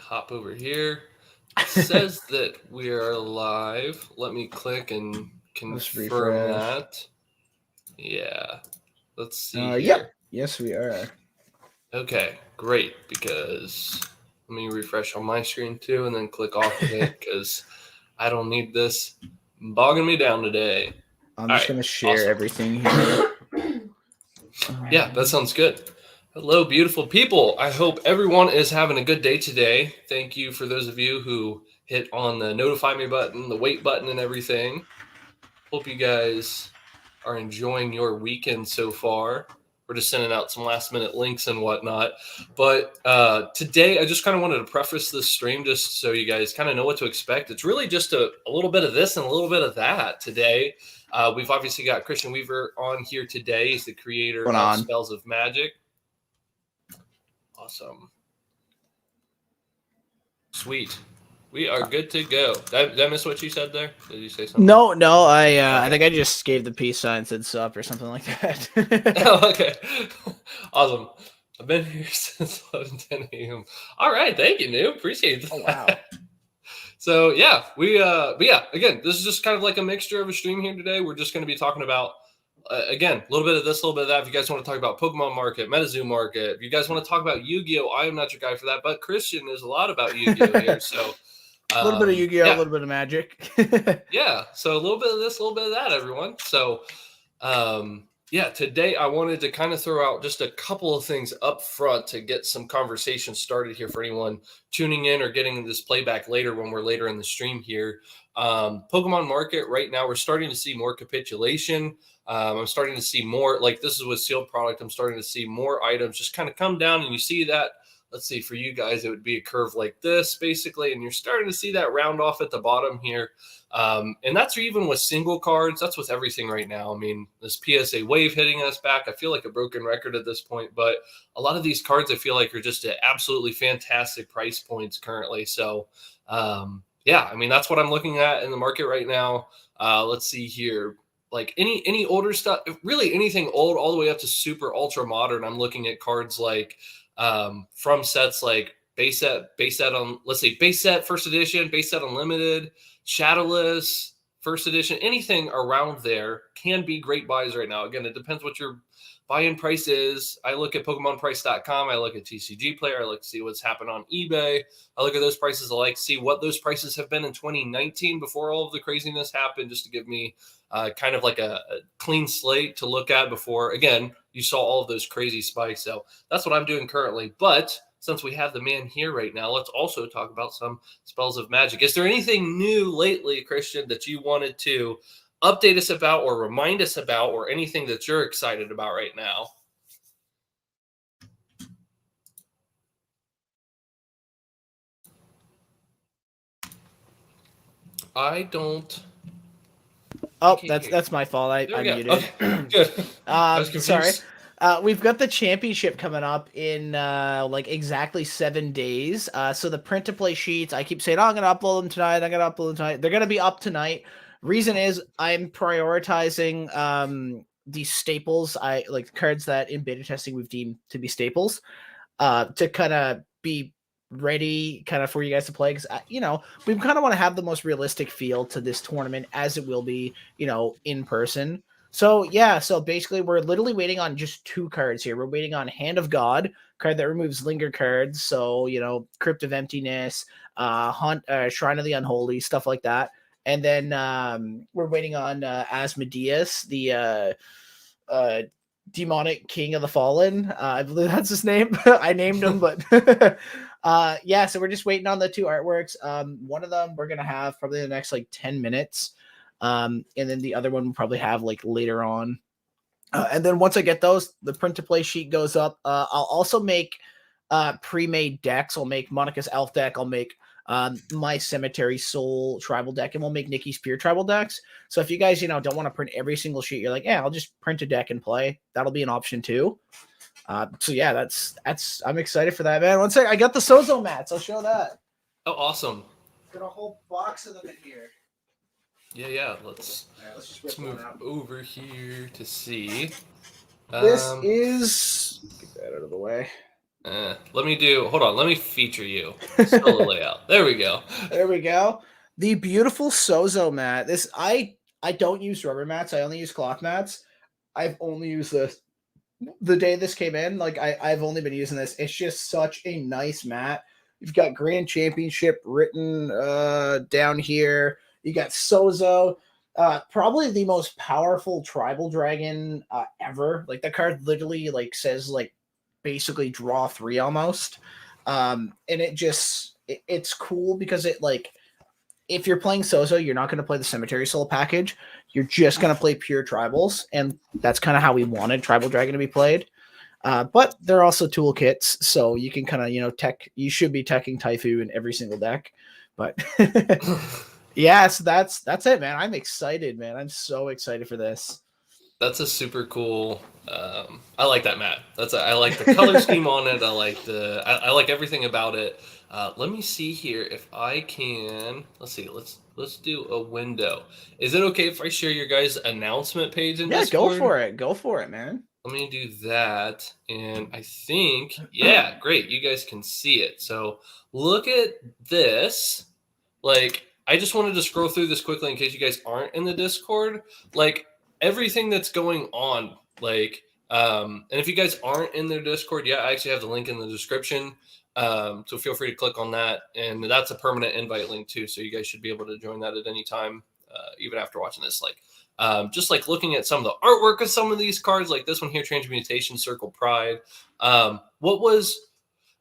hop over here. It says that we are live. Let me click and Let's confirm refresh. that. Yeah. Let's see Yep. here. Yes, we are. Okay, great. Because let me refresh on my screen too and then click off of it because I don't need this bogging me down today. I'm just going to share awesome. everything here. Yeah, that sounds good. Hello, beautiful people. I hope everyone is having a good day today. Thank you for those of you who hit on the notify me button, the wait button, and everything. Hope you guys are enjoying your weekend so far. We're just sending out some last minute links and whatnot. But today, I just kind of wanted to preface this stream just so you guys kind of know what to expect. It's really just a little bit of this and a little bit of that today. We've obviously got Christian Weaver on here today. He's the creator of Spells of Magic. Awesome. Sweet. We are good to go. Did I miss what you said there? Did you say something? No. I think I just gave the peace sign, said sup or something like that. Oh, okay. Awesome. I've been here since 11:10 a.m. All right. Thank you, Noob. Appreciate that. Oh, wow. So, yeah, but yeah, again, this is just kind of like a mixture of a stream here today. We're just going to be talking about, again, a little bit of this, a little bit of that. If you guys want to talk about Pokemon Market, MetaZoo Market, if you guys want to talk about Yu-Gi-Oh, I am not your guy for that, but Christian is a lot about Yu-Gi-Oh here. So, a little bit of Yu-Gi-Oh, a little bit of Magic. Yeah, so a little bit of this, a little bit of that, everyone. So, yeah, today I wanted to kind of throw out just a couple of things up front to get some conversation started here for anyone tuning in or getting this playback later when we're later in the stream here. Pokemon Market right now, we're starting to see more capitulation. I'm starting to see more, like this is with sealed product, I'm starting to see more items just kind of come down, and you see that. Let's see, for you guys, it would be a curve like this, basically, and you're starting to see that round off at the bottom here. And that's even with single cards. That's with everything right now. I mean, this PSA wave hitting us back. I feel like a broken record at this point, but a lot of these cards I feel like are just at absolutely fantastic price points currently. So, yeah, I mean, that's what I'm looking at in the market right now. Let's see here. Like any older stuff, really anything old all the way up to super ultra modern. I'm looking at cards like from sets like base set on, let's see, base set first edition, base set unlimited, shadowless first edition, anything around there can be great buys right now. Again, it depends what your buy-in price is. I look at PokemonPrice.com. I look at TCG Player. I look to see what's happened on eBay. I look at those prices. I like to see what those prices have been in 2019 before all of the craziness happened, just to give me kind of like a clean slate to look at before, again, you saw all of those crazy spikes. So that's what I'm doing currently. But since we have the man here right now, let's also talk about some Spells of Magic. Is there anything new lately, Christian, that you wanted to update us about or remind us about, or anything that you're excited about right now? I don't. Oh, that's my fault. I muted. Okay. Good. Sorry. We've got the championship coming up in like exactly 7 days. So the print to play sheets, I keep saying, oh, I'm gonna upload them tonight. They're gonna be up tonight. Reason is I'm prioritizing these staples. I like cards that in beta testing we've deemed to be staples, to kind of be ready kind of for you guys to play, because we kind of want to have the most realistic feel to this tournament as it will be in person. So yeah, so basically we're literally waiting on just 2 cards here. We're waiting on Hand of God, card that removes linger cards, so Crypt of Emptiness, Shrine of the Unholy, stuff like that. And then we're waiting on Asmodeus, the Demonic King of the Fallen. I believe that's his name. I named him, but yeah, so we're just waiting on the 2 artworks. One of them we're gonna have probably in the next like 10 minutes. And then the other one we'll probably have like later on. And then once I get those, the print to play sheet goes up. I'll also make pre-made decks. I'll make Monica's Elf deck. I'll make my Cemetery Soul tribal deck, and we'll make Nikki's Spear tribal decks. So if you guys, don't want to print every single sheet, you're like, yeah, I'll just print a deck and play. That'll be an option too. So yeah, that's I'm excited for that, man. One sec, I got the Sozo mats. I'll show that. Oh, awesome. Got a whole box of them in here. Yeah. Let's move over here to see. This is, get that out of the way. Let me do. Hold on. Let me feature you. Solo layout. There we go. There we go. The beautiful Sozo mat. I don't use rubber mats. I only use cloth mats. I've only used this the day this came in. Like I've only been using this. It's just such a nice mat. You've got Grand Championship written down here. You got Sozo. Probably the most powerful tribal dragon ever. Like the card literally like says like basically draw 3 almost. And it's cool because it like if you're playing Sozo, you're not going to play the Cemetery Soul package. You're just going to play pure tribals, and that's kind of how we wanted Tribal Dragon to be played. But they're also toolkits, so you can kind of you should be teching Taifu in every single deck. But yeah, so that's it, man. I'm excited, man. I'm so excited for this. That's a super cool. I like that mat. I like the color scheme on it. I like everything about it. Let me see here if I can. Let's see. Let's do a window. Is it okay if I share your guys' announcement page in Discord? Go for it. Go for it, man. Let me do that. And I think, yeah, great. You guys can see it. So look at this. Like, I just wanted to scroll through this quickly in case you guys aren't in the Discord. Like, everything that's going on, like, and if you guys aren't in their Discord, yeah, I actually have the link in the description. So feel free to click on that, and that's a permanent invite link too. So you guys should be able to join that at any time, even after watching this. Like, just like looking at some of the artwork of some of these cards, like this one here, Transmutation Circle Pride. What was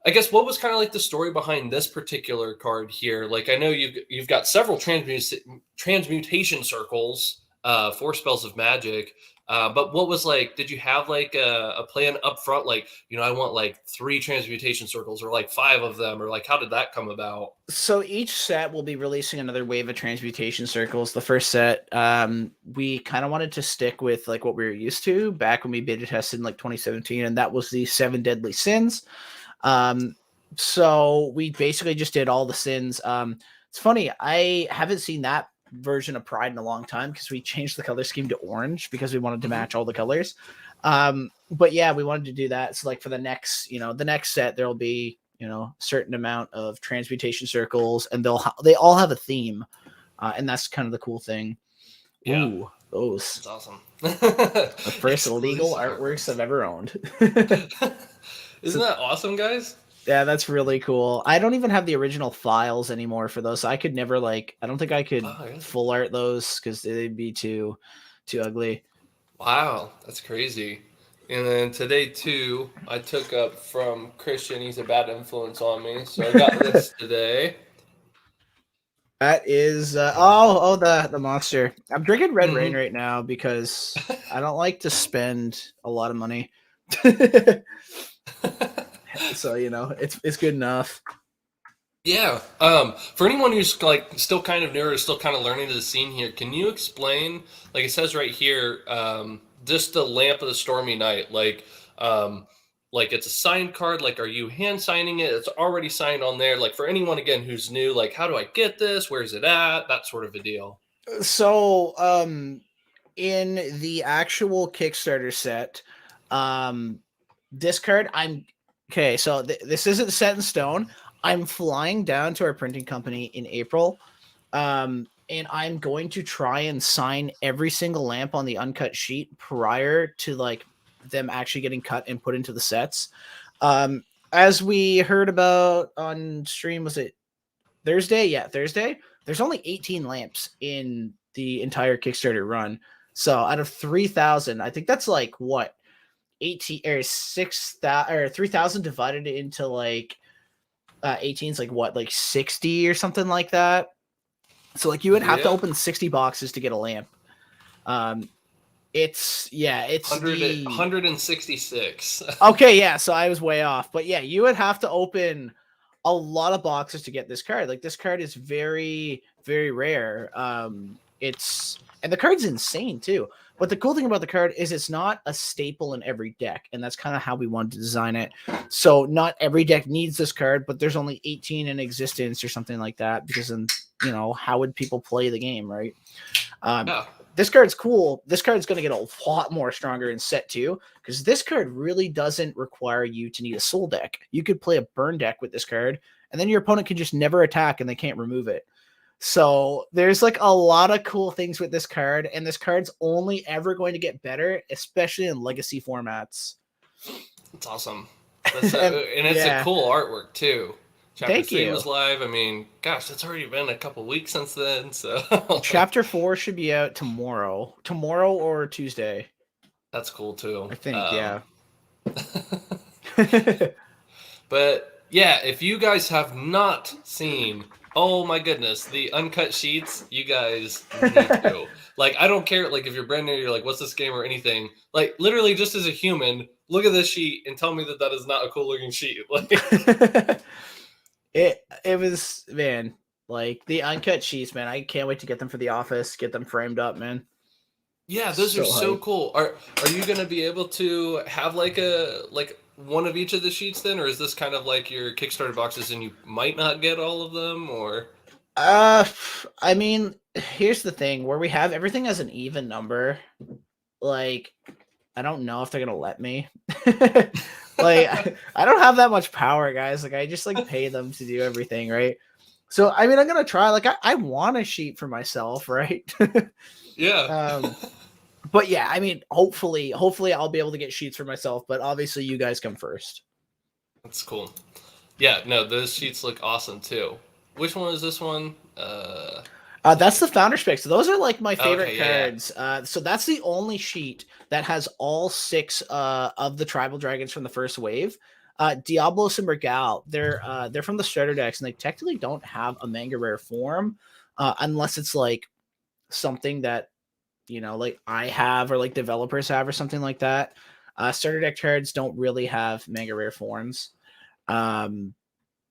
kind of like the story behind this particular card here? Like, I know you've got several transmutation circles, 4 spells of magic. But what was like, did you have like a plan up front? Like, I want like 3 transmutation circles or like 5 of them, or like, how did that come about? So each set will be releasing another wave of transmutation circles. The first set, we kind of wanted to stick with like what we were used to back when we beta tested in like 2017. And that was the 7 deadly sins. So we basically just did all the sins. It's funny. I haven't seen that version of Pride in a long time because we changed the color scheme to orange because we wanted to match all the colors. But yeah, we wanted to do that. So like for the next set, there'll be, a certain amount of transmutation circles, and they all have a theme. And that's kind of the cool thing. Yeah. Ooh, those. That's awesome. The first illegal artworks I've ever owned. Isn't that awesome, guys? Yeah, that's really cool. I don't even have the original files anymore for those. So I could never I don't think I could full art those because they'd be too ugly. Wow, that's crazy. And then today too, I took up from Christian. He's a bad influence on me, so I got this today. That is the monster. I'm drinking Red Rain right now because I don't like to spend a lot of money. So it's good enough. Yeah. For anyone who's like still kind of new or still kind of learning to the scene here, can you explain, like it says right here, just the Lamp of the Stormy Night, like it's a signed card, like are you hand signing it? It's already signed on there. Like for anyone again who's new, like how do I get this? Where's it at? That sort of a deal. So in the actual Kickstarter set, this card okay, so this isn't set in stone. I'm flying down to our printing company in April, and I'm going to try and sign every single lamp on the uncut sheet prior to like them actually getting cut and put into the sets. As we heard about on stream, was it Thursday? Yeah, Thursday. There's only 18 lamps in the entire Kickstarter run. So out of 3,000, I think that's like what? 18 or 6,000 or 3,000 divided into like 18 is like what, like 60 or something like that. So like you would have to open 60 boxes to get a lamp. It's 166. Okay, yeah, so I was way off, but yeah, you would have to open a lot of boxes to get this card. Like this card is very, very rare. And the card's insane too. But the cool thing about the card is it's not a staple in every deck, and that's kind of how we wanted to design it. So not every deck needs this card, but there's only 18 in existence or something like that, because then, how would people play the game, right? this card's cool. This card's going to get a lot more stronger in set 2 because this card really doesn't require you to need a soul deck. You could play a burn deck with this card, and then your opponent can just never attack and they can't remove it. So there's like a lot of cool things with this card, and this card's only ever going to get better, especially in legacy formats. It's awesome. That's and it's a cool artwork too. Chapter 3 was live. I mean, gosh, it's already been a couple weeks since then. So Chapter 4 should be out tomorrow or Tuesday. That's cool too. I think, yeah. But yeah, if you guys have not seen, oh my goodness, the uncut sheets, you guys need to. Like, I don't care, like, if you're brand new, you're like, what's this game or anything? Like, literally, just as a human, look at this sheet and tell me that that is not a cool looking sheet. Like, it was, man, like, the uncut sheets, man. I can't wait to get them for the office, get them framed up, man. Yeah, those are so cool. Are you gonna be able to have like one of each of the sheets then, or is this kind of like your Kickstarter boxes and you might not get all of them, or? I mean, here's the thing: where we have everything as an even number, like, I don't know if they're gonna let me. Like, I don't have that much power, guys. Like, I just like pay them to do everything, right? So, I mean, I'm gonna try. Like, I want a sheet for myself, right? Yeah. But yeah, I mean, hopefully I'll be able to get sheets for myself. But obviously, you guys come first. That's cool. Yeah, no, those sheets look awesome too. Which one is this one? That's the founder spec. So those are like my favorite cards. Yeah. So that's the only sheet that has all 6 of the tribal dragons from the first wave. Diablos and Regal, they're from the starter decks, and they technically don't have a manga rare form, unless it's like something that, you know, like I have or like developers have or something like that. Starter deck cards don't really have manga rare forms. And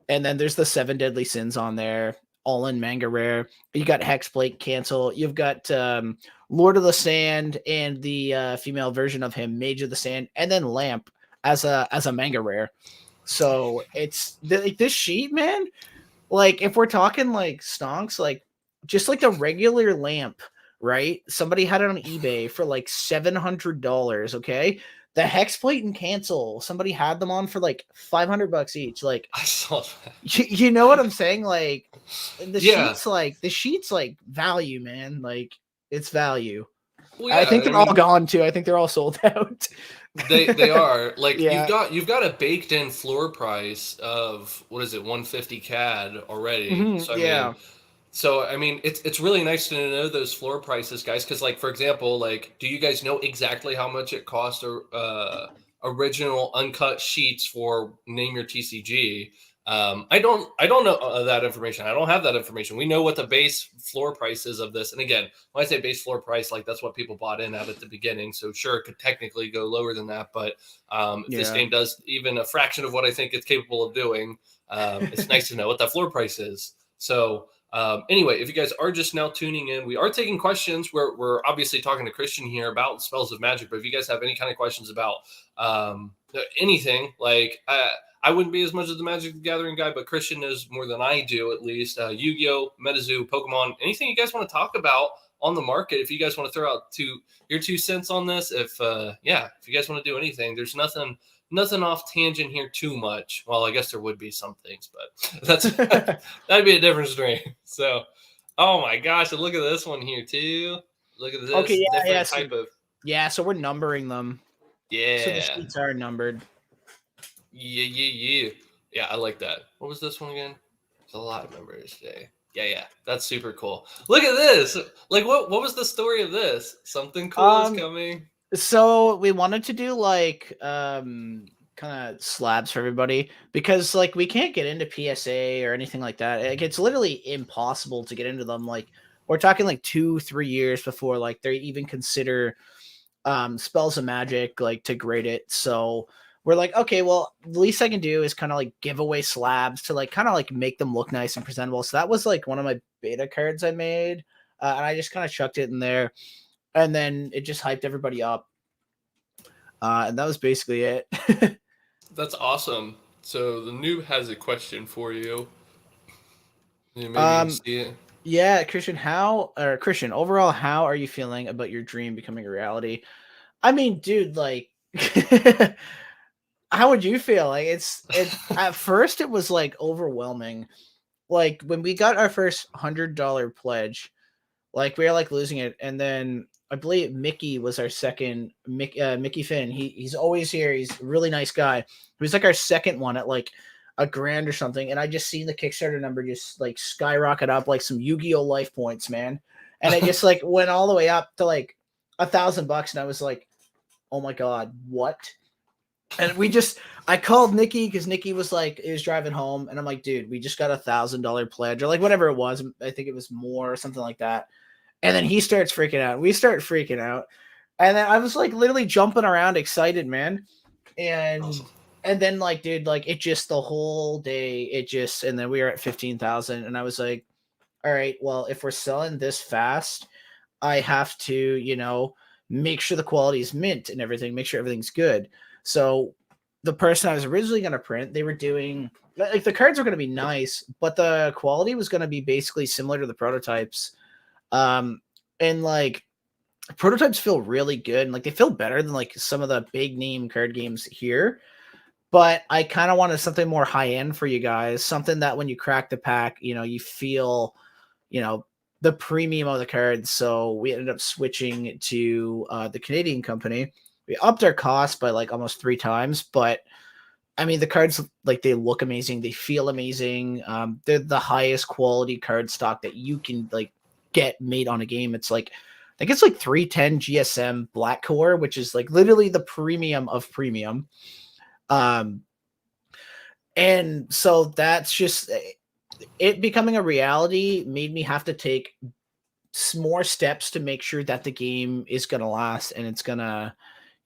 then there's the 7 deadly sins on there, all in manga rare. You got Hexblade Cancel. You've got Lord of the Sand and the female version of him, Mage of the Sand, and then Lamp as a manga rare. So it's like this sheet, man. Like, if we're talking like stonks, like just like the regular Lamp, right? Somebody had it on eBay for like $700. Okay. The Hexplate and Cancel, somebody had them on for like $500 each. Like, I saw that. You know what I'm saying? Like, the sheets like value, man. Like, it's value. Well, yeah, I think they're all gone too. I think they're all sold out. They are. Like, yeah. you've got a baked in floor price of, what is it, 150 CAD already. Mm-hmm, so I mean, it's really nice to know those floor prices, guys. Because, like, for example, like, do you guys know exactly how much it cost original uncut sheets for Name Your TCG? I don't know that information. I don't have that information. We know what the base floor price is of this. And again, when I say base floor price, like, that's what people bought in at the beginning. So sure, it could technically go lower than that. But if this game does even a fraction of what I think it's capable of doing, it's nice to know what that floor price is. So anyway, if you guys are just now tuning in, we are taking questions. We're obviously talking to Christian here about Spells of Magic, but if you guys have any kind of questions about anything, like I wouldn't be as much of the Magic the Gathering guy, but Christian knows more than I do, at least. Yu-Gi-Oh, MetaZoo, Pokemon, anything you guys want to talk about on the market. If you guys want to throw out your 2 cents on this, if you guys want to do anything, there's nothing off tangent here too much. Well, I guess there would be some things, but that'd be a different stream. So, oh my gosh, look at this one here too. Look at this. Okay, yeah, type of. Yeah, so we're numbering them. Yeah. So the sheets are numbered. Yeah. Yeah, I like that. What was this one again? There's a lot of numbers today. Yeah. That's super cool. Look at this. Like, what was the story of this? Something cool is coming. So we wanted to do like kind of slabs for everybody because like we can't get into PSA or anything like that. Like, it's literally impossible to get into them. Like, we're talking like 2-3 years before like they even consider Spells of Magic like to grade it. So we're like, okay, well, the least I can do is kind of like give away slabs to like kind of like make them look nice and presentable. So that was like one of my beta cards I made, and I just kind of chucked it in there, and then it just hyped everybody up. And that was basically it. That's awesome. So the noob has a question for you. Maybe you see it. Yeah, Christian, overall, how are you feeling about your dream becoming a reality? I mean, dude, like, how would you feel? Like, it at first it was like overwhelming. Like when we got our first $100 pledge, like we were like losing it, and then I believe Mickey was our second. Mickey Finn. He's always here. He's a really nice guy. He was like our second one at like a grand or something, and I just seen the Kickstarter number just like skyrocket up like some Yu-Gi-Oh life points, man. And it just like went all the way up to like $1,000, and I was like, oh my god, what? And I called Nikki because Nikki was like, he was driving home, and I'm like, dude, we just got $1,000 pledge or like whatever it was. I think it was more or something like that. And then he starts freaking out. We start freaking out. And then I was like literally jumping around excited, man. And Awesome. and then like, dude, like it just the whole day, and then we were at 15,000. And I was like, all right, well, if we're selling this fast, I have to, make sure the quality is mint and everything, make sure everything's good. So the person I was originally going to print, they were doing like the cards were going to be nice, but the quality was going to be basically similar to the prototypes. And like prototypes feel really good and like they feel better than like some of the big name card games here. But I kind of wanted something more high end for you guys, something that when you crack the pack, you feel, you know, the premium of the cards. So we ended up switching to the Canadian company. We upped our cost by like almost 3 times, but I mean the cards like they look amazing, they feel amazing. They're the highest quality card stock that you can like get made on a game. It's like I think it's like 310 GSM Black Core, which is like literally the premium of premium. Um, and so that's just it becoming a reality made me have to take more steps to make sure that the game is going to last and it's going to,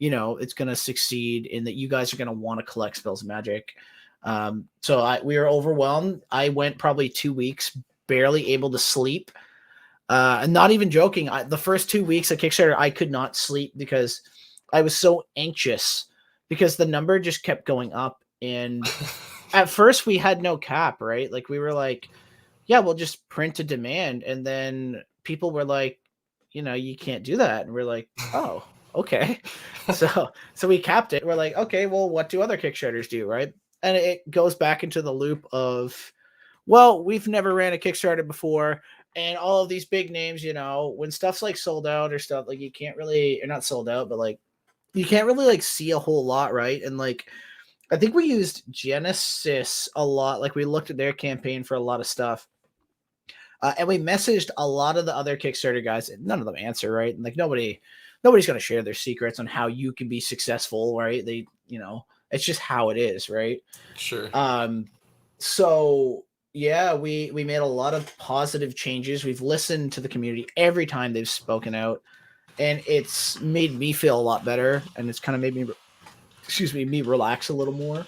it's going to succeed and that you guys are going to want to collect spells of magic. So we were overwhelmed. I went probably 2 weeks, barely able to sleep. And not even joking. The first 2 weeks of Kickstarter, I could not sleep because I was so anxious because the number just kept going up. And at first we had no cap, right? Like we were like, yeah, we'll just print a demand. And then people were like, you can't do that. And we're like, oh, okay. So we capped it. We're like, okay, well, what do other Kickstarters do, right? And it goes back into the loop of, well, we've never ran a Kickstarter before. And all of these big names, when stuff's like sold out or stuff, like you can't really, or not sold out, but like you can't really like see a whole lot, right? And like I think we used Genesis a lot. Like we looked at their campaign for a lot of stuff. And we messaged a lot of the other Kickstarter guys, and none of them answer, right? And like nobody's going to share their secrets on how you can be successful, right? It's just how it is, right? Sure. So yeah, we made a lot of positive changes. We've listened to the community every time they've spoken out, and it's made me feel a lot better, and it's kind of made me relax a little more.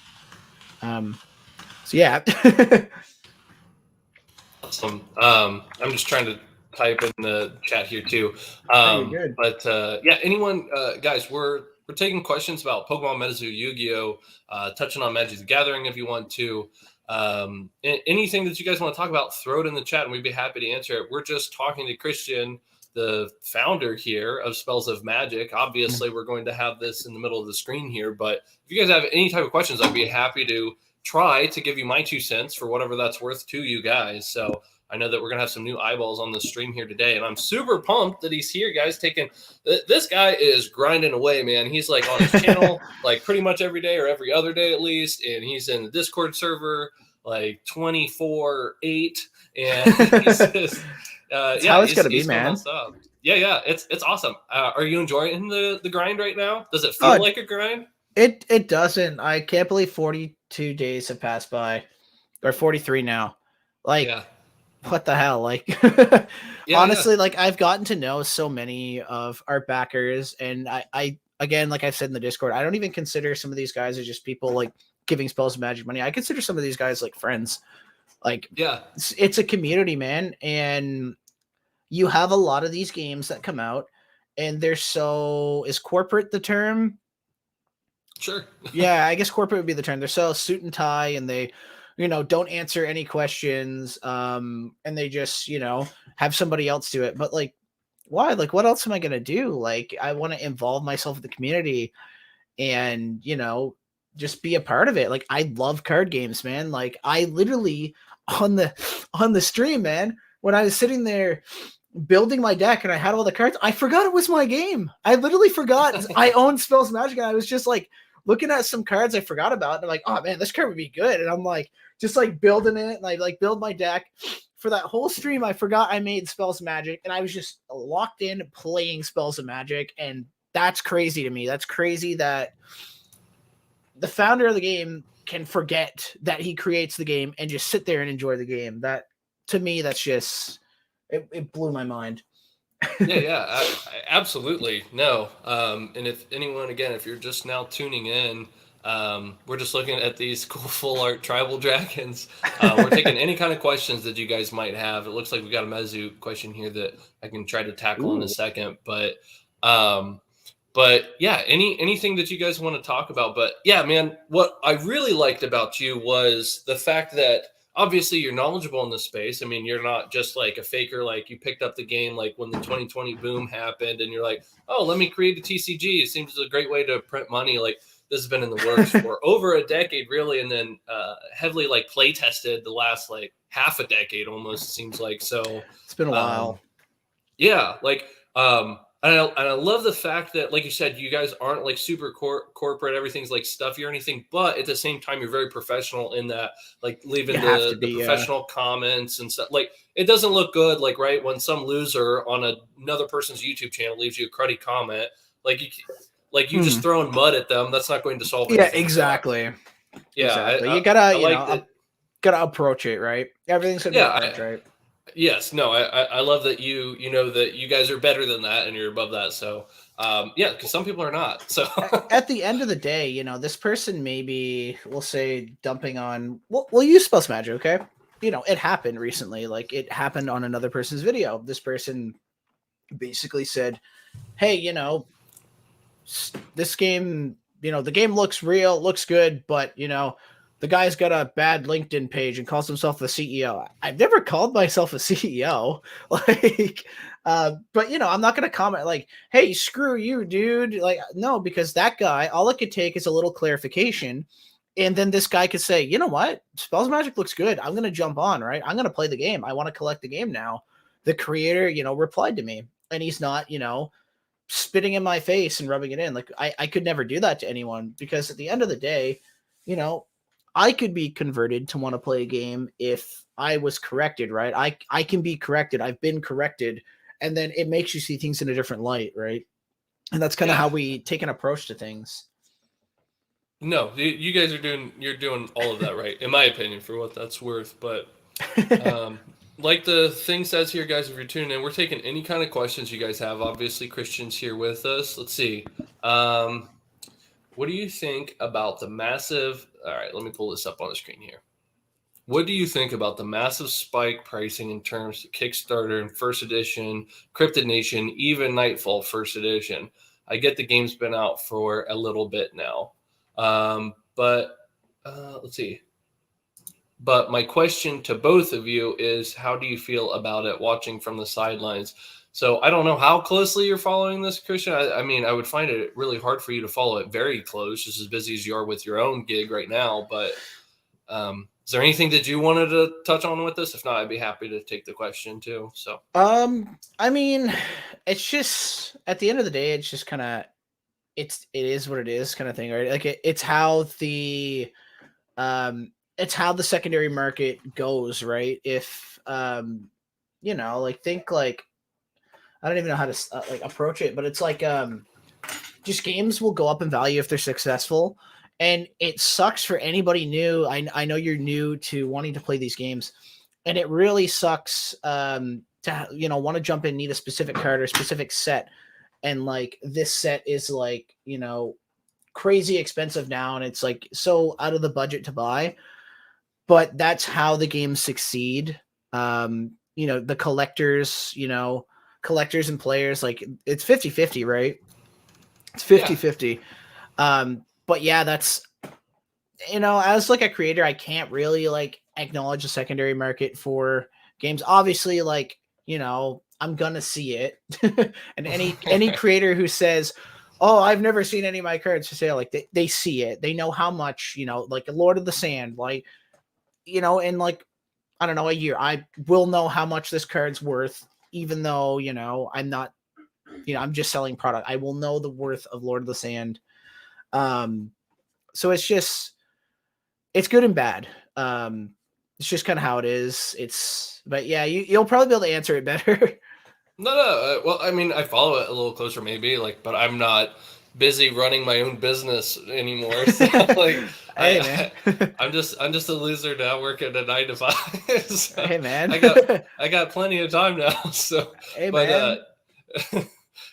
So yeah. Awesome. I'm just trying to type in the chat here too. You're good. But yeah, anyone, guys, we're taking questions about Pokemon MetaZoo, Yu-Gi-Oh, touching on Magic the Gathering if you want to. Anything that you guys want to talk about, throw it in the chat and we'd be happy to answer it. We're just talking to Christian, the founder here of Spells of Magic. Obviously, we're going to have this in the middle of the screen here, but if you guys have any type of questions, I'd be happy to try to give you my 2 cents for whatever that's worth to you guys. So I know that we're going to have some new eyeballs on the stream here today, and I'm super pumped that he's here, guys. This guy is grinding away, man. He's like on his channel, like pretty much every day or every other day at least, and he's in the Discord server like 24/8, and he's just How it's gonna be, man. Yeah, it's awesome. Are you enjoying the grind right now? Does it feel Oh, like a grind? it doesn't. I can't believe 42 days have passed by, or 43 now. Like, Yeah. what the hell? Like, honestly, like I've gotten to know so many of our backers, and I again, like I've said in the Discord, I don't even consider some of these guys as just people like giving spells of magic money. I consider some of these guys like friends. Like, Yeah, it's a community, man, and you have a lot of these games that come out, and they're so is corporate the term? sure. Yeah, I guess corporate would be the term. They're so suit and tie, and they don't answer any questions, and they just, have somebody else do it. But like, why? Like, what else am I gonna do? Like, I want to involve myself in the community and, just be a part of it. Like, I love card games, man. Like, I literally on the stream, man, when I was sitting there building my deck and I had all the cards, I forgot it was my game. I literally forgot I owned Spells Magic, and I was just like looking at some cards I forgot about, and I'm like, oh man, this card would be good. And I'm like just like building it, and I like build my deck. For that whole stream, I forgot I made Spells Magic, and I was just locked in playing Spells of Magic, and that's crazy to me. That's crazy that the founder of the game can forget that he creates the game and just sit there and enjoy the game. That, to me, that's just it blew my mind. Absolutely. No. And if anyone, again, if you're just now tuning in, we're just looking at these cool full art tribal dragons. We're taking any kind of questions that you guys might have. It looks like we got a MetaZoo question here that I can try to tackle in a second, but yeah, anything that you guys want to talk about. But yeah, man, what I really liked about you was the fact that obviously you're knowledgeable in this space. I mean, you're not just like a faker. Like, you picked up the game like when the 2020 boom happened, and you're like, oh, let me create a TCG. It seems a great way to print money. Like, this has been in the works for over a decade, really, and then heavily like play tested the last like half a decade almost, seems like. So it's been a while. Yeah, like and I love the fact that, like you said, you guys aren't like super corporate. Everything's like stuffy or anything, but at the same time, you're very professional in that, like leaving the professional comments and stuff. Like, it doesn't look good, like, right, when some loser on another person's YouTube channel leaves you a cruddy comment, like you just throwing mud at them. That's not going to solve anything. Yeah, exactly. Yeah, exactly. You gotta, gotta approach it right. Everything's gonna be approached right. Yes, no, I love that you know that you guys are better than that and you're above that. So yeah, because some people are not. So at the end of the day, this person maybe, we'll say, dumping on, we'll use Spells Magic, okay? It happened recently. Like, it happened on another person's video. This person basically said, hey, this game, the game looks real, looks good, but the guy's got a bad LinkedIn page and calls himself the CEO. I've never called myself a CEO. Like, but I'm not going to comment like, hey, screw you, dude. Like, no, because that guy, all it could take is a little clarification. And then this guy could say, you know what? Spells Magic looks good. I'm going to jump on, right? I'm going to play the game. I want to collect the game now. The creator, replied to me, and he's not, spitting in my face and rubbing it in. Like, I could never do that to anyone, because at the end of the day, I could be converted to want to play a game if I was corrected, right? I can be corrected. I've been corrected. And then it makes you see things in a different light, right? And that's kind of how we take an approach to things. No, you guys you're doing all of that right, in my opinion, for what that's worth. But like the thing says here, guys, if you're tuning in, we're taking any kind of questions you guys have. Obviously, Christian's here with us. Let's see. What do you think about the massive... All right, let me pull this up on the screen here. What do you think about the massive spike pricing in terms of Kickstarter and First Edition, Cryptid Nation, even Nightfall First Edition? I get the game's been out for a little bit now. But let's see. But my question to both of you is, how do you feel about it watching from the sidelines? So I don't know how closely you're following this, Christian. I mean, I would find it really hard for you to follow it very close, just as busy as you are with your own gig right now. But is there anything that you wanted to touch on with this? If not, I'd be happy to take the question too. So, I mean, it's just, at the end of the day, it's just kind of, it is what it is kind of thing, right? Like, it's how the secondary market goes, right? If, like, think like, I don't even know how to like approach it, but it's like, just games will go up in value if they're successful. And it sucks for anybody new. I know you're new to wanting to play these games, and it really sucks to want to jump in, need a specific card or a specific set, and like this set is like crazy expensive now, and it's like so out of the budget to buy. But that's how the games succeed. The collectors and players, like, it's 50-50, right? It's 50-50. But yeah, that's as like a creator, I can't really like acknowledge a secondary market for games. Obviously, like, I'm gonna see it. And any creator who says, "Oh, I've never seen any of my cards for sale," like they see it. They know how much, like a Lord of the Sand, like, in like, I don't know, a year, I will know how much this card's worth, even though, I'm not, I'm just selling product. I will know the worth of Lord of the Sand. So it's good and bad. It's just kind of how it is. But yeah, you'll probably be able to answer it better. No, well, I mean, I follow it a little closer, maybe, like, but I'm not busy running my own business anymore. So, like, Hey, I, man. I'm just a loser now, working a 9 to 5. So Hey, man. I got plenty of time now. So, Hey, but man.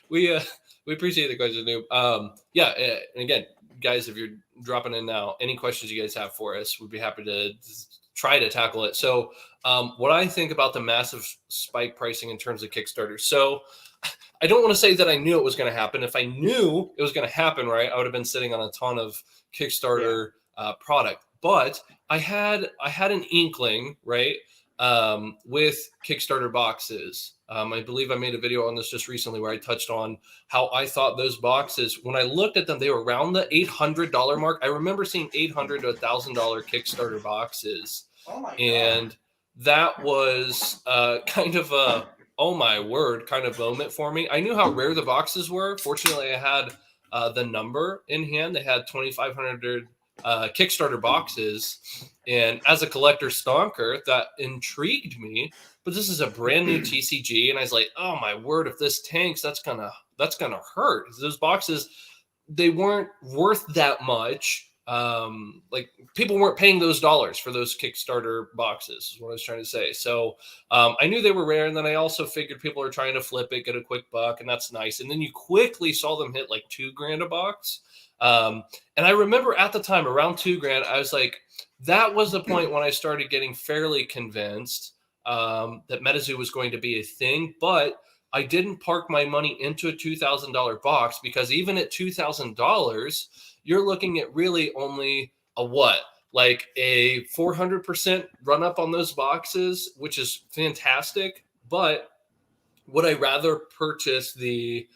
we we appreciate the question, Noob. Yeah, and again, guys, if you're dropping in now, any questions you guys have for us, we'd be happy to try to tackle it. So, what I think about the massive spike pricing in terms of Kickstarter. So, I don't want to say that I knew it was going to happen. If I knew it was going to happen, right, I would have been sitting on a ton of Kickstarter product. But I had an inkling, right, with Kickstarter boxes. I believe I made a video on this just recently where I touched on how I thought those boxes, when I looked at them, they were around the $800 mark. I remember seeing $800 to $1,000 Kickstarter boxes. Oh my And that was kind of a, oh my word, kind of moment for me. I knew how rare the boxes were. Fortunately, I had the number in hand. They had 2,500 Kickstarter boxes. And as a collector stonker, that intrigued me. But this is a brand new TCG, and I was like, "Oh my word! If this tanks, that's gonna hurt." Those boxes, they weren't worth that much. Like, people weren't paying those dollars for those Kickstarter boxes, is what I was trying to say. So I knew they were rare, and then I also figured people are trying to flip it, get a quick buck, and that's nice. And then you quickly saw them hit like $2,000 a box. And I remember at the time, around $2,000, I was like, that was the point when I started getting fairly convinced that MetaZoo was going to be a thing. But I didn't park my money into a $2,000 box, because even at $2,000, you're looking at really only a what? Like a 400% run up on those boxes, which is fantastic. But would I rather purchase the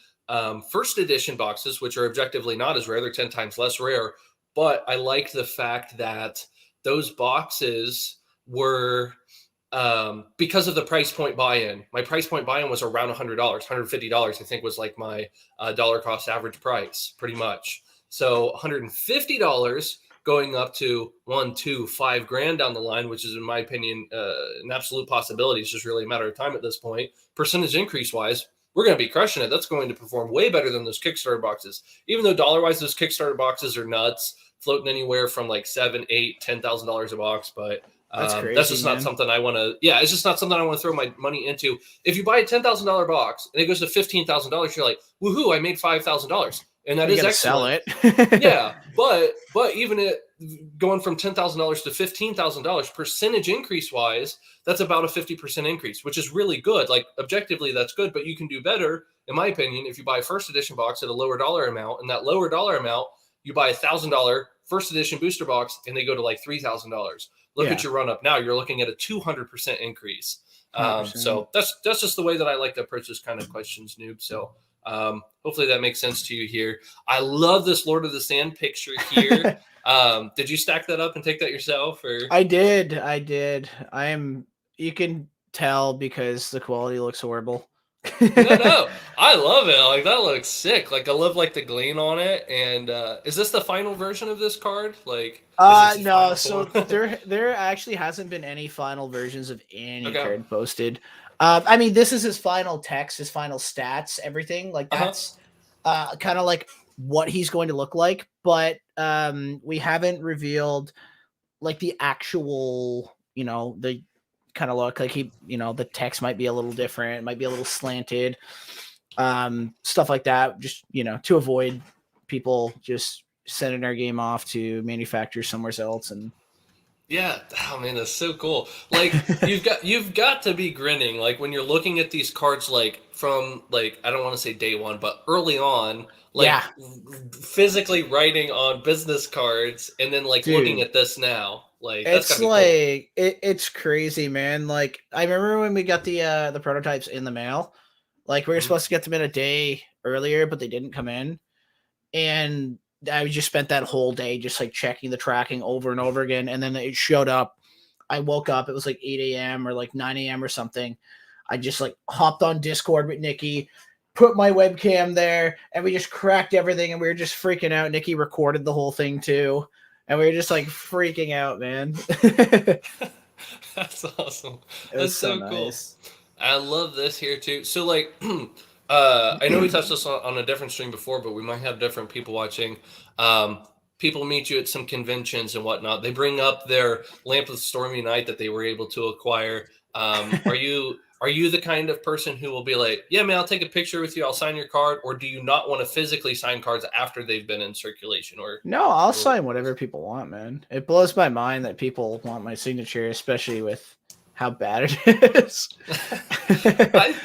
first edition boxes, which are objectively not as rare? They're 10 times less rare. But I like the fact that those boxes were, because of the price point buy-in. My price point buy-in was around $100, $150, I think was like my dollar cost average price, pretty much. So $150 going up to $1, $2, $5,000 down the line, which is, in my opinion, an absolute possibility. It's just really a matter of time at this point. Percentage increase wise, we're going to be crushing it. That's going to perform way better than those Kickstarter boxes. Even though dollar wise, those Kickstarter boxes are nuts, floating anywhere from like $7,000, $8,000, $10,000 a box. But That's crazy, that's just not something I want to. Yeah, it's just not something I want to throw my money into. If you buy a $10,000 box and it goes to $15,000, you're like, woohoo! I made $5,000, and that is excellent. Sell it. Yeah, but even it going from $10,000 to $15,000, percentage increase wise, that's about a 50% increase, which is really good. Like, objectively, that's good, but you can do better, in my opinion, if you buy a first edition box at a lower dollar amount, and that lower dollar amount, you buy $1,000 first edition booster box, and they go to like $3,000. Look at your run up now. You're looking at a 200% increase. So that's just the way that I like to approach this kind of questions, Noob. So hopefully that makes sense to you here. I love this Lord of the Sand picture here. Did you stack that up and take that yourself? Or I did. You can tell because the quality looks horrible. No, I love it. Like, that looks sick. Like, I love like the gleam on it. And is this the final version of this card? Like, no. So there actually hasn't been any final versions of any card posted. I mean, this is his final text, his final stats, everything. Like, that's kind of like what he's going to look like. But we haven't revealed like the actual, the kind of look. Like, the text might be a little different, might be a little slanted, stuff like that. Just, to avoid people just sending our game off to manufacture somewhere else and Yeah, oh man, that's so cool. Like you've got to be grinning like when you're looking at these cards like from like I don't want to say day one, but early on, like Yeah, physically writing on business cards and then like looking dude. at this now. Like that's It's gotta be cool. like it's crazy, man. Like I remember when we got the prototypes in the mail. Like we were Mhm. supposed to get them in a day earlier, but they didn't come in. And I just spent that whole day just like checking the tracking over and over again. And then it showed up. I woke up, it was like 8 a.m. or like 9 a.m. or something. I just like hopped on Discord with Nikki, put my webcam there, and we just cracked everything and we were just freaking out. Nikki recorded the whole thing too. And we were just like freaking out, man. It That's awesome. was That's so so cool. nice. I love this here too. So like I know we touched this on a different stream before, but we might have different people watching. People meet you at some conventions and whatnot. They bring up their Lamp of Stormy Night that they were able to acquire. Are you the kind of person who will be like, yeah, man, I'll take a picture with you, I'll sign your card, or do you not want to physically sign cards after they've been in circulation? No, I'll Or sign whatever people want, man. It blows my mind that people want my signature, especially with how bad it is. I,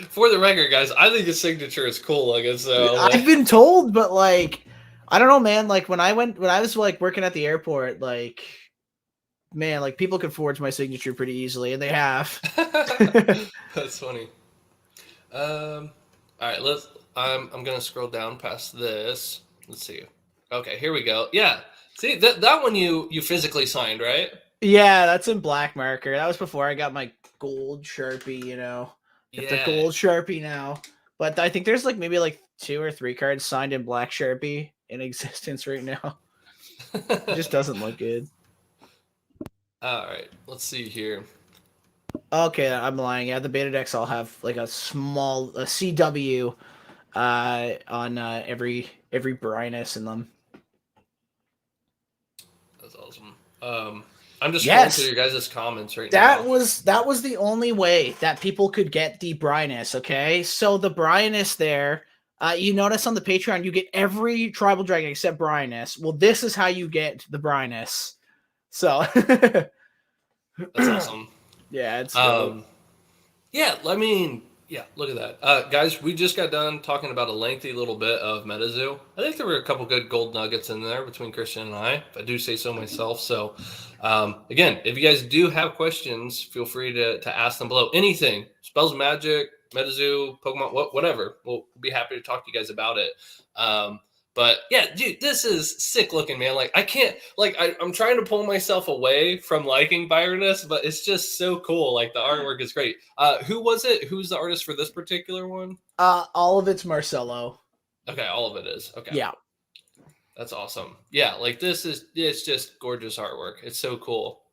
for the record, guys, I think his signature is cool. Like it's I've been told, but like, I don't know, man. Like when I was like working at the airport, like, man, like people could forge my signature pretty easily, and they have. that's funny. All right, I'm gonna scroll down past this. Let's see. Okay, here we go. Yeah, see that one you physically signed, right? Yeah, that's in black marker. That was before I got my gold Sharpie, you know. Get the Yeah. gold Sharpie now. But I think there's like maybe like 2 or 3 cards signed in black Sharpie in existence right now. It just doesn't look good. All right, let's see here. Okay, I'm lying. Yeah, the beta decks all have like a CW on every brightness in them. That's awesome. I'm just scrolling through Yes. your guys' comments right That now. was the only way that people could get the brightness, okay? So the brightness there, you notice on the Patreon you get every tribal dragon except brightness. Well, this is how you get the brightness. So That's awesome. yeah, it's dope. Yeah, I mean, yeah, look at that. Guys, we just got done talking about a lengthy little bit of MetaZoo. I think there were a couple good gold nuggets in there between Christian and I, if I do say so myself. So, again, if you guys do have questions, feel free to ask them below. Anything, spells, magic, MetaZoo, Pokemon, whatever. We'll be happy to talk to you guys about it. But yeah, dude, this is sick looking, man. Like I can't, like I'm trying to pull myself away from liking Byroness, but it's just so cool. Like the artwork is great. Who was it? Who's the artist for this particular one? All of it's Marcelo. Okay, all of it is. Okay, Yeah. that's awesome. Yeah, like it's just gorgeous artwork. It's so cool.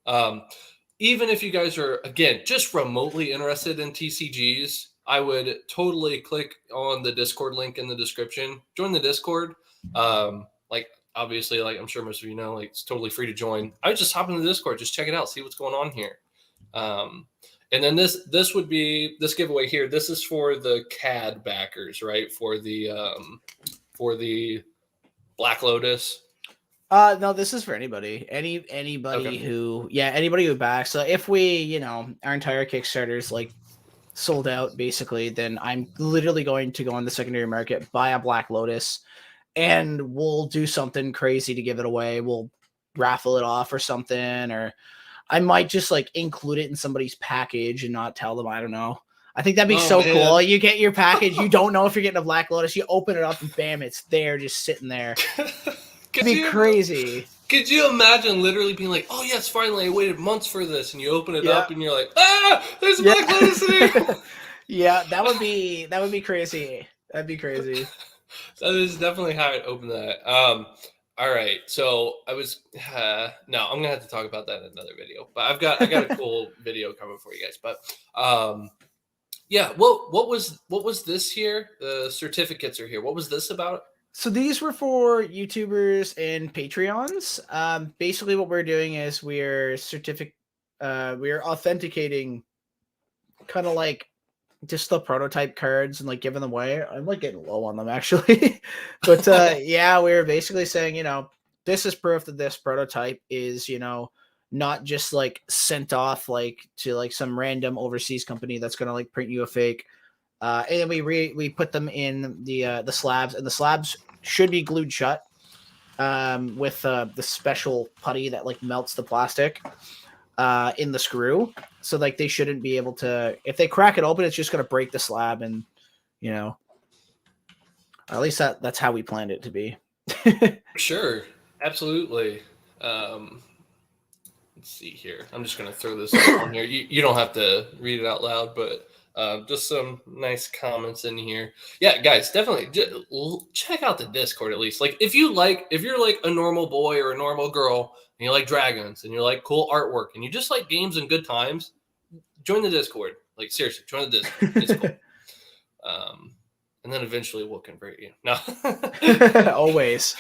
Even if you guys are again just remotely interested in TCGs, I would totally click on the Discord link in the description. Join the Discord. Like obviously, like I'm sure most of you know, like it's totally free to join. I would just hop into the Discord, just check it out, see what's going on here. And then this would be this giveaway here. This is for the CAD backers, right? For the Black Lotus. No, this is for anybody. Anybody Okay. who anybody who backs. So if we, our entire Kickstarter's like sold out basically, then I'm literally going to go on the secondary market, buy a Black Lotus, and we'll do something crazy to give it away. We'll raffle it off or something, or I might just like include it in somebody's package and not tell them. I don't know. I think that'd be so cool. You get your package, you don't know if you're getting a Black Lotus, you open it up and bam, it's there, just sitting there. It'd be crazy. Could you imagine literally being like, "Oh yes, finally! I waited months for this," and you open it up and you're like, "Ah, there's a Black Lotus in here." Yeah, that would be crazy. That'd be crazy. That is definitely how I'd open that. All right, so I was no, I'm gonna have to talk about that in another video. But I got a cool video coming for you guys. But yeah, what was this here? The certificates are here. What was this about? So these were for YouTubers and Patreons. Basically, what we're doing is we're authenticating, kind of like just the prototype cards and like giving them away. I'm like getting low on them actually, but yeah, we were basically saying, this is proof that this prototype is, not just like sent off like to like some random overseas company that's gonna like print you a fake. And then we put them in the slabs, and the slabs should be glued shut with the special putty that like melts the plastic in the screw. So like they shouldn't be able to, if they crack it open, it's just gonna break the slab, and you know, at least that's how we planned it to be. Sure, absolutely. Let's see here. I'm just gonna throw this on here. You don't have to read it out loud, but just some nice comments in here. Yeah, guys, definitely check out the Discord at least. Like if you're like a normal boy or a normal girl and you like dragons and you like cool artwork and you just like games and good times, join the Discord. Like seriously, join the Discord. It's cool. And then eventually we'll convert you. No. Always.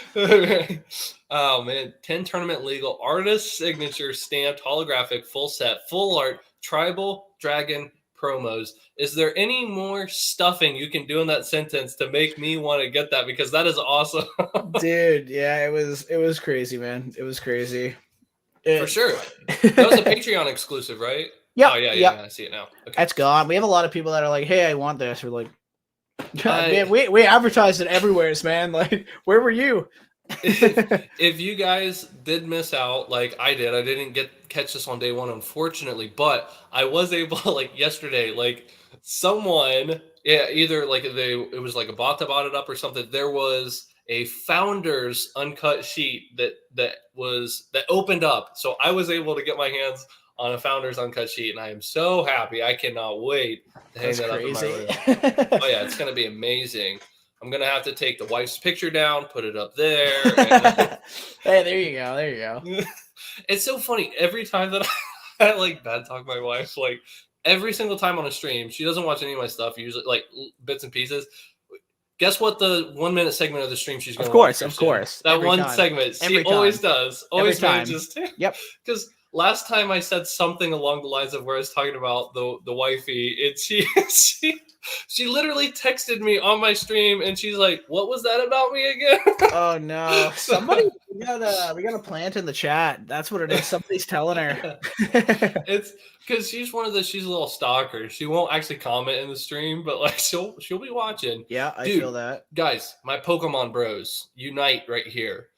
Oh man, 10 tournament legal, artist signature, stamped, holographic, full set, full art, tribal, dragon, promos. Is there any more stuffing you can do in that sentence to make me want to get that? Because that is awesome. Dude, yeah, it was crazy, man. It was crazy. For sure. That was a Patreon exclusive, right? Yeah. Oh yeah, I see it now. Okay. That's gone. We have a lot of people that are like, hey, I want this. We're like, man, we advertised it everywhere, man. Like, where were you? If you guys did miss out, like I did, I didn't catch this on day one, unfortunately, but I was able, like yesterday, like someone, yeah, either like it was like a bot that bought it up or something. There was a founder's uncut sheet that opened up, so I was able to get my hands on a founder's uncut sheet, and I am so happy. I cannot wait to hang that up in my room. Oh yeah, it's gonna be amazing. I'm gonna have to take the wife's picture down, put it up there. And, hey, there you go. There you go. It's so funny. Every time that I like bad talk my wife, like every single time on a stream, she doesn't watch any of my stuff, usually like bits and pieces. Guess what? The 1 minute segment of the stream she's going to watch. Of course. That every one time. Segment. She always does. Always manages to. Yep. Because last time I said something along the lines of where I was talking about the wifey, she literally texted me on my stream and she's like, "What was that about me again?" Oh no! Somebody we got a plant in the chat. That's what it is. Somebody's telling her. It's because she's a little stalker. She won't actually comment in the stream, but like she'll be watching. Yeah, I feel that. Guys, my Pokemon bros, unite right here.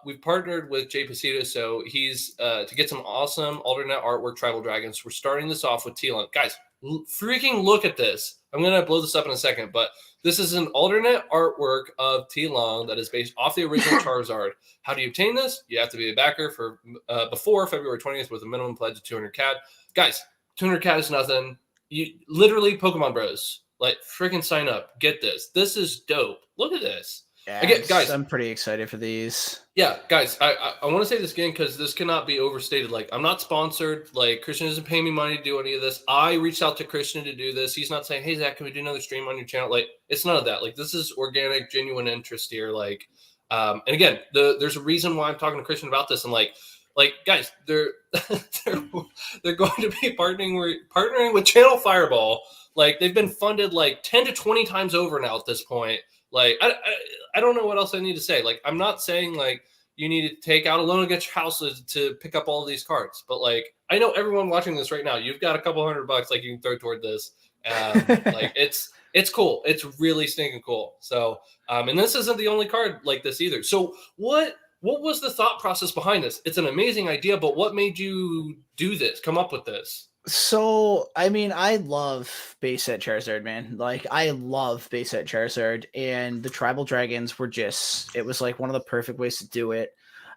We've partnered with Jay Pasito, so he's to get some awesome alternate artwork tribal dragons. We're starting this off with T-Lung. Guys, freaking look at this. I'm gonna blow this up in a second, but this is an alternate artwork of T-Lung that is based off the original Charizard. How do you obtain this? You have to be a backer for before February 20th with a minimum pledge of 200 CAD. Guys, 200 CAD is nothing. You literally Pokemon bros, like freaking sign up. Get this. This is dope. Look at this. Yeah, again, guys, I'm pretty excited for these. Yeah, guys, I want to say this again because this cannot be overstated. Like, I'm not sponsored. Like, Christian doesn't pay me money to do any of this. I reached out to Christian to do this. He's not saying, "Hey, Zach, can we do another stream on your channel?" Like, it's none of that. Like, this is organic, genuine interest here. Like, and again, there's a reason why I'm talking to Christian about this. And like, guys, they're going to be partnering with Channel Fireball. Like, they've been funded like 10 to 20 times over now at this point. Like, I don't know what else I need to say. Like, I'm not saying, like, you need to take out a loan against your house to pick up all of these cards. But, like, I know everyone watching this right now, you've got a couple $100 like you can throw toward this. Like, it's cool. It's really stinking cool. So, and this isn't the only card like this either. So what was the thought process behind this? It's an amazing idea, but what made you do this, come up with this? So, I mean, I love base set Charizard, man. Like, I love base set Charizard, and the tribal dragons were it was like one of the perfect ways to do it.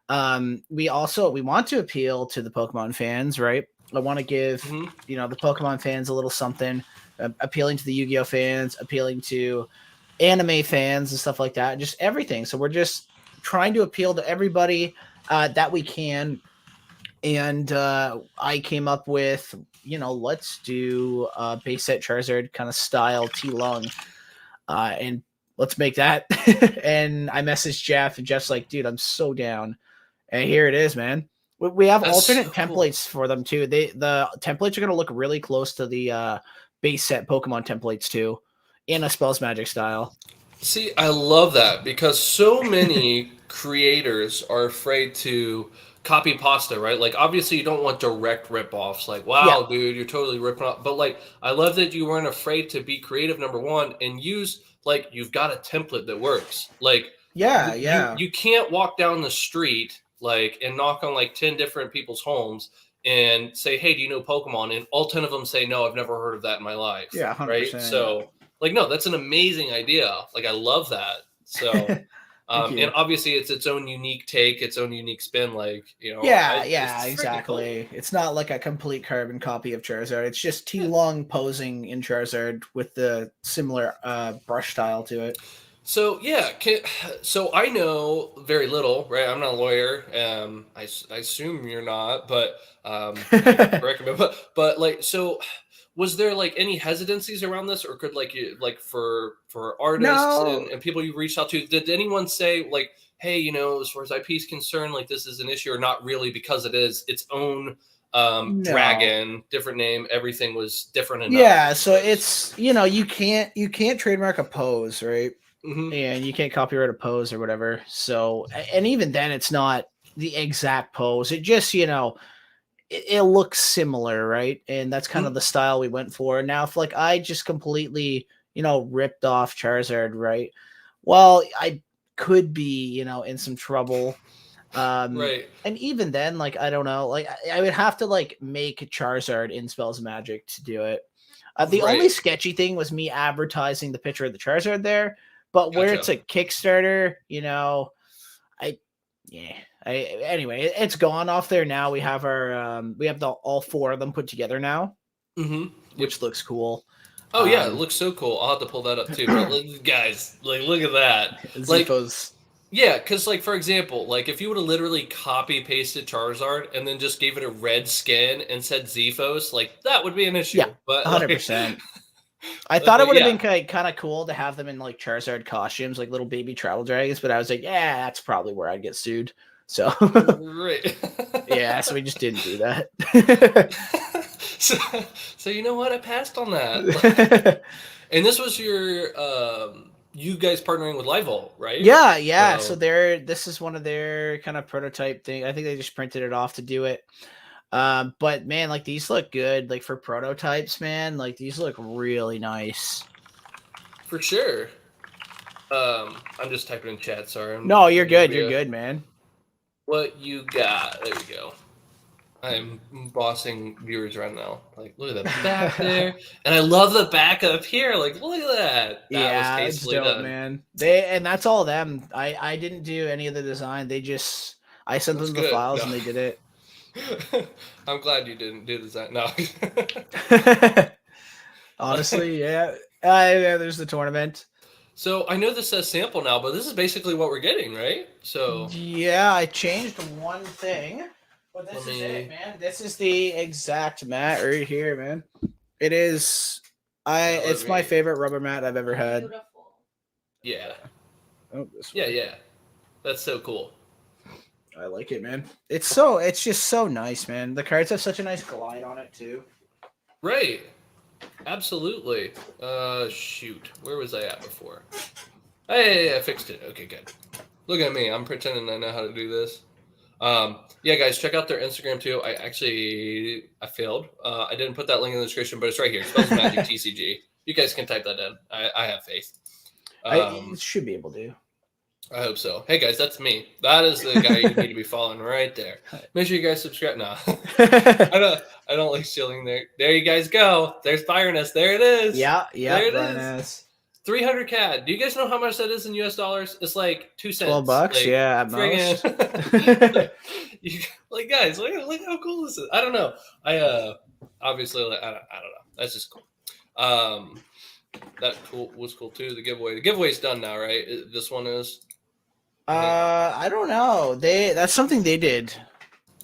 We want to appeal to the Pokemon fans, right? I want to give, the Pokemon fans a little something, appealing to the Yu-Gi-Oh fans, appealing to anime fans and stuff like that, just everything. So we're just trying to appeal to everybody that we can. And I came up with, let's do base set Charizard kind of style T-Lung, and let's make that. And I messaged Jeff, and Jeff's like, dude, I'm so down. And here it is, man. We have alternate templates for them too. The templates are going to look really close to the base set Pokemon templates too, in a Spells Magic style. See, I love that because so many creators are afraid to copy pasta, right? Like, obviously, you don't want direct rip-offs. Like, Yeah. wow, dude, you're totally ripping off. But like, I love that you weren't afraid to be creative. Number one, and use like you've got a template that works. Like, Yeah, you yeah. you can't walk down the street like and knock on like 10 different people's homes and say, hey, do you know Pokemon? And all 10 of them say, no, I've never heard of that in my life. Yeah, Right. 100%. So like, no, that's an amazing idea. Like, I love that. So Thank and you. obviously it's its own unique take, its own unique spin. Like, Yeah, it's freaking exactly. cool. It's not like a complete carbon copy of Charizard. It's just T-Long posing in Charizard with the similar brush style to it. So yeah, so I know very little, right? I'm not a lawyer. I assume you're not, but you can correct me. But like, so was there like any hesitancies around this, or could like you like for artists No, and people you reached out to, did anyone say like, hey, as far as IP is concerned, like this is an issue, or not really, because it is its own no. dragon, different name, everything was different enough, Yeah, I so suppose. it's you can't trademark a pose, right? Hmm. And you can't copyright a pose or whatever. So and even then it's not the exact pose. It just, it looks similar, right? And that's kind of the style we went for. Now, if like I just completely, ripped off Charizard, right? Well, I could be, in some trouble. Right, And even then, like I don't know, like I would have to like make Charizard in Spells of Magic to do it. The only right, sketchy thing was me advertising the picture of the Charizard there, but where it's gotcha. a Kickstarter, I yeah. Anyway, it's gone off there now. We have we have all four of them put together now, Hmm. Yep. which looks cool. Oh yeah, it Um looks so cool. I'll have to pull that up too. But like, guys, like, look at that. Like, Zifo's yeah, because like for example, like if you would have literally copy pasted Charizard and then just gave it a red skin and said Xephos, like that would be an yeah, issue. But like, 100%. I thought it but would have yeah, been kind of cool to have them in like Charizard costumes, like little baby travel dragons, but I was like, yeah, that's probably where I'd get sued. So right. yeah, so we just didn't do that. so, so you know what? I passed on that. And this was your you guys partnering with Livevolt, right? Yeah, yeah. So So this is one of their kind of prototype thing. I think they just printed it off to do it. But man, like these look good. Like for prototypes, man, like these look really nice. for sure. I'm just typing in chat. Sorry, I'm No, you're giving good. You're you good, man. what you got. There we go. I'm bossing viewers right now. Like, look at the back there, and I love the back up here. Like, look at that. That was Yeah, it's tastefully dope, done. man. And that's all them. I didn't do any of the design. I sent That's them the good. files No, and they did it. I'm glad you didn't do design. No. Honestly, yeah. Yeah, there's the tournament. So I know this says sample now, but this is basically what we're getting, right? So Yeah, I changed one thing, but let this is it, me. man. This is the exact mat right here, man. It is. Yeah, let It's my me. favorite rubber mat I've ever had. Yeah, Oh, this yeah, way. yeah. That's so cool. I like it, man. It's just so nice, man. The cards have such a nice glide on it too. Right. Absolutely. Shoot. Where was I at before? Hey, I fixed it. Okay, good. Look at me. I'm pretending I know how to do this. Yeah, guys, check out their Instagram too. I failed. I didn't put that link in the description, but it's right here. Spells Magic TCG. You guys can type that in. I have faith. I should be able to. I hope so. Hey guys, that's me. That is the guy you need to be following right there. Make sure you guys subscribe. No, I don't like shilling there. There you guys go. There's Byroness. There it is. Yeah, There it is. Brightness. 300 CAD. Do you guys know how much that is in US dollars? It's like 2 cents. $12, Like yeah, at most. friggin' like guys, look how cool this is. I don't know. I obviously I don't know. That's just cool. That cool was cool too. The giveaway. The giveaway's done now, right? This one is. I don't know. That's something they did.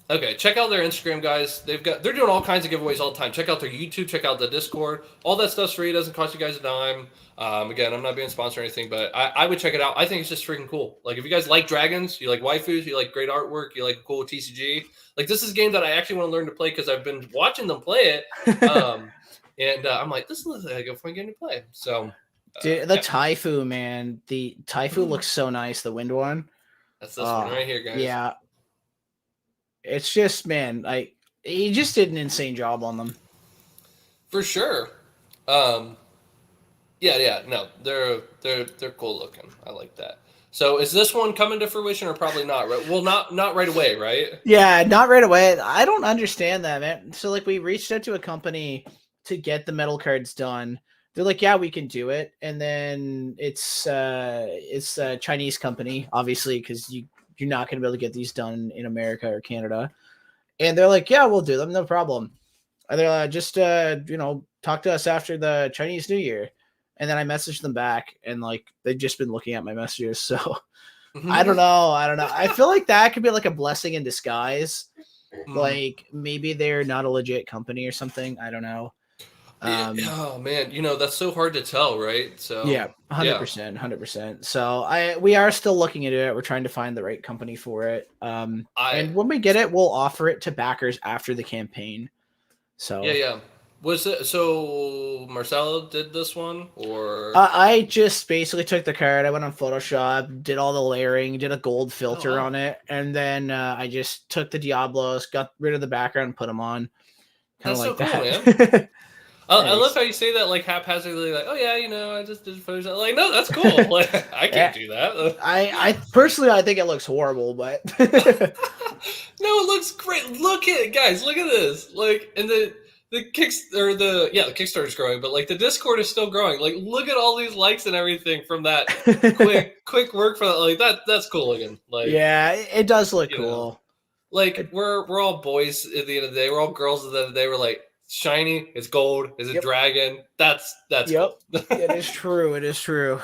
Okay, check out their Instagram, guys. They're doing all kinds of giveaways all the time. Check out their YouTube, check out the Discord. All that stuff's free. It doesn't cost you guys a dime. Again, I'm not being sponsored or anything, but I would check it out. I think it's just freaking cool. Like if you guys like dragons, you like waifus, you like great artwork, you like cool TCG. Like this is a game that I actually want to learn to play because I've been watching them play it. And I'm like, this looks like a fun game to play. So, Dude, the yeah. Taifu, man. The Taifu looks so nice. The wind one. That's this one right here, guys. Yeah. It's just, man, like he just did an insane job on them. For sure. Um, yeah, no, they're cool looking. I like that. So is this one coming to fruition or probably not? Right? Well, not right away, right? Yeah, not right away. I don't understand that, man. So like we reached out to a company to get the metal cards done. They're like, yeah, we can do it. And then it's a Chinese company, obviously, because you're not gonna be able to get these done in America or Canada. And they're like, yeah, we'll do them, no problem. And they're just talk to us after the Chinese New Year. And then I messaged them back, and like they've just been looking at my messages. So I don't know. I don't know. I feel like that could be like a blessing in disguise. Like maybe they're not a legit company or something. I don't know. Oh man, that's so hard to tell, right? So Yeah, 100%, 100%. So we are still looking into it. We're trying to find the right company for it. And when we get it, we'll offer it to backers after the campaign. So yeah. Was it so Marcelo did this one or I just basically took the card. I went on Photoshop, did all the layering, did a gold filter on it, and then I just took the Diablos, got rid of the background, put them on, kind of like so cool, that. man. I love how you say that like haphazardly, like, oh yeah, I just did Photoshop. Like, no, that's cool. Like, I can't do that. I personally, I think it looks horrible, but no, it looks great. Look at it, guys. Look at this. Like, and the Kickstarter's growing, but like the Discord is still growing. Like, look at all these likes and everything from that quick work for that. Like that's cool looking. Like, yeah, it does look cool. Like we're all boys at the end of the day. We're all girls at the end of the day. We're like, shiny, it's gold, it's a dragon. That's cool. It is true. It is true.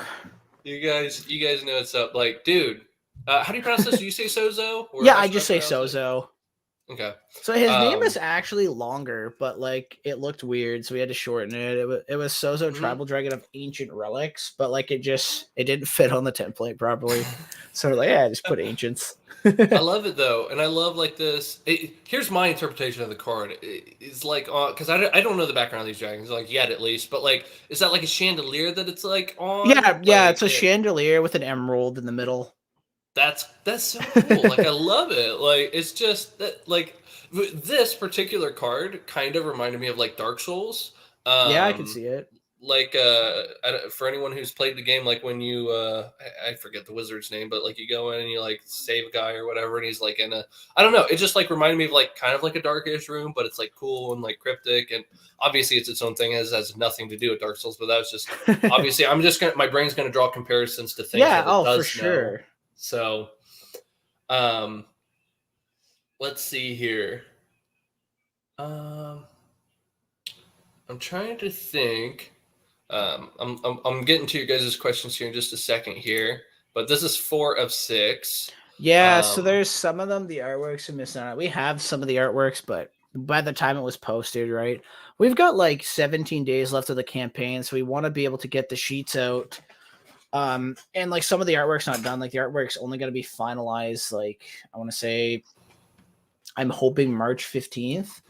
You guys know what's up. Like, dude, how do you pronounce this? Do you say Sozo? Yeah, I just say Sozo. Okay. So his name is actually longer, but like it looked weird, so we had to shorten it. It was Sozo Tribal Dragon of Ancient Relics, but like it didn't fit on the template properly. So we're like, yeah, just put Ancients. I love it though, and I love like this. Here's my interpretation of the card. It's like because I don't know the background of these dragons like yet at least, but like is that like a chandelier that it's like on? Yeah, it's a chandelier with an emerald in the middle. That's so cool. Like I love it. Like it's just that like this particular card kind of reminded me of like Dark Souls. Yeah, I can see it. Like for anyone who's played the game, like when you I forget the wizard's name, but like you go in and you like save a guy or whatever, and he's like in a I don't know. It just like reminded me of like kind of like a darkish room, but it's like cool and like cryptic, and obviously it's its own thing. It has nothing to do with Dark Souls, but that was just obviously my brain's gonna draw comparisons to things. Yeah, that it does for sure. Know. So, let's see here. I'm trying to think. I'm getting to your guys' questions here in just a second here, but this is 4 of 6. Yeah, so there's some of them the artworks are missing out. We have some of the artworks, but by the time it was posted, right, we've got like 17 days left of the campaign, so we want to be able to get the sheets out. And like some of the artwork's not done. Like the artwork's only going to be finalized. Like I want to say, I'm hoping March 15th.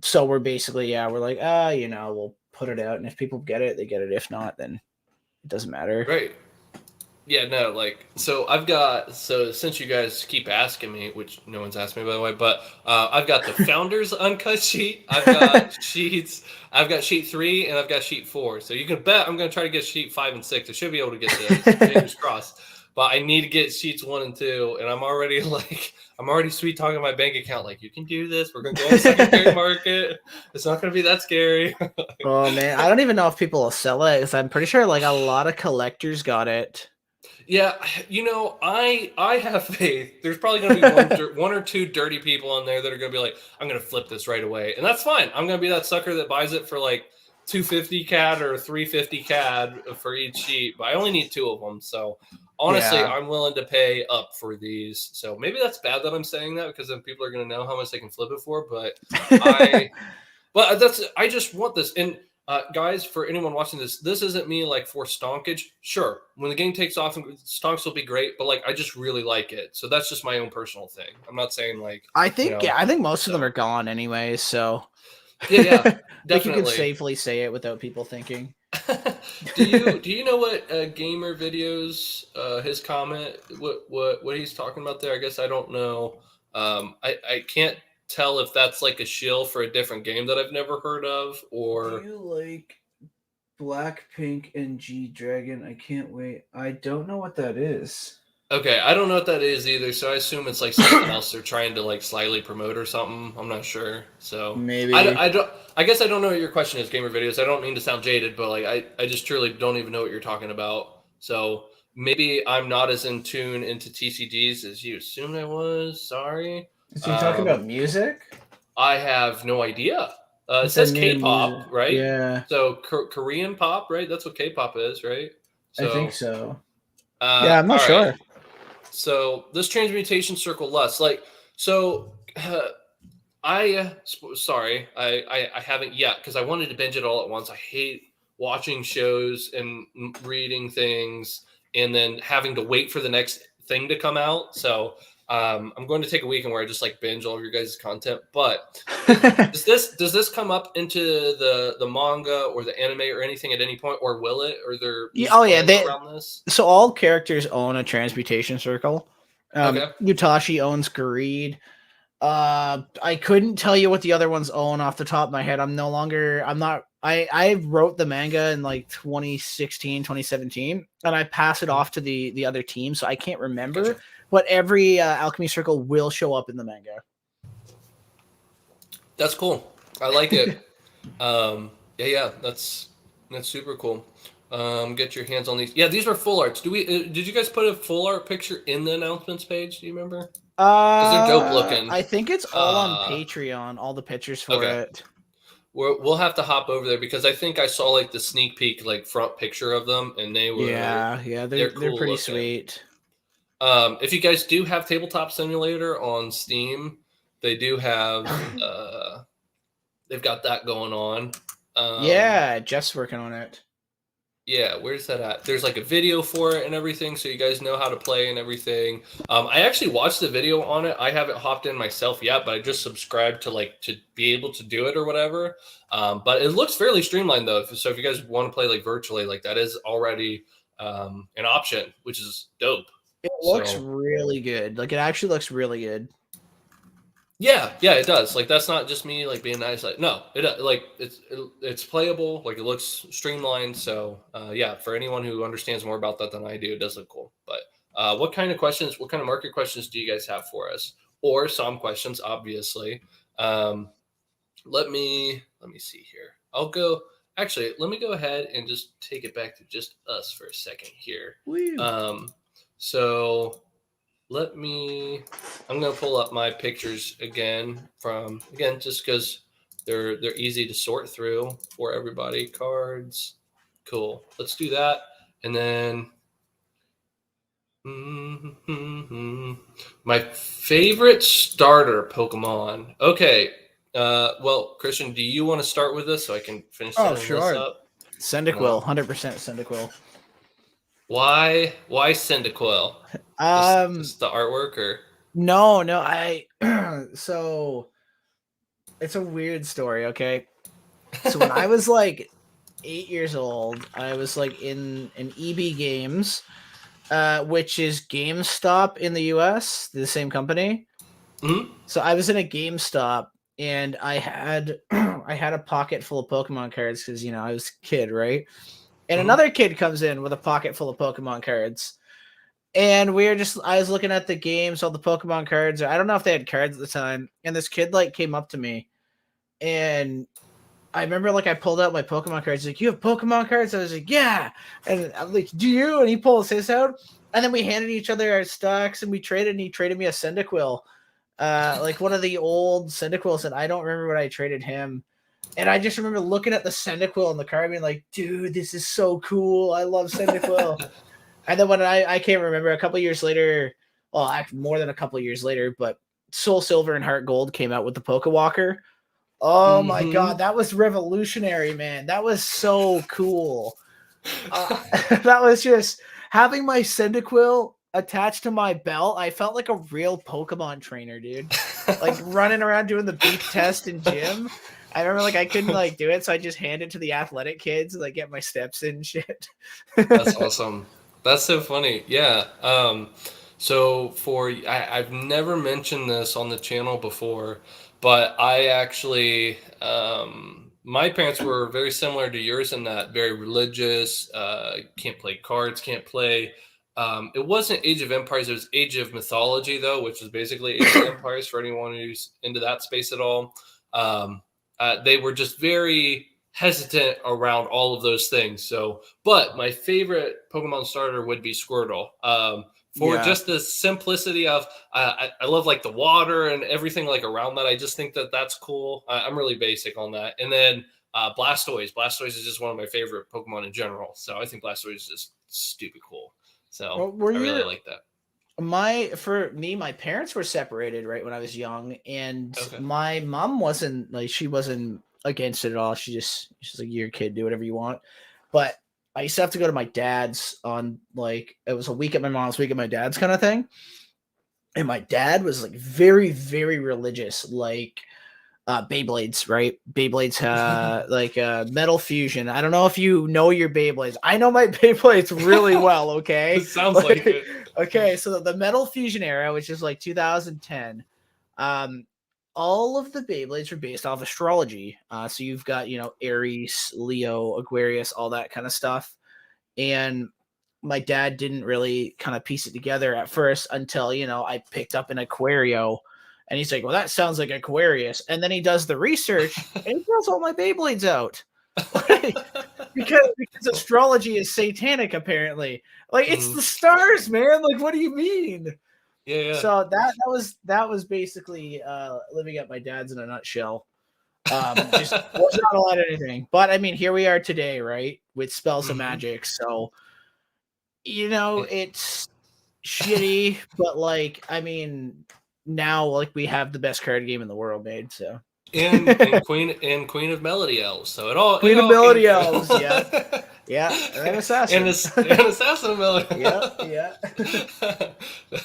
So we're basically, we're like, we'll put it out, and if people get it, they get it. If not, then it doesn't matter. Right. Yeah, no, like, so since you guys keep asking me, which no one's asked me by the way, but I've got the Founders Uncut sheet. I've got I've got sheet 3 and I've got sheet 4. So you can bet I'm going to try to get sheet 5 and 6. I should be able to get this, fingers crossed. But I need to get sheets 1 and 2, and I'm already sweet talking my bank account. Like, you can do this. We're going to go on the secondary market. It's not going to be that scary. Oh man, I don't even know if people will sell it, because I'm pretty sure like a lot of collectors got it. Yeah, I have faith. There's probably going to be one or two dirty people on there that are going to be like, I'm going to flip this right away. And that's fine. I'm going to be that sucker that buys it for like 250 CAD or 350 CAD for each sheet. But I only need 2 of them. So honestly, I'm willing to pay up for these. So maybe that's bad that I'm saying that, because then people are going to know how much they can flip it for. But I just want this. And guys, for anyone watching this isn't me like for stonkage. Sure, when the game takes off, stonks will be great, but like I just really like it. So that's just my own personal thing. I'm not saying like I think most of them are gone anyway. So yeah, definitely. Like you can safely say it without people thinking. do you know what Gamer Videos his comment what he's talking about there? I guess I don't know. I can't tell if that's like a shill for a different game that I've never heard of, or Do you like Black, Pink, and G Dragon? I can't wait. I don't know what that is. okay, I don't know what that is either, so I assume it's like something else they're trying to like slyly promote or something. I'm not sure. So Maybe. I don't. I guess I don't know what your question is, gamer videos. I don't mean to sound jaded, but like I just truly don't even know what you're talking about. So maybe I'm not as in tune into TCGs as you assumed I was. Sorry. So you're talking about music? I have no idea. It It's a says new K-pop, music. right? Yeah, So Korean pop, right? That's what K-pop is, right? I think So, so. Yeah, I'm not all right. sure. So this transmutation circle lust, like, so sorry, I haven't yet because I wanted to binge it all at once. I hate watching shows and reading things and then having to wait for the next thing to come out. So I'm going to take a weekend where I just like binge all of your guys' content. But does this come up into the manga or the anime or anything at any point, or will it? Or there Oh yeah, plans around this? so all characters own a transmutation circle. Okay. Utashi owns Greed. I couldn't tell you what the other ones own off the top of my head. I wrote the manga in like 2016, 2017, and I pass it off to the other team, so I can't remember. Gotcha. But every alchemy circle will show up in the manga. That's cool. I like it. Yeah, that's super cool. Get your hands on these. Yeah, these are full arts. Did you guys put a full art picture in the announcements page? Do you remember? Because they're dope looking. I think it's all on Patreon, all the pictures for it. We'll have to hop over there because I think I saw like the sneak peek, like front picture of them, and they were they're cool pretty looking. Sweet. If you guys do have Tabletop Simulator on Steam, they do have they've got that going on. Jeff's working on it. Yeah, where's that at? There's like a video for it and everything, so you guys know how to play and everything. I actually watched the video on it. I haven't hopped in myself yet, but I just subscribed to be able to do it or whatever. But it looks fairly streamlined though. So if you guys want to play like virtually, like that is already an option, which is dope. It looks really good. Like it actually looks really good. Yeah, it does. Like that's not just me like being nice. Like no, it's playable. Like it looks streamlined. So yeah, for anyone who understands more about that than I do, it does look cool. But what kind of market questions do you guys have for us? Or some questions, obviously. Let me see here. Let me go ahead and just take it back to just us for a second here. So I'm going to pull up my pictures again just because they're easy to sort through for everybody. Cards. Cool. Let's do that. And then my favorite starter Pokemon. Okay. Well, Christian, do you want to start with this so I can finish this up? Cyndaquil, 100% Cyndaquil. Why Cyndaquil? Just the artwork or no, so it's a weird story, okay? So when I was like 8 years old, I was like in an EB Games, which is GameStop in the US, the same company. Mm-hmm. So I was in a GameStop and I had a pocket full of Pokemon cards because I was a kid, right? And another kid comes in with a pocket full of Pokemon cards. And I was looking at the games, all the Pokemon cards. I don't know if they had cards at the time. And this kid came up to me. And I remember I pulled out my Pokemon cards. He's like, you have Pokemon cards? I was like, yeah. And I'm like, do you? And he pulls his out. And then we handed each other our stocks and we traded. And he traded me a Cyndaquil. One of the old Cyndaquils. And I don't remember what I traded him. And I just remember looking at the Cyndaquil on the card being like, dude, this is so cool. I love Cyndaquil. And then when I can't remember, a couple years later, well, actually more than a couple years later, but Soul Silver and Heart Gold came out with the Pokewalker. Oh my God, that was revolutionary, man. That was so cool. That was just having my Cyndaquil attached to my belt. I felt like a real Pokemon trainer, dude. Running around doing the beep test in gym. I remember I couldn't do it, so I just hand it to the athletic kids and get my steps in and shit. That's awesome. That's so funny. Yeah. So I've never mentioned this on the channel before, but I actually my parents were very similar to yours in that very religious. Can't play cards, can't play. It wasn't Age of Empires; it was Age of Mythology, though, which is basically Age of Empires for anyone who's into that space at all. They were just very hesitant around all of those things. So, but my favorite Pokemon starter would be Squirtle. For Yeah. just the simplicity of I love like the water and everything like around that. I just think that that's cool. I'm really basic on that. And then Blastoise is just one of my favorite Pokemon in general. So I think Blastoise is just stupid cool. So Well, were I really you like that. for me, my parents were separated right when I was young, and Okay. my mom wasn't like she wasn't against it at all. She's like, you're a kid, do whatever you want. But I used to have to go to my dad's on like it was a week at my mom's, week at my dad's kind of thing. And my dad was like very, very religious, like Beyblades, right? Beyblades, like Metal Fusion. I don't know if you know your Beyblades. I know my Beyblades really well. It Okay, sounds like it. okay. So the Metal Fusion era, which is like 2010, um, all of the Beyblades are based off astrology. So you've got Aries, Leo, Aquarius, all that kind of stuff, and my dad didn't really kind of piece it together at first until I picked up an Aquario, and he's like, well, that sounds like Aquarius, and then he does the research and he throws all my Beyblades out. Like, because astrology is satanic apparently. Like, it's the stars, man. Like, what do you mean? Yeah. So that was basically living at my dad's in a nutshell. Just was not a lot of anything, but I mean, here we are today, right, with spells and Mhm. magic. So Yeah. it's shitty, but like, I mean, now like we have the best card game in the world made. So And Queen of Melody Elves. So it Queen all came Ability true. Elves, yeah, yeah, and an assassin. And Assassin Melody. Yeah, yeah.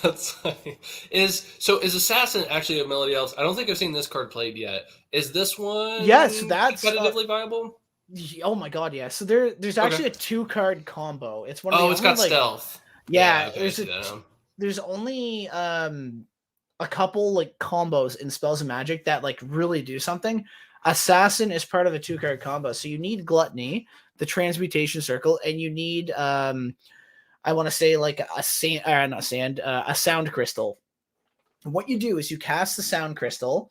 That's funny. Is Assassin actually a Melody Elves? I don't think I've seen this card played yet. Is this one Yes, that's competitively viable? oh my god, yeah. So there's Okay. actually a 2-card combo. It's one of the Oh, it's only got like stealth. Yeah, yeah. okay, I see that now. There's only a couple like combos in Spells and Magic that like really do something. Assassin is part of a 2-card combo, so you need Gluttony, the Transmutation Circle, and you need I want to say like a a Sound Crystal. What you do is you cast the Sound Crystal,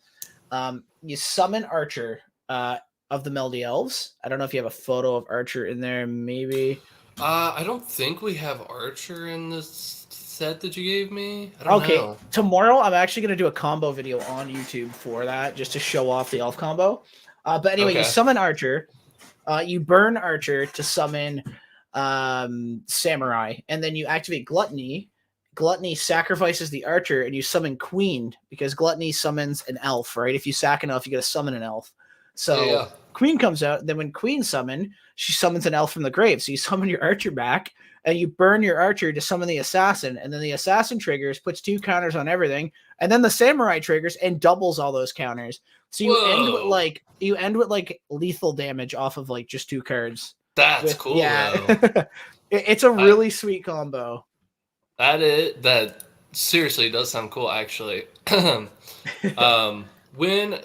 you summon Archer of the Melody Elves. I don't know if you have a photo of Archer in there, maybe. I don't think we have Archer in this set that you gave me. I don't Okay, know. tomorrow I'm actually going to do a combo video on YouTube for that, just to show off the elf combo. But anyway, you Okay. summon Archer, you burn Archer to summon Samurai, and then you activate Gluttony. Gluttony sacrifices the Archer, and you summon Queen, because Gluttony summons an elf, right? If you sack an elf, you get to summon an elf. So Yeah. Queen comes out, then when Queen summoned, she summons an elf from the grave. So you summon your Archer back, and you burn your Archer to summon the Assassin, and then the Assassin triggers, puts 2 counters on everything, and then the Samurai triggers and doubles all those counters. So you end with Whoa. like lethal damage off of like just 2 cards. That's With cool yeah, though. it's a I really sweet combo. that seriously does sound cool actually.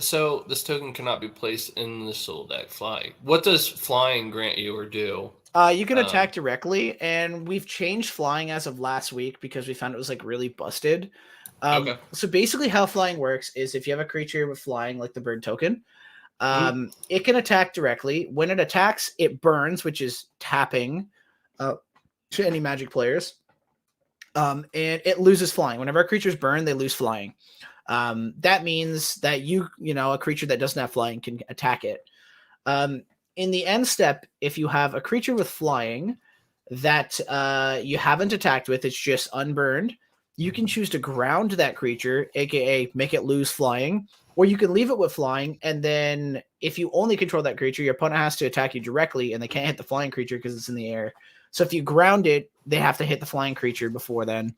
So this token cannot be placed in the soul deck flying. What does flying grant you or do? You can Um attack directly, and we've changed flying as of last week because we found it was like really busted. okay. So basically, how flying works is if you have a creature with flying, like the bird token, Mhm. it can attack directly. When it attacks, it burns, which is tapping to any magic players. And it loses flying. Whenever a creature's burned, they lose flying. That means that a creature that doesn't have flying can attack it. In the end step, if you have a creature with flying that you haven't attacked with, it's just unburned, you can choose to ground that creature, aka make it lose flying, or you can leave it with flying, and then if you only control that creature, your opponent has to attack you directly, and they can't hit the flying creature because it's in the air. So if you ground it, they have to hit the flying creature before then.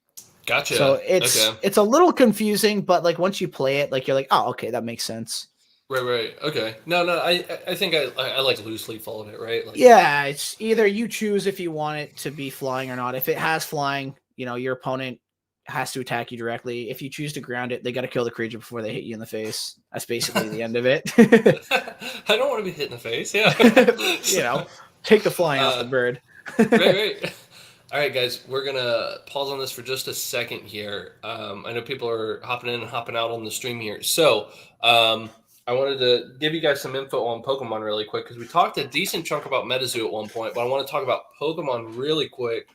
So Gotcha. it's Okay. it's a little confusing, but like once you play it, like you're like, oh, okay, that makes sense. Right. Okay. No. I think I like loosely followed it. Right. Like. Yeah, it's either you choose if you want it to be flying or not. If it has flying, your opponent has to attack you directly. If you choose to ground it, they got to kill the creature before they hit you in the face. That's basically the end of it. I don't want to be hit in the face. Yeah. Take the flying off the bird. Right. All right, guys, we're going to pause on this for just a second here. I know people are hopping in and hopping out on the stream here. So I wanted to give you guys some info on Pokemon really quick because we talked a decent chunk about MetaZoo at one point, but I want to talk about Pokemon really quick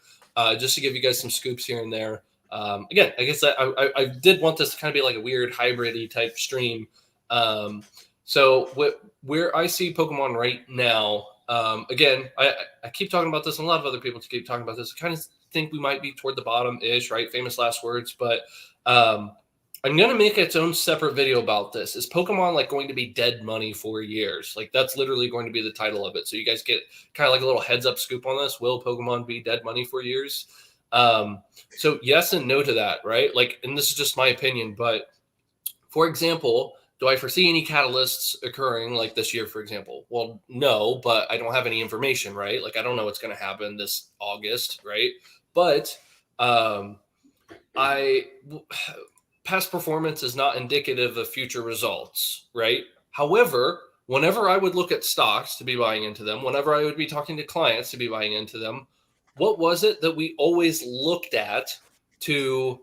just to give you guys some scoops here and there. Again, I guess I did want this to kind of be like a weird hybrid-y type stream. So where I see Pokemon right now, again, I keep talking about this, and a lot of other people keep talking about this. I kind of think we might be toward the bottom-ish, right? Famous last words. But I'm going to make its own separate video about this. Is Pokemon like going to be dead money for years? Like that's literally going to be the title of it. So you guys get kind of like a little heads-up scoop on this. Will Pokemon be dead money for years? So yes and no to that, right? Like, and this is just my opinion, but for example, do I foresee any catalysts occurring like this year, for example? Well, no, but I don't have any information, right? Like, I don't know what's going to happen this August, right? But past performance is not indicative of future results, right? However, whenever I would look at stocks to be buying into them, whenever I would be talking to clients to be buying into them, what was it that we always looked at to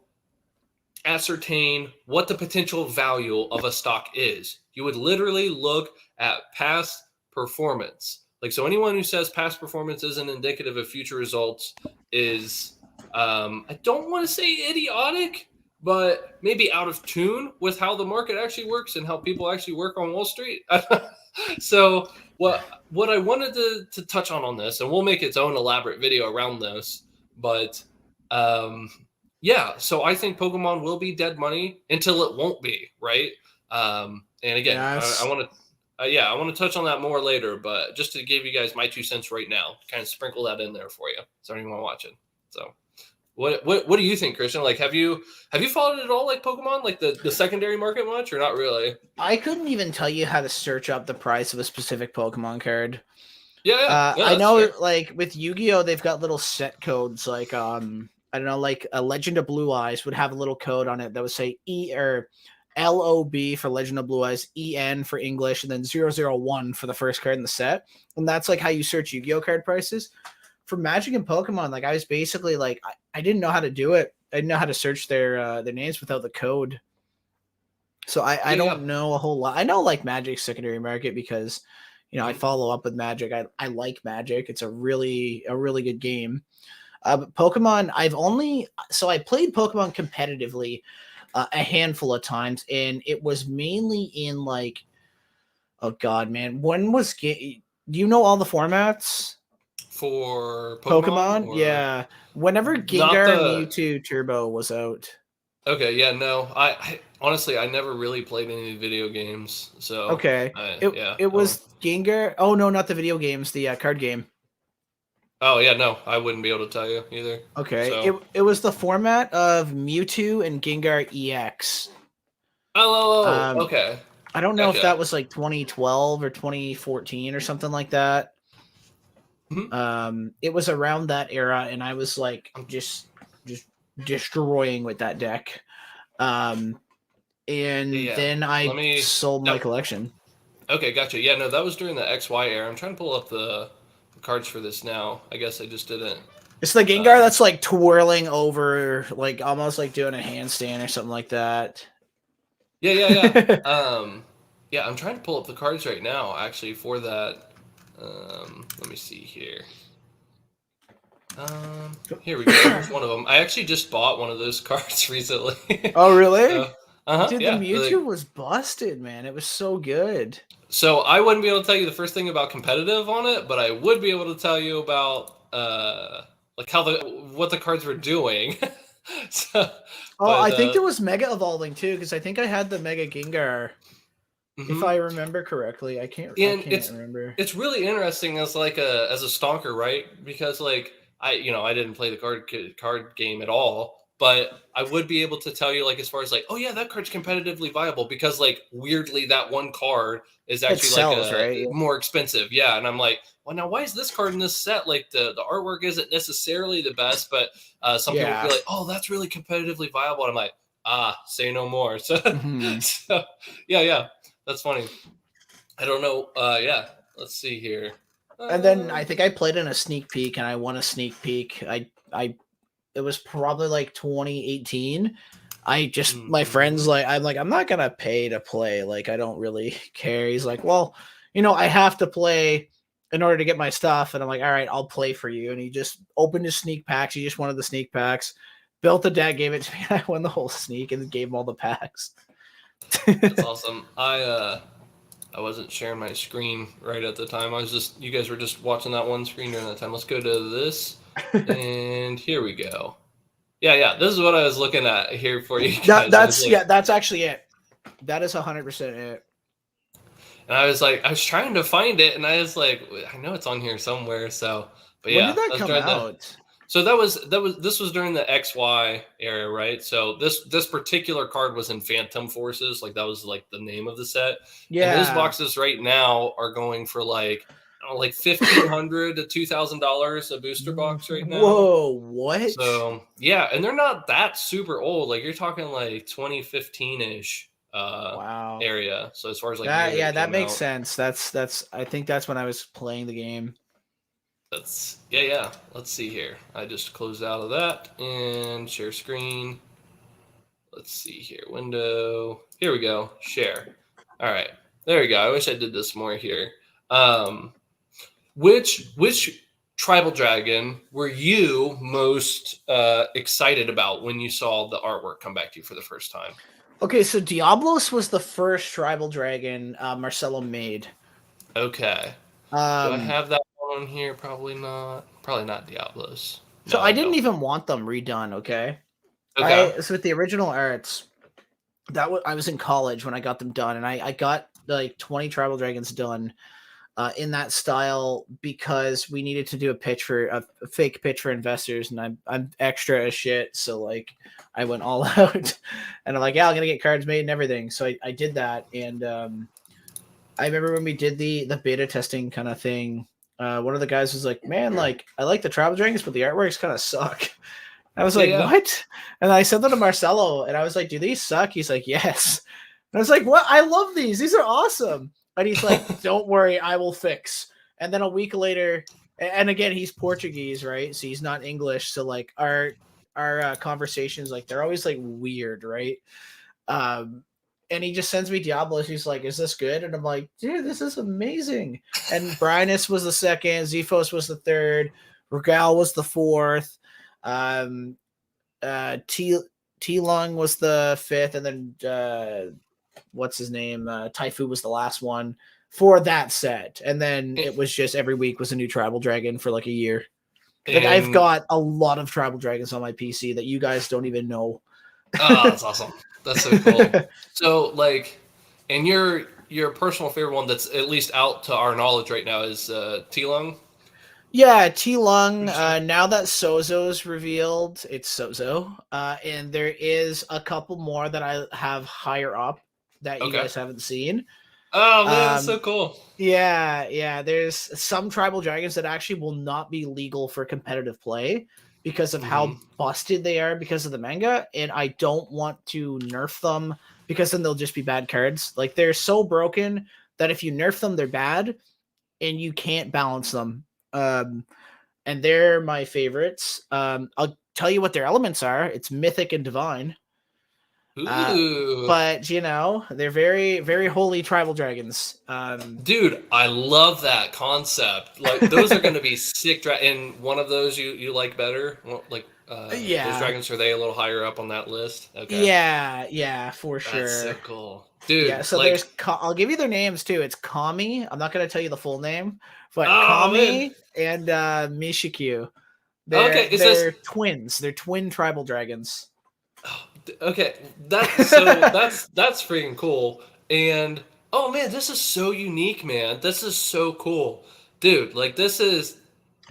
ascertain what the potential value of a stock is? You would literally look at past performance. Like, so anyone who says past performance isn't indicative of future results is, I don't want to say idiotic, but maybe out of tune with how the market actually works and how people actually work on Wall Street. So what I wanted to touch on this, and we'll make its own elaborate video around this, but yeah, so I think Pokemon will be dead money until it won't be, right? And again, Yes. I want to touch on that more later, but just to give you guys my 2 cents right now, kind of sprinkle that in there for you, so anyone watching. So what do you think, Christian? Like, have you followed it at all, like Pokemon, like the secondary market much, or not really? I couldn't even tell you how to search up the price of a specific Pokemon card. Yeah, I know, fair. Like with Yu-Gi-Oh, they've got little set codes. Like I don't know, like a Legend of Blue Eyes would have a little code on it that would say E or LOB for Legend of Blue Eyes, EN for English, and then 001 for the first card in the set. And that's like how you search Yu-Gi-Oh card prices. For Magic and Pokemon, like I was basically like I didn't know how to do it. I didn't know how to search their names without the code. So I don't know a whole lot. I know like Magic's secondary market because I follow up with Magic. I like Magic. It's a really good game. But Pokemon, I played Pokemon competitively a handful of times, and it was mainly in like, oh god, man, do you know all the formats for Pokemon? Yeah, whenever Gengar and Mewtwo Turbo was out. Okay, yeah, no, I honestly I never really played any video games, so okay, it was Gengar. Oh no, not the video games, the card game. Oh yeah, no, I wouldn't be able to tell you either. Okay, so. It was the format of Mewtwo and Gengar EX. Okay. I don't know if that was like 2012 or 2014 or something like that. Mm-hmm. It was around that era, and I was like just destroying with that deck. And then I sold my collection. Okay, gotcha. Yeah, no, that was during the XY era. I'm trying to pull up the cards for this now. I guess I just didn't. It's the Gengar that's like twirling over, like almost like doing a handstand or something like that. Yeah. Yeah, I'm trying to pull up the cards right now, actually, for that. Let me see here. Here we go. Here's one of them. I actually just bought one of those cards recently. Oh, really? Dude, the Mewtwo was busted, man. It was so good. So I wouldn't be able to tell you the first thing about competitive on it, but I would be able to tell you about like what the cards were doing. I think there was Mega Evolving too, because I think I had the Mega Gengar. Mm-hmm. If I remember correctly, I can't remember. It's really interesting as a stalker, right? Because like I didn't play the card game at all, but I would be able to tell you, like, as far as like, oh yeah, that card's competitively viable because like weirdly that one card is It actually like sells, a right? more expensive. Yeah. And I'm like, well, now why is this card in this set? Like the artwork isn't necessarily the best, but some people would be Yeah. like, oh, that's really competitively viable. And I'm like, say no more. So, Mhm. so yeah, that's funny. I don't know. Yeah, let's see here. And then I think I played in a sneak peek and I won a sneak peek. I it was probably like 2018. I just my friends Mhm. like I'm not gonna pay to play. Like I don't really care. He's like, well, I have to play in order to get my stuff. And I'm like, all right, I'll play for you. And he just opened his sneak packs. He just wanted the sneak packs, built the deck, gave it to me. And I won the whole sneak and gave him all the packs. That's awesome. I wasn't sharing my screen right at the time. You guys were just watching that one screen during that time. Let's go to this. And here we go. Yeah. This is what I was looking at here for you guys. I was like, That's actually it. That is 100% it. and I was like, I was trying to find it, and I was like, I know it's on here somewhere. So, but When yeah, did that I was come trying to. out? So this was during the XY era, right? So this particular card was in Phantom Forces, like that was like the name of the set. And those Yeah. boxes right now are going for like I don't know, like $1,500 to $2,000 a booster box right now. Whoa, what? So yeah, and they're not that super old. Like you're talking like 2015 ish Wow. area. So as far as like year that it That came makes out. sense. That's I think that's when I was playing the game. That's yeah. Let's see here. I just closed out of that and share screen. Let's see here. Window. Here we go. Share. All right. There we go. I wish I did this more here. Which tribal dragon were you most excited about when you saw the artwork come back to you for the first time? Okay, so Diablos was the first tribal dragon Marcelo made. Okay. Do I Um, have that one on here? Probably not. Probably not Diablos. so No, I I didn't don't. even want them redone. Okay, Okay. so with the original arts, I was in college when I got them done, and I got like 20 tribal dragons done in that style because we needed to do a pitch for a fake pitch for investors, and I'm extra as shit, so like I went all out, and I'm like, yeah, I'm gonna get cards made and everything. So I did that, and I remember when we did the beta testing kind of thing. One of the guys was like, "Man, like I like the tribal dragons, but the artworks kind of suck." I was Yeah, like, yeah. "What?" And I sent them to Marcelo, and I was like, "Do these suck?" He's like, "Yes." And I was like, "What? I love these. These are awesome." And he's like, "Don't worry, I will fix." And then a week later, and again, he's Portuguese, right? So he's not English. So like our conversations, like they're always like weird, right? Um, and he just sends me Diablos. He's like, "Is this good?" And I'm like, "Dude, this is amazing." And Brynus was the second, Zephos was the third, Regal was the fourth, um, T Lung was the fifth, and then what's his name? Taifu was the last one for that set. And then it was just every week was a new tribal dragon for like a year. Like I've And got a lot of tribal dragons on my PC that you guys don't even know. oh, that's awesome. That's so cool. So like, and your personal favorite one that's at least out to our knowledge right now is T-Lung. Yeah, T Lung. Would you say? Now that Sozo's revealed, it's Sozo. And there is a couple more that I have higher up that you Okay. guys haven't seen. Oh man, that's so Um, cool. yeah. There's some tribal dragons that actually will not be legal for competitive play because of Hmm. how busted they are because of the manga, and I don't want to nerf them because then they'll just be bad cards. Like they're so broken that if you nerf them, they're bad, and you can't balance them. Um, and they're my favorites. I'll tell you what their elements are. It's mythic and divine. Uh, Ooh, but they're very, very holy tribal dragons. dude, I love that concept. Like those are going to be sick. And one of those you like better? Like those Yeah, dragons, are they a little higher up on that list? Okay, yeah, for that's so sure. cool, Yeah, dude. so Like, I'll give you their names too. It's Kami. I'm not gonna tell you the full name, but oh man. Kami and Mishikyu. Okay, is this They're twins. They're twin tribal dragons. okay? That's freaking cool. And oh man, this is so unique, man. This is so cool, dude. Like this is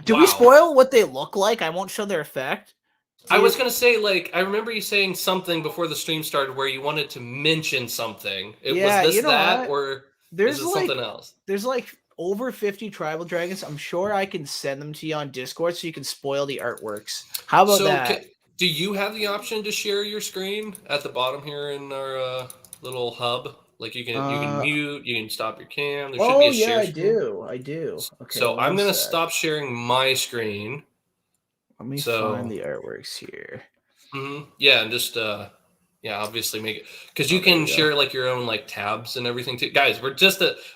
Do we wow. spoil what they look like? I won't show their effect. I was gonna say, like, I remember you saying something before the stream started where you wanted to mention something. Was Yeah, this you know that, what? or is There's it something like else? there's like over 50 tribal dragons. I'm sure I can send them to you on Discord so you can spoil the artworks. How about So, that? do you have the option to share your screen at the bottom here in our little hub? Like, you can Uh mute, you can stop your cam. There should be oh a yeah, share I screen. do. I do. Okay, So I'm one gonna sec. stop sharing my screen. Let me find So the artworks here. yeah, and just yeah, obviously make it because Oh, you there can we go. share like your own like tabs and everything too. Guys,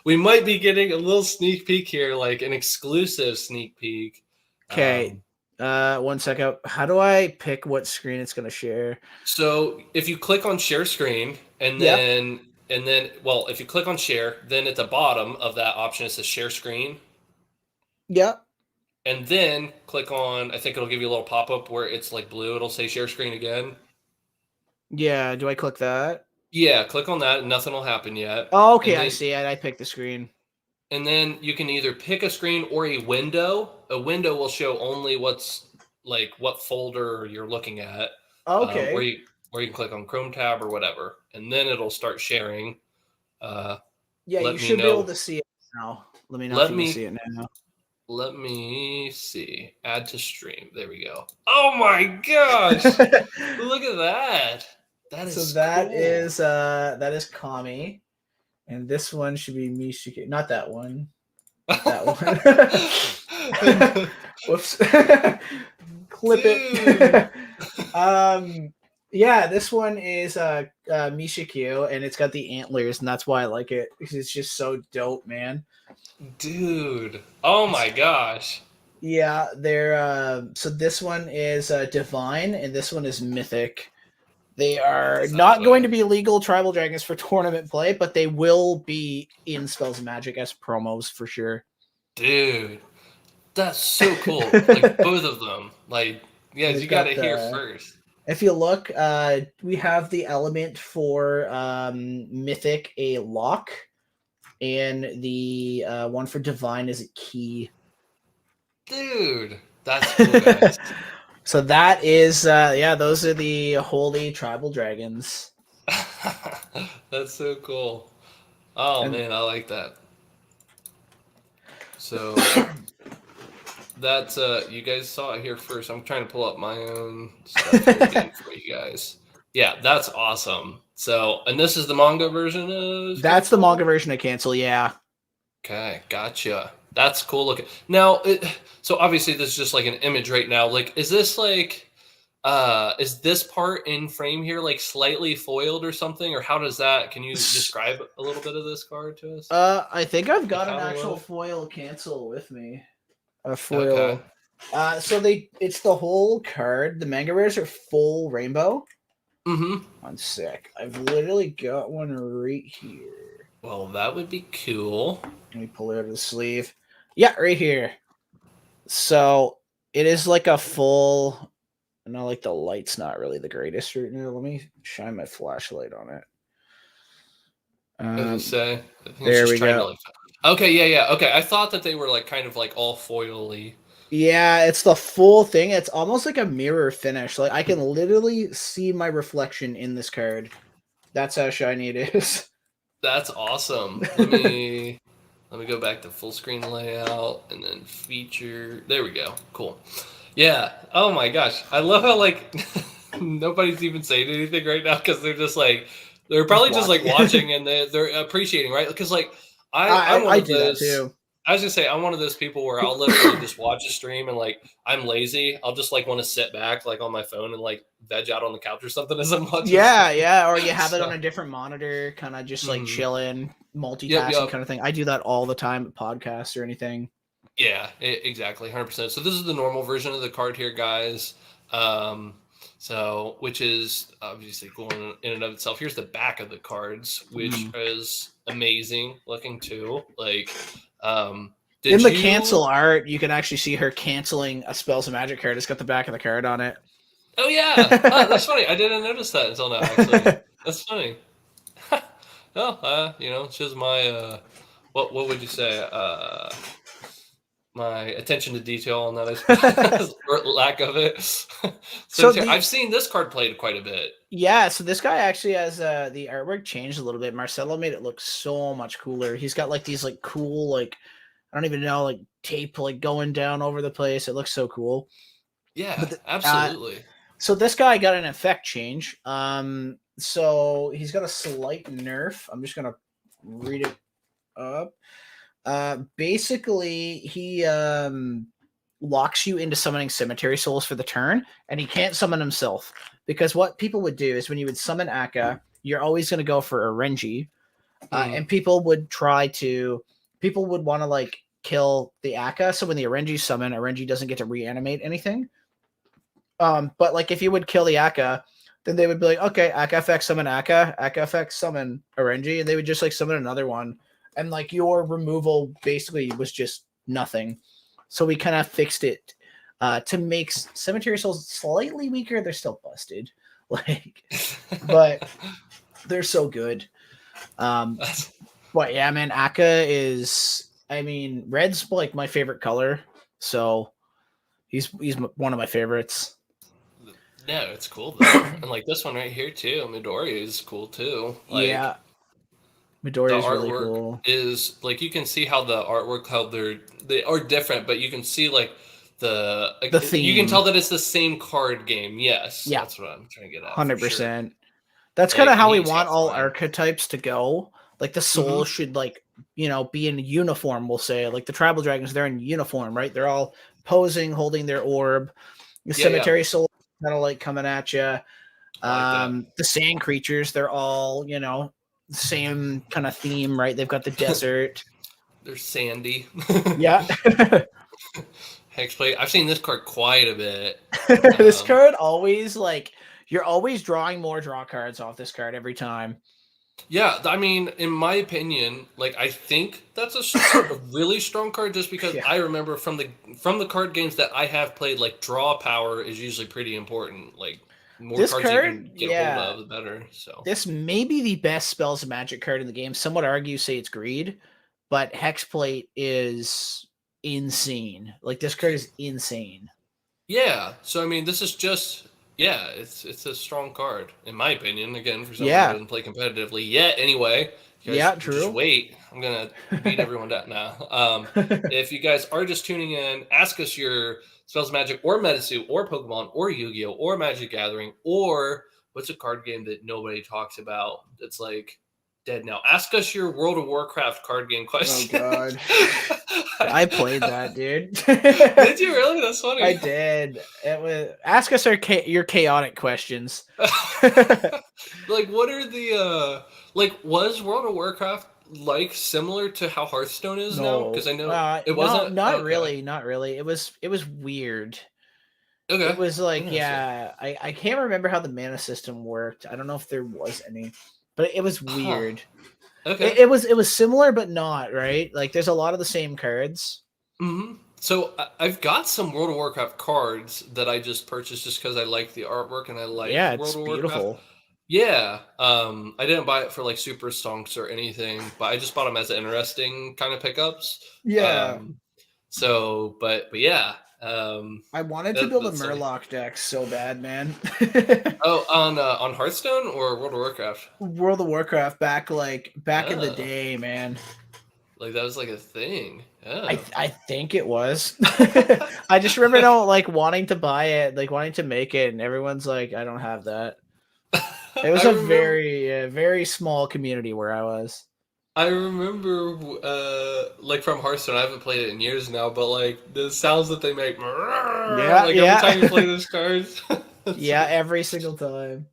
we might be getting a little sneak peek here, like an exclusive sneak peek. Okay. One second. How do I pick what screen it's gonna share? So if you click on share screen Yep. well, if you click on share, then at the bottom of that option it says share screen. Yep. And then click on, I think it'll give you a little pop-up where it's like blue, it'll say share screen again. Yeah. Do I click that? Yeah, click on that, and nothing will happen yet. Oh, okay, And I then see. I picked the screen. you can either pick a screen or a window. A window will show only what's like what folder you're looking at, or Okay. you can click on Chrome tab or whatever, and then it'll start sharing. Yeah, you Let me should be able know. to see it now. Let me know if Let you can see me it now. let me see. Add to stream. There we go. Oh my gosh! Look at that. That So is cool. that is Kami. And this one should be Mishiki. Not that one. That one. Whoops. Clip Dude. it. Yeah, this one is Mishikyu, and it's got the antlers, and that's why I like it because it's just so dope, man. Dude. Oh my gosh. Yeah, they're so this one is divine, and this one is mythic. They are not going to Exactly. be legal tribal dragons for tournament play, but they will be in Spells of Magic as promos for sure. Dude. That's so cool. Like both of them. Like, yeah, They've you got to got hear the. first. If you look, we have the element for mythic a lock, and the one for divine is a key. Dude. That's cool, guys. So that is yeah, those are the holy tribal dragons. That's so cool. Oh And man, I like that. So that's you guys saw it here first. I'm trying to pull up my own stuff here again for you guys. Yeah, that's awesome. So, and this is the manga version of that's the manga Cancel? version of cancel, yeah. Okay, gotcha. That's cool looking. Now, so obviously this is just like an image right now. Like, is this part in frame here like slightly foiled or something, or how does that? Can you describe a little bit of this card to us? I think I've Like got an how they actual look? foil cancel with me. A Okay. foil. So it's the whole card. The manga rares are full rainbow. Mm-hmm. One sec. I've literally got one right here. Well, that would be cool. Let me pull it out of the sleeve. Yeah, right here. So it is like a full. I know, like the light's not really the greatest right now. Let me shine my flashlight on it. As I say, I think it's There just we trying to go. like. Okay, yeah. Okay, I thought that they were like kind of like all foily. Yeah, it's the full thing. It's almost like a mirror finish. Like I can literally see my reflection in this card. That's how shiny it is. That's awesome. Let me go back to full screen layout and then feature. There we go. Cool. Yeah. Oh my gosh. I love how like nobody's even saying anything right now because they're Just probably just like watching. watching and they're appreciating, right? Because like I'm one I of do that those. too. I was gonna say I'm one of those people where I'll literally just watch a stream and like I'm lazy. I'll just like want to sit back like on my phone and like veg out on the couch or something as I'm watching Yeah, stream. yeah. Or you have it on So, a different monitor, kind of just like mhm. chilling, Yep, multitasking yep. kind of thing. I do that all the time at podcasts or anything. Yeah, exactly, 100%. So this is the normal version of the card here, guys. Um, so which is obviously cool in and of itself. Here's the back of the cards, which is amazing looking too. Like, In did the cancel you? art, you can actually see her canceling a Spells of Magic card. It's got the back of the card on it. Oh yeah, that's funny. I didn't notice that until now. Actually, that's funny. Well, it's just my what would you say? my attention to detail on that, I suppose, or lack of it. So I've seen this card played quite a bit. Yeah, so this guy actually has the artwork changed a little bit. Marcelo made it look so much cooler. He's got like these like cool like I don't even know like tape like going down over the place. It looks so cool. Yeah, But absolutely. so this guy got an effect change. So he's got a slight nerf. I'm just gonna read it up. Basically, he locks you into summoning cemetery souls for the turn, and he can't summon himself. Because what people would do is when you would summon Akka, you're always going to go for a Renji. And people would want to like kill the Akka. So when the Renji summon, a Renji doesn't get to reanimate anything. But like if you would kill the Akka, then they would be like, okay, Akka effect summon Akka effect summon a Renji, and they would just like summon another one. And like your removal basically was just nothing. So we kind of fixed it to make Cemetery Souls slightly weaker. They're still busted, like, but they're so good. But yeah, man, Akka is. I mean, red's like my favorite color, so he's one of my favorites. No, it's cool though, and like this one right here too, Midori is cool too. Like, yeah, Midori is really cool. Is like you can see how the artwork, how they are different, but you can see like the theme. You can tell that it's the same card game. Yes, yeah, that's what I'm trying to get at. 100%. That's kind of how we want all archetypes to go. Like the soul should like be in uniform. We'll say like the tribal dragons, they're in uniform, right? They're all posing, holding their orb. The cemetery soul kind of like coming at you. The sand creatures, they're all same kind of theme, right? They've got the desert. They're sandy. Yeah. Hexplate. I've seen this card quite a bit. This card always like you're always drawing more draw cards off this card every time. Yeah, I mean, in my opinion, like I think that's a really strong card just because I remember from the card games that I have played, like draw power is usually pretty important. Like more this cards card, you can get hold of, the better. So this may be the best spells of magic card in the game. Some would argue say it's greed, but Hexplate is insane. Like this card is insane. Yeah. So I mean, this is just it's a strong card in my opinion. Again, for someone who doesn't play competitively yet. Anyway, true. Just wait. I'm gonna beat everyone down now. If you guys are just tuning in, ask us your spells, magic, or MetaZoo, or Pokemon, or Yu-Gi-Oh, or Magic Gathering, or what's a card game that nobody talks about that's like dead now? Ask us your World of Warcraft card game question. Oh God, I played that, dude. Did you really? That's funny. I did. It was ask us your chaotic questions. Like, what are the was World of Warcraft like similar to how Hearthstone is now? Because I know it wasn't. Not really. It was weird. Okay. It was like I can't remember how the mana system worked. I don't know if there was any, but it was weird. Okay. It was similar, but not right. Like there's a lot of the same cards. Mm-hmm. So I've got some World of Warcraft cards that I just purchased just because I like the artwork and I like World of beautiful. Warcraft. Yeah. I didn't buy it for like super stonks or anything, but I just bought them as interesting kind of pickups. Yeah. But yeah. I wanted to build a Murloc deck so bad, man. On Hearthstone or World of Warcraft? World of Warcraft back in the day, man. Like that was like a thing. Oh. I think it was. I just remember wanting to buy it, like wanting to make it, and everyone's like, I don't have that. It was very small community where I was. I remember, from Hearthstone, I haven't played it in years now, but like the sounds that they make, every time you play those cards. Every single time.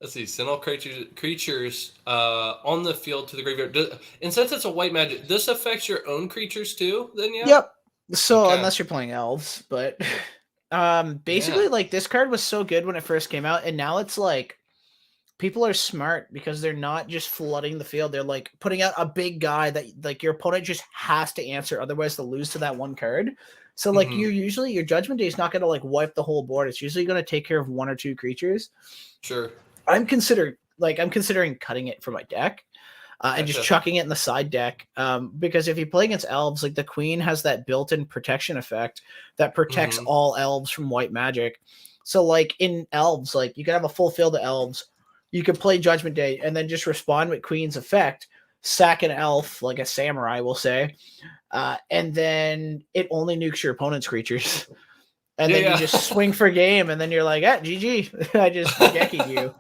Let's see, send all creatures on the field to the graveyard. And since it's a white magic, this affects your own creatures too. Then Yep. So unless you're playing elves, but basically, like this card was so good when it first came out, and now it's like. People are smart because they're not just flooding the field. They're like putting out a big guy that like your opponent just has to answer. Otherwise they'll lose to that one card. So like your Judgment Day is not going to like wipe the whole board. It's usually going to take care of one or two creatures. Sure. I'm considering cutting it for my deck. and just Gotcha. chucking it in the side deck. Because if you play against elves, like the queen has that built-in protection effect that protects Mhm. all elves from white magic. So like in elves, like you can have a full field of elves. You could play Judgment Day and then just respond with Queen's effect, sack an elf like a samurai will say, and then it only nukes your opponent's creatures. And Yeah, then you yeah. just swing for game, and then you're like, GG. I just Geki'd you.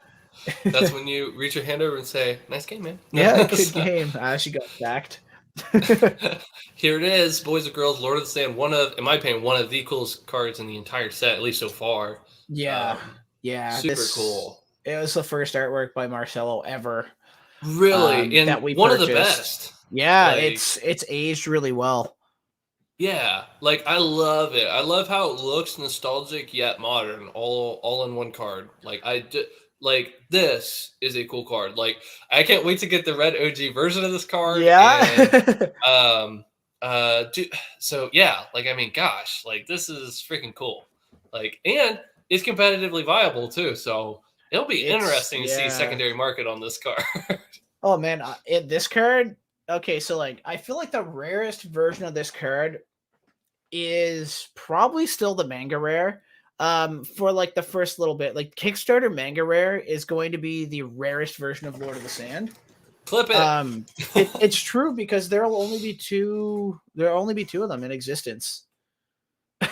That's when you reach your hand over and say, "Nice game, man." Yeah, good So, game. She got sacked. here it is, boys and girls. Lord of the Sand. One of, in my opinion, one of the coolest cards in the entire set, at least so far. Yeah, yeah. Super cool. It was the first artwork by Marcelo ever Really, and that we one of the purchased. best. Yeah, Like, it's aged really well. yeah, like I love it. I love how it looks nostalgic yet modern, all in one card. Like this is a cool card. Like I can't wait to get the red OG version of this card. And Yeah. um so yeah, like I mean, gosh, like this is freaking cool. Like and it's competitively viable too. So it'll be interesting to see Yeah. secondary market on this card. Oh man, this card. Okay, so like I feel like the rarest version of this card is probably still the manga rare. For like the first little bit, like Kickstarter manga rare is going to be the rarest version of Lord of the Sand. Clip it. It's true because there'll only be two. There'll only be two of them in existence.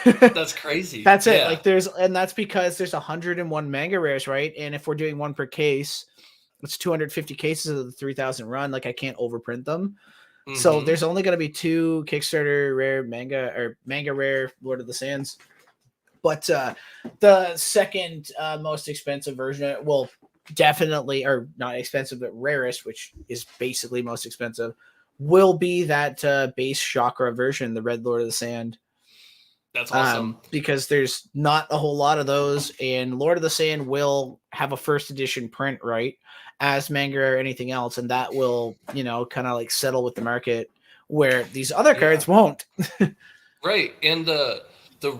That's crazy. That's it. Yeah. Like that's because there's 101 manga rares, right? And if we're doing one per case, it's 250 cases of the 3,000 run. Like I can't overprint them. So Mm-hmm. there's only going to be two Kickstarter rare manga rare Lord of the Sands. But the second most expensive version, well, definitely, or not expensive, but rarest, which is basically most expensive, will be that base chakra version, the Red Lord of the Sand. That's awesome. Because there's not a whole lot of those, and Lord of the Sand will have a first edition print, right, as manga or anything else, and that will, kind of like settle with the market, where these other cards won't. Right, and the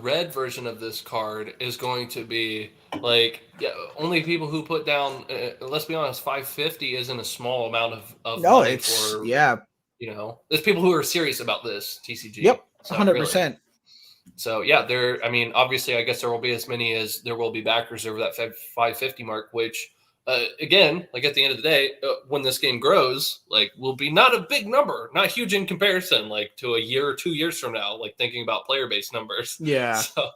red version of this card is going to be like, yeah, only people who put down. Let's be honest, 550 isn't a small amount of No, money it's for there's people who are serious about this TCG. Yep, So, 100%. Really. So yeah, I mean, obviously, I guess there will be as many as there will be backers over that 550 mark, which, again, like at the end of the day, when this game grows, like will be not a big number, not huge in comparison, like to a year or 2 years from now, like thinking about player base numbers. Yeah. So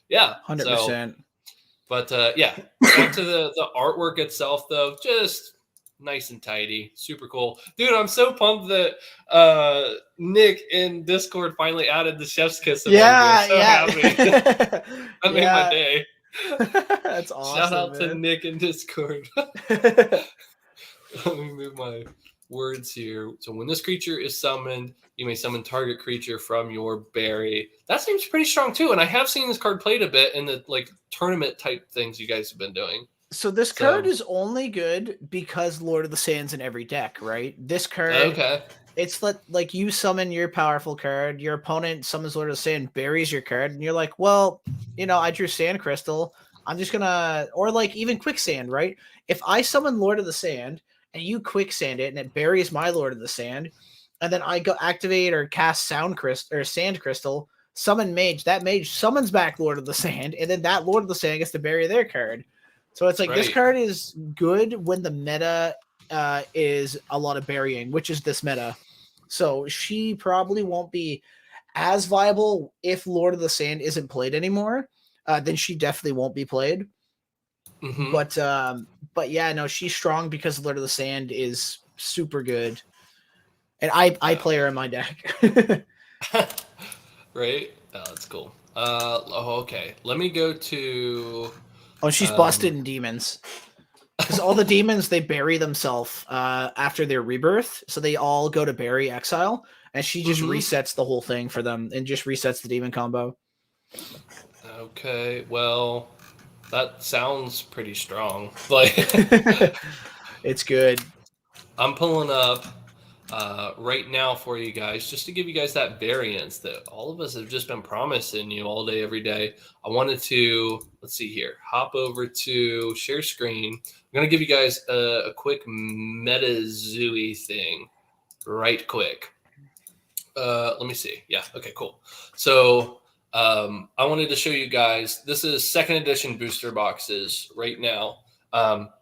yeah, 100%. But yeah, back to the artwork itself, though, just nice and tidy, super cool, dude. I'm so pumped that Nick in Discord finally added the chef's kiss emoji. I'm so happy. That made my day. That's awesome. Shout out to Nick in Discord. Let me move my words here. So when this creature is summoned, you may summon target creature from your berry. That seems pretty strong too. And I have seen this card played a bit in the like tournament type things you guys have been doing. So this card is only good because Lord of the Sand's in every deck, right? This card, it's like you summon your powerful card, your opponent summons Lord of the Sand, buries your card, and you're like, well, I drew Sand Crystal. I'm just gonna, or like even Quicksand, right? If I summon Lord of the Sand and you Quicksand it and it buries my Lord of the Sand, and then I go activate or cast Sand Crystal, summon Mage, that Mage summons back Lord of the Sand, and then that Lord of the Sand gets to bury their card. So it's like this card is good when the meta is a lot of burying, which is this meta. So she probably won't be as viable if Lord of the Sand isn't played anymore. Then she definitely won't be played. Mm-hmm. But yeah, no, she's strong because Lord of the Sand is super good, and I play her in my deck. Right? Oh, that's cool. Okay. Let me go to. Oh, she's busted in demons. Because all the demons, they bury themselves after their rebirth. So they all go to bury exile. And she just resets the whole thing for them and just resets the demon combo. Okay, well, that sounds pretty strong. Like it's good. I'm pulling up right now for you guys, just to give you guys that variance that all of us have just been promising you all day, every day. I wanted to, let's see here, hop over to share screen. I'm going to give you guys a quick MetaZoo thing right quick. Let me see. Yeah. Okay, cool. So I wanted to show you guys, this is second edition booster boxes right now.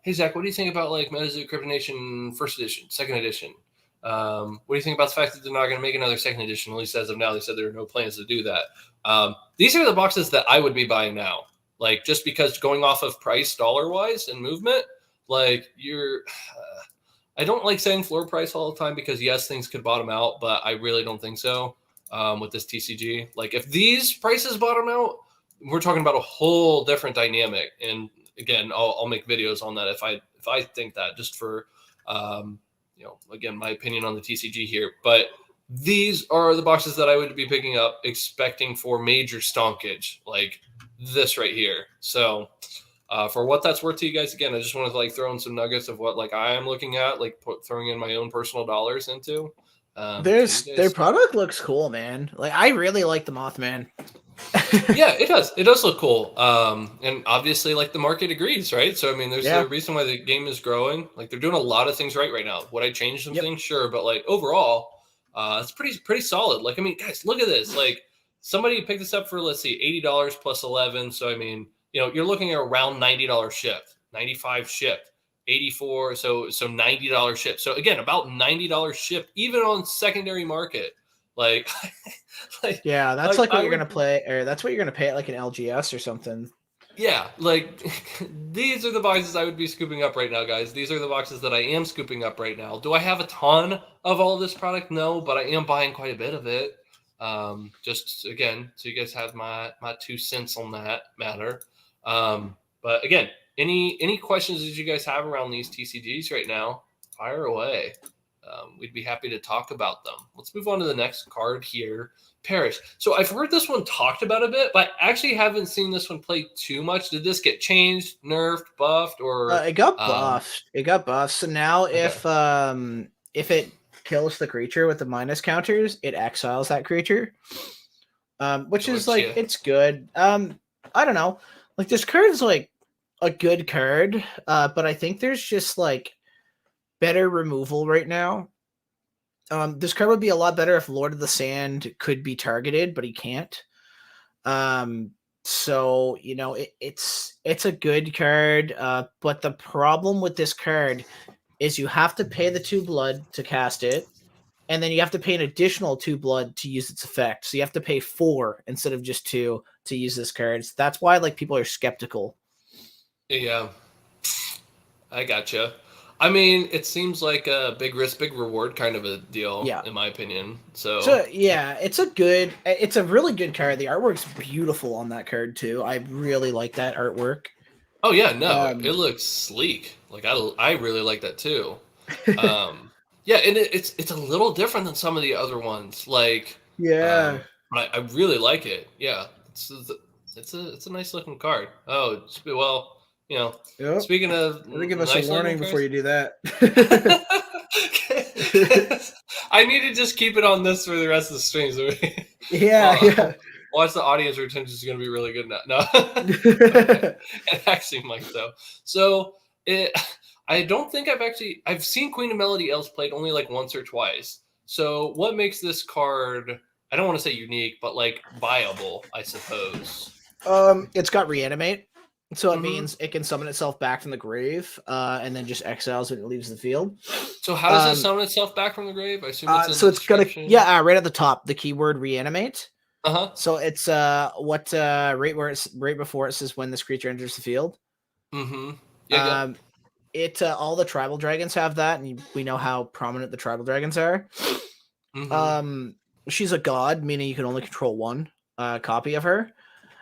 Hey, Zach, what do you think about like MetaZoo Crypto Nation first edition, second edition? What do you think about the fact that they're not going to make another second edition? At least as of now, they said there are no plans to do that. These are the boxes that I would be buying now. Like, just because going off of price dollar wise and movement, like I don't like saying floor price all the time because yes, things could bottom out, but I really don't think so with this TCG. Like if these prices bottom out, we're talking about a whole different dynamic. And again, I'll make videos on that if I think that, just for again, my opinion on the TCG here. But these are the boxes that I would be picking up, expecting for major stonkage, like this right here. So for what that's worth to you guys, again, I just wanted to like throw in some nuggets of what like I am looking at, like throwing in my own personal dollars into. Their product looks cool, man. Like I really like the Mothman. Yeah, it does. It does look cool. And obviously, like the market agrees, right? So I mean, there's a reason why the game is growing. Like they're doing a lot of things right now. Would I change some things? Sure, but like overall, it's pretty solid. Like I mean, guys, look at this. Like somebody picked this up for, let's see, $80 plus 11. So I mean, you're looking at around $90 shipped, 95 shipped, 84. So $90 shipped. So again, about $90 shipped, even on secondary market. Like, yeah, that's like what you're gonna play, or that's what you're gonna pay at like an LGS or something. Yeah, like these are the boxes I would be scooping up right now, guys. These are the boxes that I am scooping up right now. Do I have a ton of all of this product? No, but I am buying quite a bit of it. Just again, so you guys have my 2 cents on that matter. But again, any questions that you guys have around these TCGs right now, fire away. We'd be happy to talk about them. Let's move on to the next card here. Parrish. So I've heard this one talked about a bit, but I actually haven't seen this one played too much. Did this get changed, nerfed, buffed, or it got buffed? It got buffed. So now if it kills the creature with the minus counters, it exiles that creature. Which is like it's good. I don't know. Like this card is like a good card, but I think there's just like better removal right now. This card would be a lot better if Lord of the Sand could be targeted, but he can't. So it's a good card, but the problem with this card is you have to pay the 2 blood to cast it, and then you have to pay an additional 2 blood to use its effect. So you have to pay 4 instead of just 2 to use this card. So that's why like people are skeptical. Yeah, I gotcha. I mean, it seems like a big risk, big reward kind of a deal, in my opinion. So yeah, it's a really good card. The artwork's beautiful on that card too. I really like that artwork. Oh yeah, no, it looks sleek. Like I really like that too. Yeah, and it's a little different than some of the other ones. Like I really like it. Yeah, it's a nice looking card. Oh, well. Speaking of, give us a warning before you do that. I need to just keep it on this for the rest of the streams. Watch the audience retention is going to be really good now. No, okay. It actually might though. So I don't think I've seen Queen of Melody Elves played only like once or twice. So what makes this card? I don't want to say unique, but like viable, I suppose. It's got reanimate. So it means it can summon itself back from the grave, and then just exiles when it leaves the field. So how does it summon itself back from the grave? I assume it's gonna right at the top, the keyword reanimate. So it's right before it says when this creature enters the field. All the tribal dragons have that, and we know how prominent the tribal dragons are. She's a god, meaning you can only control 1 copy of her.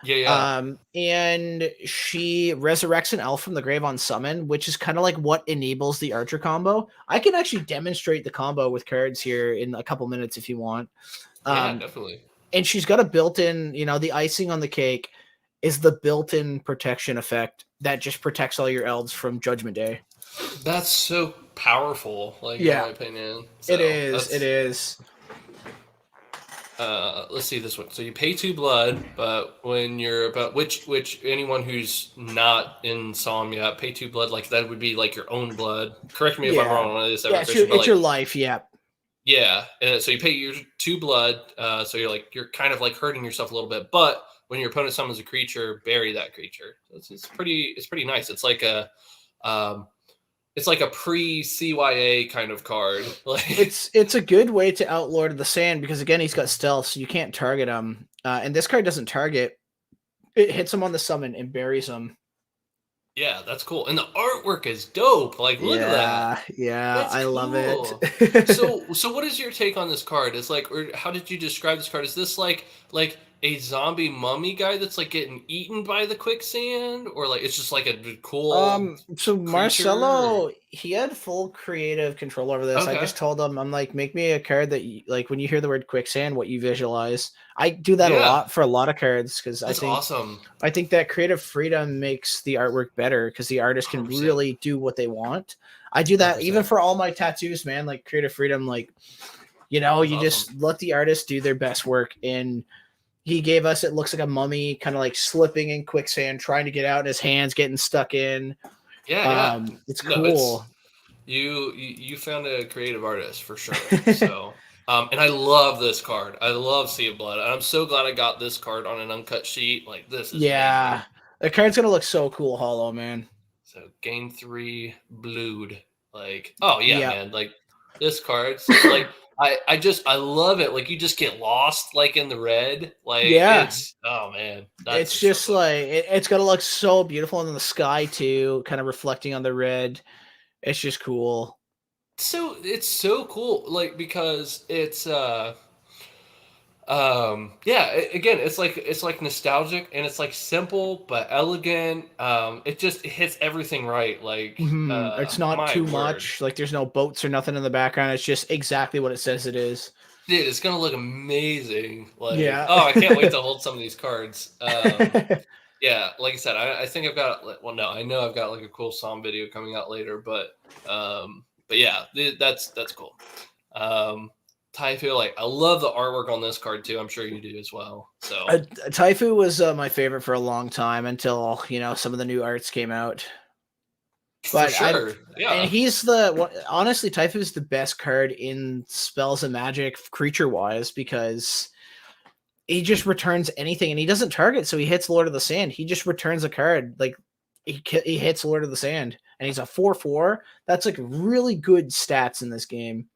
And she resurrects an elf from the grave on summon, which is kind of like what enables the archer combo. I can actually demonstrate the combo with cards here in a couple minutes if you want. Yeah, definitely. And she's got a built-in, the icing on the cake is the built-in protection effect that just protects all your elves from Judgment Day. That's so powerful, like in my Yeah, opinion. it So is. It that's is. let's see this one. So you pay 2 blood, but when you're about which anyone who's not in Psalm yet, pay 2 blood, like that would be like your own blood. Correct me if I'm Yeah. wrong on this Yeah, ever, Christian, but it's your like life. Yeah. yeah, and so you pay your 2 blood, so you're kind of like hurting yourself a little bit. But when your opponent summons a creature, bury that creature. It's pretty nice. Um, it's like a pre CYA kind of card. Like It's a good way to outlord the sand because again he's got stealth, so you can't target him. And this card doesn't target. It hits him on the summon and buries him. yeah, that's cool, and the artwork is dope. Like look at that. Yeah, That's I love it. cool. So what is your take on this card? Is like, or how did you describe this card? Is this like a zombie mummy guy that's like getting eaten by the quicksand, or like it's just like a cool So creature? Marcelo, he had full creative control over this. I Okay, just told him, I'm like, make me a card that you, like when you hear the word quicksand, what you visualize. I do that a yeah, lot for a lot of cards because that's awesome. I think that creative freedom makes the artwork better because the artist can 100%, really do what they want. I do that even 100%. for all my tattoos, man. Like creative freedom, like That's you awesome. just let the artist do their best work. And he gave us, it looks like a mummy, kind of like slipping in quicksand, trying to get out, and his hands getting stuck in. Yeah, yeah. It's No, it's cool. you found a creative artist for sure. So, and I love this card. I love Sea of Blood. I'm so glad I got this card on an uncut sheet. Like this is amazing. Yeah, the card's gonna look so cool, hollow man. So gain 3 blood. Like, oh yeah, Yeah, man. Like this card's like I love it. Like you just get lost like in the red. Like yeah. it's oh man, that's It's just so just cool. like it's gonna look so beautiful in the sky too, kind of reflecting on the red. It's just cool. So it's so cool, like because it's yeah, again, it's like nostalgic and it's like simple but elegant. It hits everything right. Like It's not my too word. much. Like there's no boats or nothing in the background. It's just exactly what it says it is. Dude, it's gonna look amazing. Like, Yeah. oh, I can't wait to hold some of these cards. Yeah, like I said, I think I've got well, no, I know I've got like a cool song video coming out later, but yeah, that's cool. Um, Typho, like I love the artwork on this card too. I'm sure you do as well. So Taifu was my favorite for a long time until some of the new arts came out. for But I sure, and yeah, he's honestly Taifu is the best card in spells and magic creature wise because he just returns anything and he doesn't target, so he hits Lord of the Sand. He just returns a card like he hits Lord of the Sand and he's a 4/4. That's like really good stats in this game.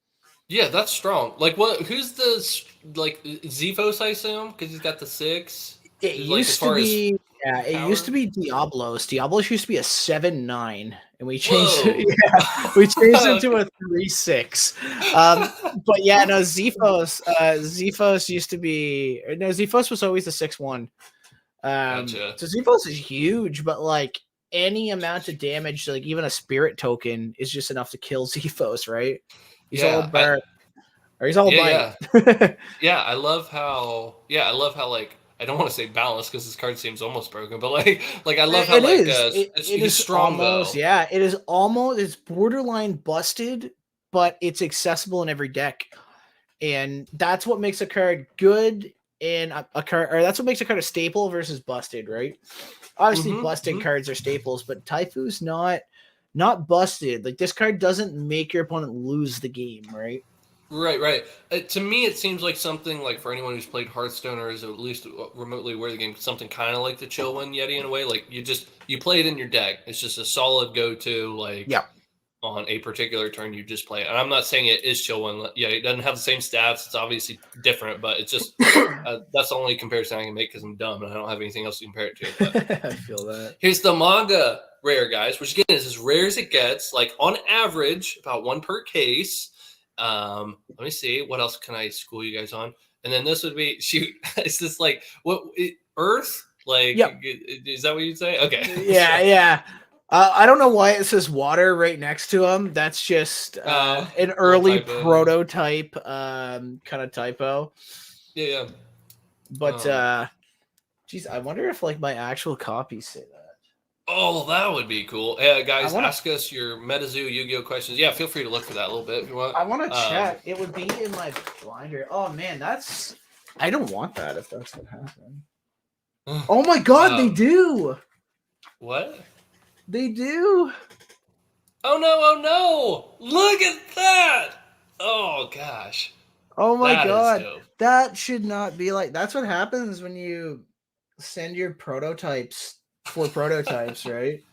yeah, that's strong. Like, what? Who's the like Xephos? I assume because he's got the 6. It Like as used to far as be, yeah, it used to power. be Diablos. Diablos used to be a 7/9, and we changed it. Whoa. Yeah, we changed it to a 3/6. But yeah, no, Zephos used to be no, Zephos was always the 6/1. Gotcha. So Zephos is huge, but like any amount of damage, like even a spirit token, is just enough to kill Zephos, right? He's all Yeah, burn or he's all yeah, bite. yeah. Yeah, I love how. Yeah, I love how like I don't want to say balanced because this card seems almost broken, but like I love how It like is. It he's is strong almost, though. yeah. It is almost. It's borderline busted, but it's accessible in every deck, and that's what makes a card good in a card, or that's what makes a card a staple versus busted, right? Obviously, Mm-hmm, busted hmm. cards are staples, but Taifu's not busted. Like this card doesn't make your opponent lose the game, right? Right, right. To me, it seems like something like for anyone who's played Hearthstone or is at least remotely aware of the game, something kind of like the Chill One Yeti in a way. Like you play it in your deck. It's just a solid go-to. Like Yeah. on a particular turn, you just play it. And I'm not saying it is Chill One. Yeah, it doesn't have the same stats. It's obviously different, but it's just that's the only comparison I can make because I'm dumb and I don't have anything else to compare it to. But I feel that. here's the manga rare, guys, which again is as rare as it gets. Like on average, about one per case. Let me see. What else can I school you guys on? And then this would be shoot. It's just like Earth? Like, Yep. is that what you'd say? Okay. Yeah, So, yeah. I don't know why it says water right next to him. That's just an little early typo. prototype kind of typo. Yeah, yeah. But Um, geez, I wonder if like my actual copies say that. Oh, that would be cool. Yeah, guys, wanna- ask us your MetaZoo Yu-Gi-Oh questions. Yeah, feel free to look for that a little bit if you want. I want to check. It would be in my blinder. Oh man, I don't want that if that's what happened. Oh my god, they do. What? They do. Oh no! Oh no! Look at that! Oh gosh! Oh my That is god, dope. that should not be like. That's what happens when you send your prototypes for prototypes, right?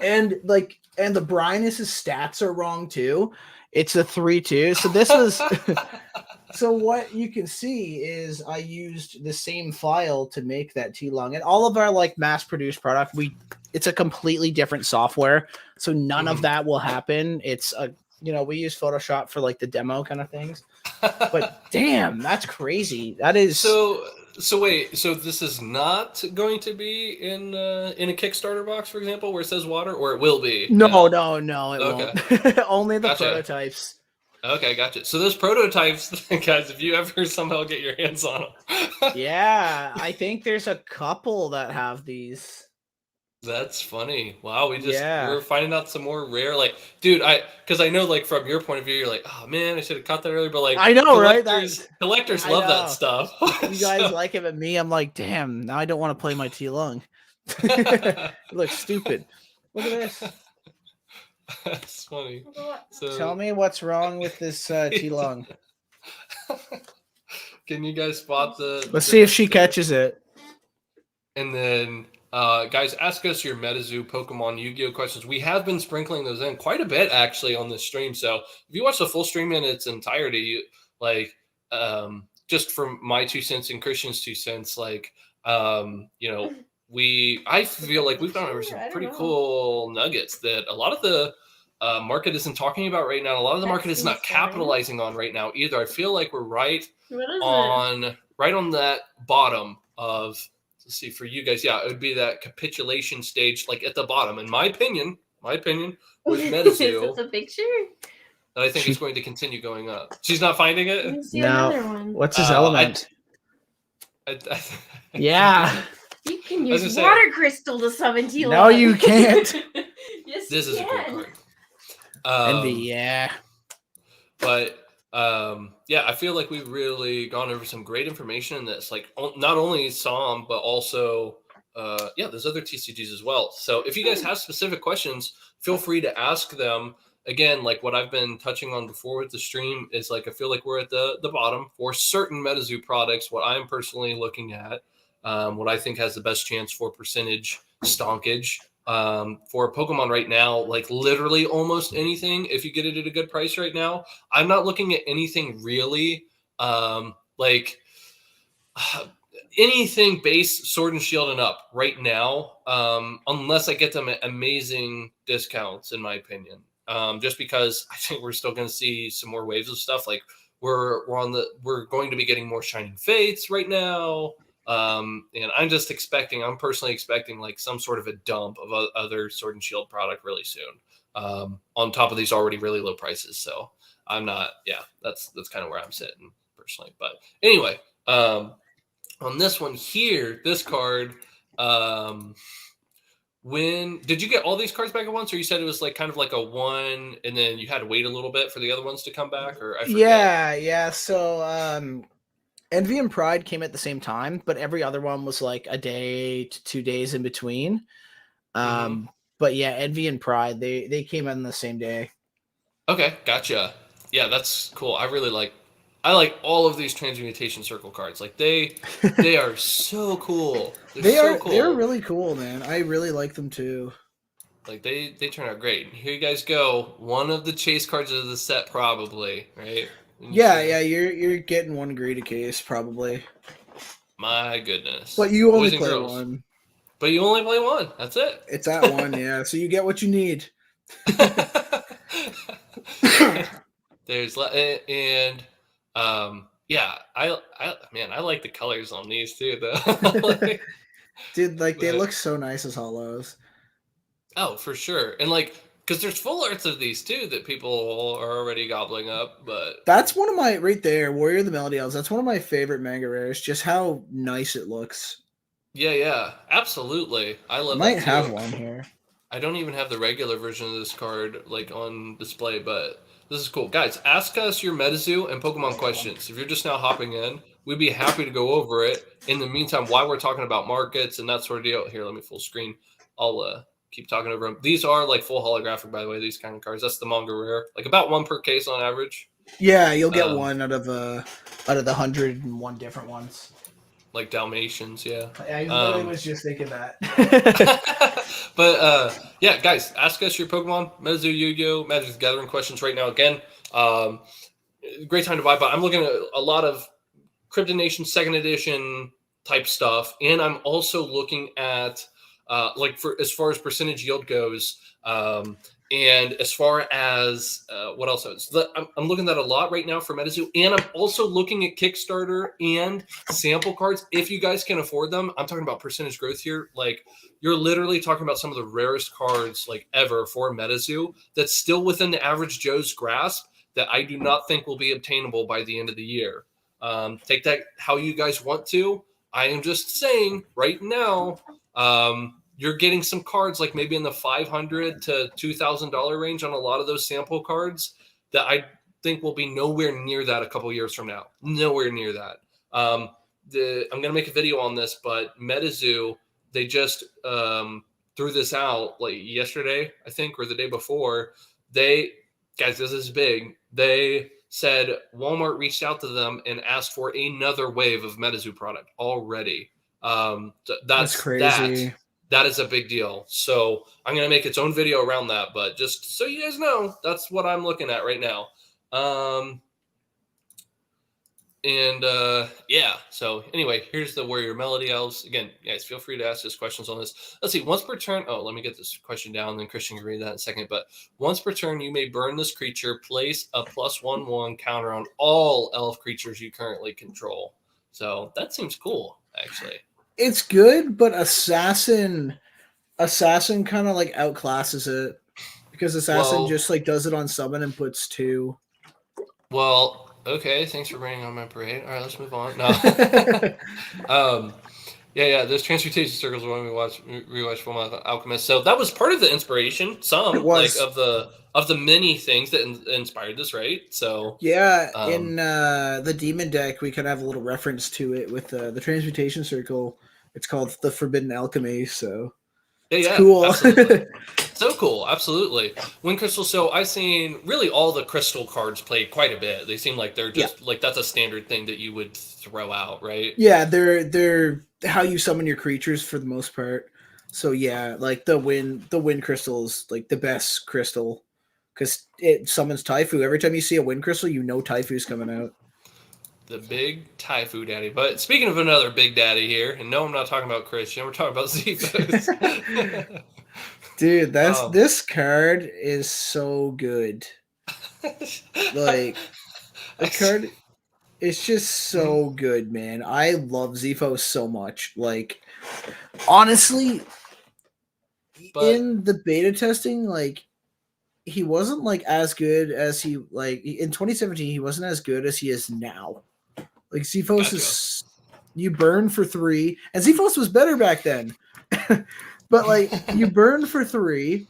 And the Brynus's stats are wrong too. It's a 3-2. So this was. So what you can see is I used the same file to make that T-Lung, and all of our like mass-produced product. It's a completely different software, so none of that will happen. It's we use Photoshop for like the demo kind of things. But damn, that's crazy. That is So wait, so this is not going to be in a Kickstarter box, for example, where it says water, or it will be? no, it Okay. won't. Only the Gotcha. prototypes. Okay, gotcha. So those prototypes, guys, if you ever somehow get your hands on them. Yeah, I think there's a couple that have these. That's funny. Wow, Yeah. we're finding out some more rare, like, dude, because I know, like, from your point of view, you're like, oh man, I should have caught that earlier, but like, I know, right? Collectors I love that know. stuff. You guys like it, but me, I'm like, damn, now I don't want to play my T-Lung. It looks stupid. Look at this. That's funny. So, tell me what's wrong with this T-Lung. Can you guys spot the? Let's see if she catches it. And then, guys, ask us your MetaZoo Pokemon Yu-Gi-Oh questions. We have been sprinkling those in quite a bit actually on this stream. So if you watch the full stream in its entirety, just from my 2 cents and Christian's 2 cents, I feel like we've gone over some pretty cool nuggets that a lot of the market isn't talking about right now. A lot of the market is not capitalizing on right now either. I feel like we're right on that bottom of. Let's see, for you guys, it would be that capitulation stage, like at the bottom. In my opinion, with MetaZoo, it's a picture. That I think is going to continue going up. She's not finding it. No. What's his element? Yeah. You can use water crystal to summon T-Lung. No, you can't. Yes, this is a cool card. Envy, yeah. But I feel like we've really gone over some great information in this. Like not only SOM, but also there's other TCGs as well. So if you guys have specific questions, feel free to ask them. Again, like what I've been touching on before with the stream is like I feel like we're at the bottom for certain MetaZoo products. What I'm personally looking at, what I think has the best chance for percentage stonkage. For Pokemon right now, like literally almost anything, if you get it at a good price right now, I'm not looking at anything really anything base Sword and Shield and up right now, unless I get them at amazing discounts, in my opinion. Just because I think we're still going to see some more waves of stuff. Like we're going to be getting more Shining Fates right now. And I'm personally expecting like some sort of a dump of other Sword and Shield product really soon, on top of these already really low prices. So I'm not, that's kind of where I'm sitting personally. But anyway, on this one here, this card, when did you get all these cards back at once, or you said it was like kind of like a one and then you had to wait a little bit for the other ones to come back, or I forget. Yeah. So Envy and Pride came at the same time, but every other one was like a day to 2 days in between. But yeah, Envy and Pride, they came in the same day. Okay, gotcha. Yeah, that's cool. I like all of these Transmutation Circle cards. Like they are so cool. They're really cool, man. I really like them too. Like they turn out great. Here you guys go. One of the chase cards of the set, probably, right? You're getting one Greedy case probably. My goodness. But you only play one. But you only play one. That's it. It's at one, yeah. So you get what you need. There's and I like the colors on these too, though. Dude, like they look so nice as holos. Oh, for sure, and like. Because there's full arts of these too that people are already gobbling up, but that's one of my Warrior of the Melody Elves. That's one of my favorite manga rares. Just how nice it looks. Yeah, absolutely. I I love might that have too. one here. I don't even have the regular version of this card like on display, but this is cool. Guys, ask us your MetaZoo and Pokemon questions. If you're just now hopping in, we'd be happy to go over it. In the meantime, while we're talking about markets and that sort of deal, here, let me full screen. I'll keep talking over them. These are like full holographic, by the way, these kind of cards. That's the manga rare. Like about one per case on average. Yeah, you'll get Um, one out of the 101 different ones. like Dalmatians, yeah. I literally was just thinking that. But yeah, guys, ask us your Pokemon, MetaZoo, Yu-Gi-Oh, Magic the Gathering questions right now. Again, great time to buy. But I'm looking at a lot of Crypto Nation Second Edition type stuff, and I'm also looking at like for as far as percentage yield goes, and as far as what else is, I'm looking at a lot right now for MetaZoo, and I'm also looking at Kickstarter and sample cards if you guys can afford them. I'm talking about percentage growth here. Like you're literally talking about some of the rarest cards like ever for MetaZoo that's still within the average Joe's grasp that I do not think will be obtainable by the end of the year. Take that how you guys want to. I am just saying right now, you're getting some cards like maybe in the $500 to $2,000 range on a lot of those sample cards that I think will be nowhere near that a couple years from now. Nowhere near that. I'm going to make a video on this, but MetaZoo, they just threw this out like yesterday, I think, or the day before. Guys, this is big. They said Walmart reached out to them and asked for another wave of MetaZoo product already. That's crazy. That is a big deal. So I'm going to make its own video around that. But just so you guys know, that's what I'm looking at right now. Yeah. So anyway, here's the Warrior Melody Elves. Again, guys, feel free to ask us questions on this. Let's see. Once per turn. Oh, let me get this question down. Then Christian can read that in a second. But once per turn, you may burn this creature. Place a +1/+1 counter on all elf creatures you currently control. So that seems cool, actually. It's good, but assassin kind of like outclasses it because assassin just like does it on summon and puts 2. Well, okay. Thanks for raining on my parade. All right, let's move on. No. Yeah. Those transmutation circles when we rewatch Fullmetal Alchemist. So that was part of the inspiration. Some like of the many things that inspired this, right? So yeah, in the demon deck, we kind of have a little reference to it with the transmutation circle. It's called the Forbidden Alchemy. So it's cool. Absolutely. So cool, absolutely. Wind Crystal. So I've seen really all the crystal cards played quite a bit. They seem like they're just like that's a standard thing that you would throw out, right? Yeah, they're how you summon your creatures for the most part. So yeah, like the wind crystal is like the best crystal because it summons Taifu. Every time you see a wind crystal, you know Taifu's coming out. The big Taifu daddy. But speaking of another big daddy here, and no, I'm not talking about Christian. We're talking about Zephos. Dude, this card is so good. Like the card is just so good, man. I love Zephos so much. Like honestly, in the beta testing, like he wasn't like as good as he like in 2017. He wasn't as good as he is now. Like Zephos is you burn for 3, and Zephos was better back then. But like you burn for 3,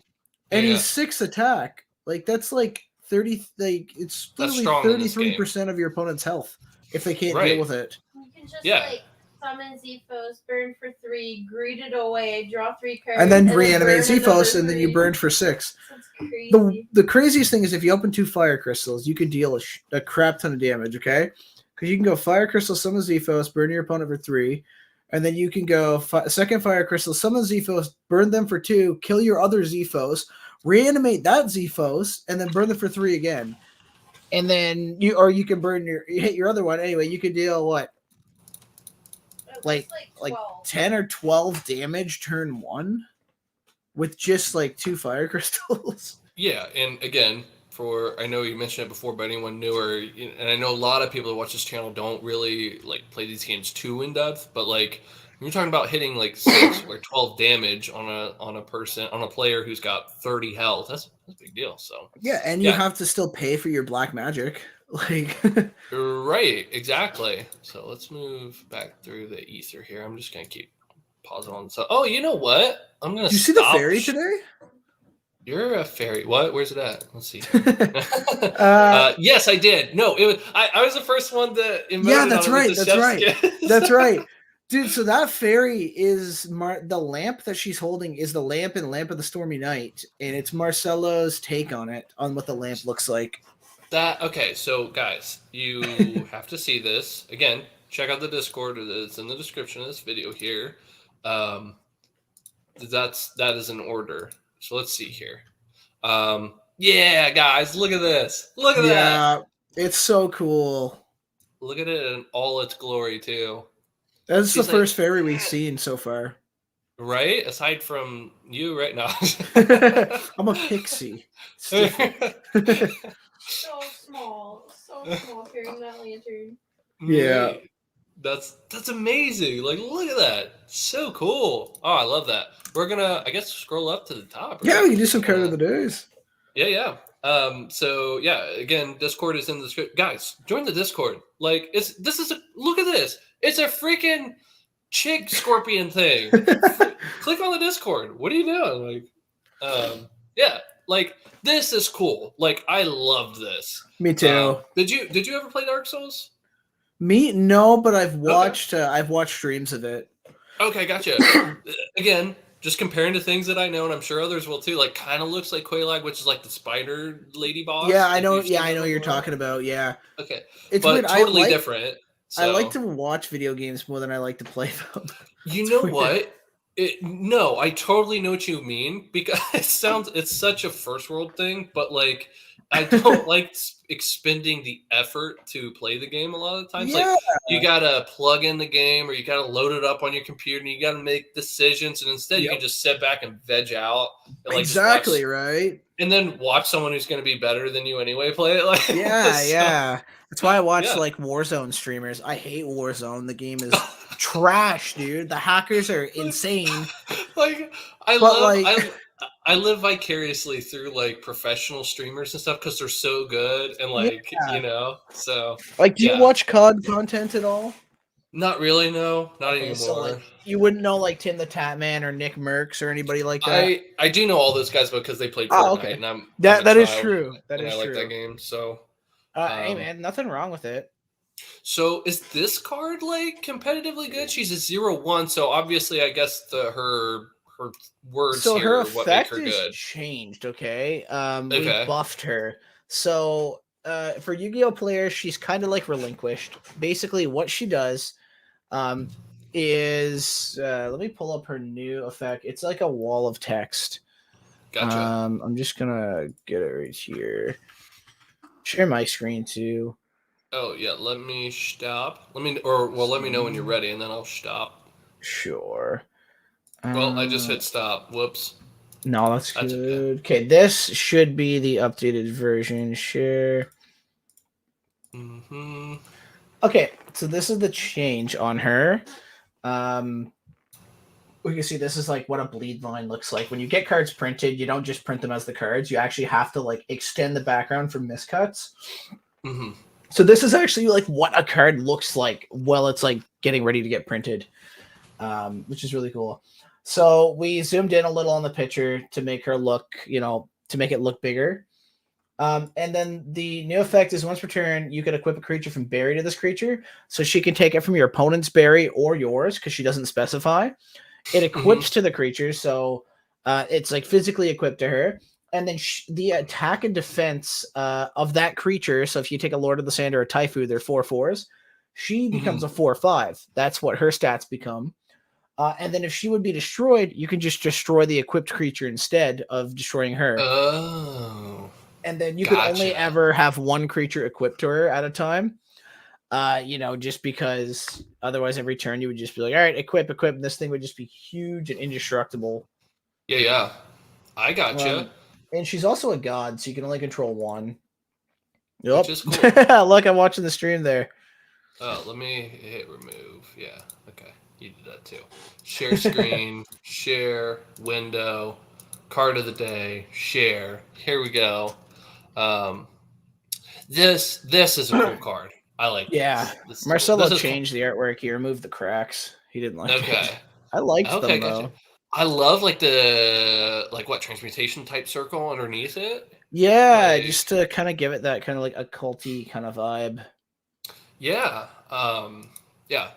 and he's 6 attack. Like that's like 30. Like it's literally 33% of your opponent's health if they can't deal with it. You can just like summon Zephos, burn for 3, greet it away, draw 3 cards, and then reanimate Zephos, and then you burn for 6. That's crazy. The craziest thing is if you open 2 fire crystals, you can deal a crap ton of damage. Okay. Because you can go Fire Crystal, summon Zephos, burn your opponent for 3, and then you can go second Fire Crystal, summon Zephos, burn them for 2, kill your other Zephos, reanimate that Zephos, and then burn them for 3 again. And then you can hit your other one. Anyway, you can deal what? Like 10 or 12 damage turn 1 with just like 2 Fire Crystals. Yeah, and again, I know you mentioned it before, but anyone newer, and I know a lot of people that watch this channel don't really like play these games too in depth, but like when you're talking about hitting like 6 or 12 damage on a player who's got 30 health, that's a big deal. So yeah, and you have to still pay for your black magic, like right, exactly. So let's move back through the ether here. I'm just gonna keep pause it on. So, oh, you know what? I'm gonna. Did you see the fairy today? You're a fairy. What? Where's it at? Let's see. Yes, I did. No, it was. I was the first one to. Yeah, that's right. That's right. That's right. Dude, so that fairy is the lamp that she's holding is the lamp in Lamp of the Stormy Night, and it's Marcelo's take on it, on what the lamp looks like. Okay, so guys, you have to see this. Again, check out the Discord. It's in the description of this video here. That is an order. So let's see here. Yeah, guys, look at this. Look at that. Yeah, it's so cool. Look at it in all its glory too. That's the first fairy we've seen so far. Right? Aside from you right now. I'm a pixie. So small carrying that lantern. Yeah. That's amazing. Like, look at that. So cool. Oh, I love that. We're gonna, I guess, scroll up to the top. Right? Yeah, we can do some card of the days. Yeah. So yeah, again, Discord is in the description. Guys, join the Discord. Like, look at this. It's a freaking chick scorpion thing. Click on the Discord. What are you doing? Like, yeah, like this is cool. Like, I loved this. Me too. Did you ever play Dark Souls? Me, no, but I've watched streams of it. Okay, gotcha. Again, just comparing to things that I know, and I'm sure others will too. Like, kind of looks like Quelaag, which is like the spider lady boss. Yeah, I know. Yeah, I know what you're talking about. Yeah. Okay, it's but totally different. So. I like to watch video games more than I like to play them. You know what? No, I totally know what you mean, because it's such a first world thing, but like I don't like expending the effort to play the game a lot of the times. Yeah. Like, you gotta plug in the game, or you gotta load it up on your computer, and you gotta make decisions, and instead you can just sit back and veg out. And, like, exactly, right? And then watch someone who's gonna be better than you anyway play it. Like, yeah. That's why I watch like Warzone streamers. I hate Warzone. The game is trash, dude. The hackers are insane. Like, I live vicariously through like professional streamers and stuff because they're so good, and like so like, do you watch COD content at all? Not really, no, not anymore. So, like, you wouldn't know like Tim the Tatman or Nick Merckx or anybody like that. I do know all those guys because they played Fortnite, and that is true. That is true. I true. like that game. So, hey man, nothing wrong with it. So is this card like competitively good? She's a 0/1, so obviously I guess her words so here her are what make her effect good. is changed. Okay, we buffed her. So for Yu-Gi-Oh players, she's kind of like relinquished. Basically, what she does is let me pull up her new effect. It's like a wall of text. Gotcha. I'm just gonna get it right here. Share my screen too. Oh yeah, let me stop. Let me know when you're ready, and then I'll stop. Sure. Well, I just hit stop. Whoops. No, that's good. Okay, this should be the updated version. Share. Mm-hmm. Okay, so this is the change on her. We can see this is like what a bleed line looks like. When you get cards printed, you don't just print them as the cards. You actually have to like extend the background for miscuts. Mm-hmm. So this is actually like what a card looks like while it's like getting ready to get printed, which is really cool. So we zoomed in a little on the picture to make her look, to make it look bigger. And then the new effect is once per turn, you can equip a creature from berry to this creature. So she can take it from your opponent's berry or yours because she doesn't specify. It equips to the creature, so it's like physically equipped to her. And then the attack and defense of that creature, so if you take a Lord of the Sand or a Taifu, they're 4/4s. She becomes a 4/5. That's what her stats become. And then if she would be destroyed, you can just destroy the equipped creature instead of destroying her. Oh. And then you could only ever have one creature equipped to her at a time. Just because otherwise every turn you would just be like, all right, equip, and this thing would just be huge and indestructible. Yeah. I gotcha. And she's also a god, so you can only control one. Yep. Which is cool. Look, I'm watching the stream there. Oh, let me hit remove. Yeah, okay. You did that too. Share screen, share, window, card of the day, share. Here we go. This is a cool card. I like this. Marcelo changed the artwork. He removed the cracks. He didn't like it. I liked Okay, them gotcha. though. I love like the transmutation type circle underneath it. Yeah, Like, just to kind of give it that kind of like occulty kind of vibe. yeah, yeah,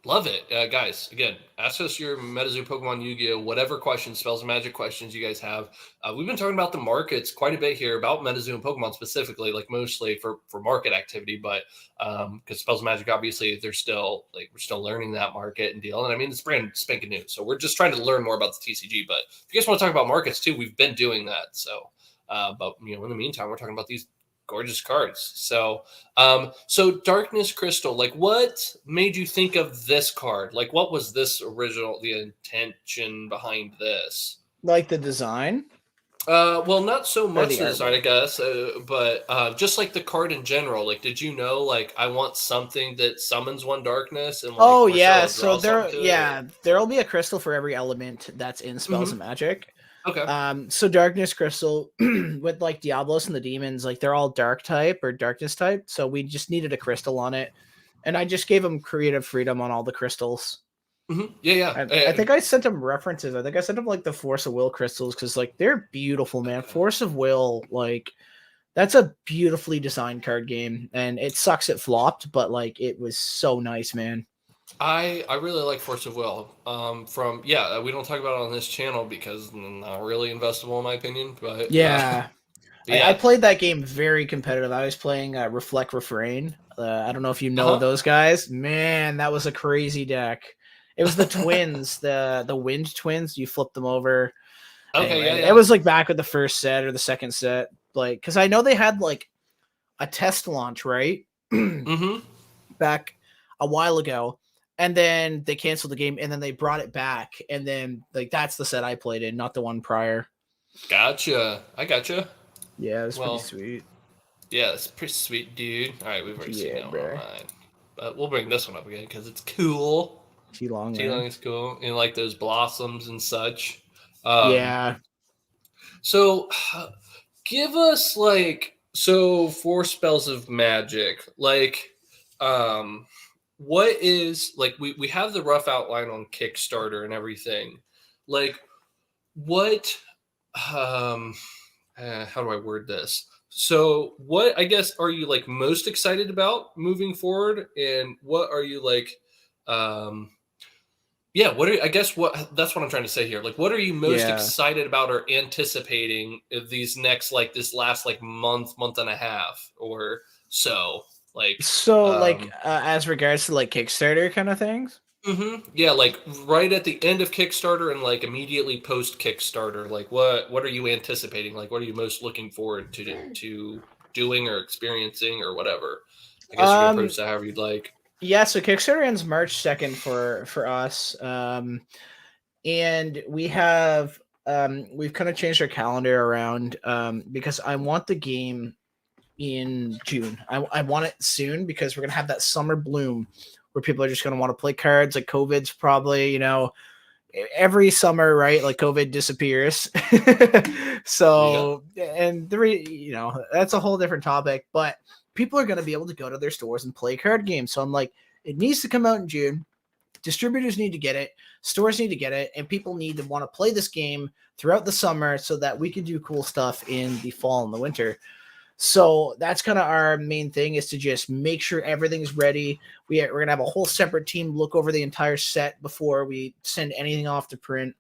love it, guys. Again, ask us your MetaZoo, Pokemon, Yu-Gi-Oh, whatever questions, spells and magic questions you guys have. We've been talking about the markets quite a bit here, about MetaZoo and Pokemon specifically, like mostly for market activity, but because spells and magic, obviously, they're still we're still learning that market and deal. And I mean, it's brand spanking new, so we're just trying to learn more about the TCG. But if you guys want to talk about markets too, we've been doing that. So, but in the meantime, we're talking about these gorgeous cards. So Darkness Crystal, like what made you think of this card? Like what was the intention behind this? Like the design Well, not so or much the the design, I artwork. guess, but just like the card in general. Like, did you know, like, I want something that summons one darkness and like Oh yeah, Marcelo so draws something to it? Or... there'll be a crystal for every element that's in spells Mm-hmm. and magic. Okay. So Darkness Crystal with like Diablos and the demons, like they're all dark type or darkness type. So we just needed a crystal on it, and I just gave them creative freedom on all the crystals. Mm-hmm. Yeah, And I yeah. think I sent them references. I think I sent them like the Force of Will crystals because like they're beautiful, man. Okay. Force of Will, like that's a beautifully designed card game, and it sucks it flopped, but like it was so nice, man. I really like Force of Will. We don't talk about it on this channel because not really investable in my opinion. Yeah, But I yeah. played that game very competitive. I was playing Reflect Refrain. I don't know if you Uh know huh. those guys. Man, that was a crazy deck. It was the twins, the Wind twins. You flip them over. Okay. Yeah. Anyway, it Yeah. was like back with the first set or the second set, like because I know they had like a test launch right Mm-hmm. back a while ago, and then they canceled the game, and then they brought it back, and then like that's the set I played in, not the one prior. Gotcha. I gotcha. Yeah, it was pretty Well, sweet. yeah, it's pretty sweet, dude. All right, we've already seen Yeah, that one bro. online, but we'll bring this one up again because it's cool. Too long, T-Long man. is cool, and like those blossoms and such. Um, Yeah. so give us four spells of magic. What is like we have the rough outline on Kickstarter and everything. Like what how do I word this? So, what I guess are you like most excited about moving forward, and what are you yeah, what are I guess what that's what I'm trying to say here. Like, what are you most Yeah. excited about or anticipating these next this last month and a half or so? Like, So like um, as regards to like Kickstarter kind of things. yeah, like right at the end of Kickstarter and like immediately post Kickstarter, like what are you anticipating? Like what are you most looking forward to doing or experiencing or whatever? I guess you can Um approach that however you'd like. yeah, so Kickstarter ends March 2nd for us. And we've kind of changed our calendar around because I want the game in June. I want it soon because we're gonna have that summer bloom where people are just gonna want to play cards. Like COVID's probably, every summer, right? Like COVID disappears. Yeah. So and that's a whole different topic, but people are gonna be able to go to their stores and play card games. So I'm like, it needs to come out in June. Distributors need to get it, stores need to get it, and people need to want to play this game throughout the summer so that we can do cool stuff in the fall and the winter. So that's kind of our main thing, is to just make sure everything's ready. We're going to have a whole separate team look over the entire set before we send anything off to print.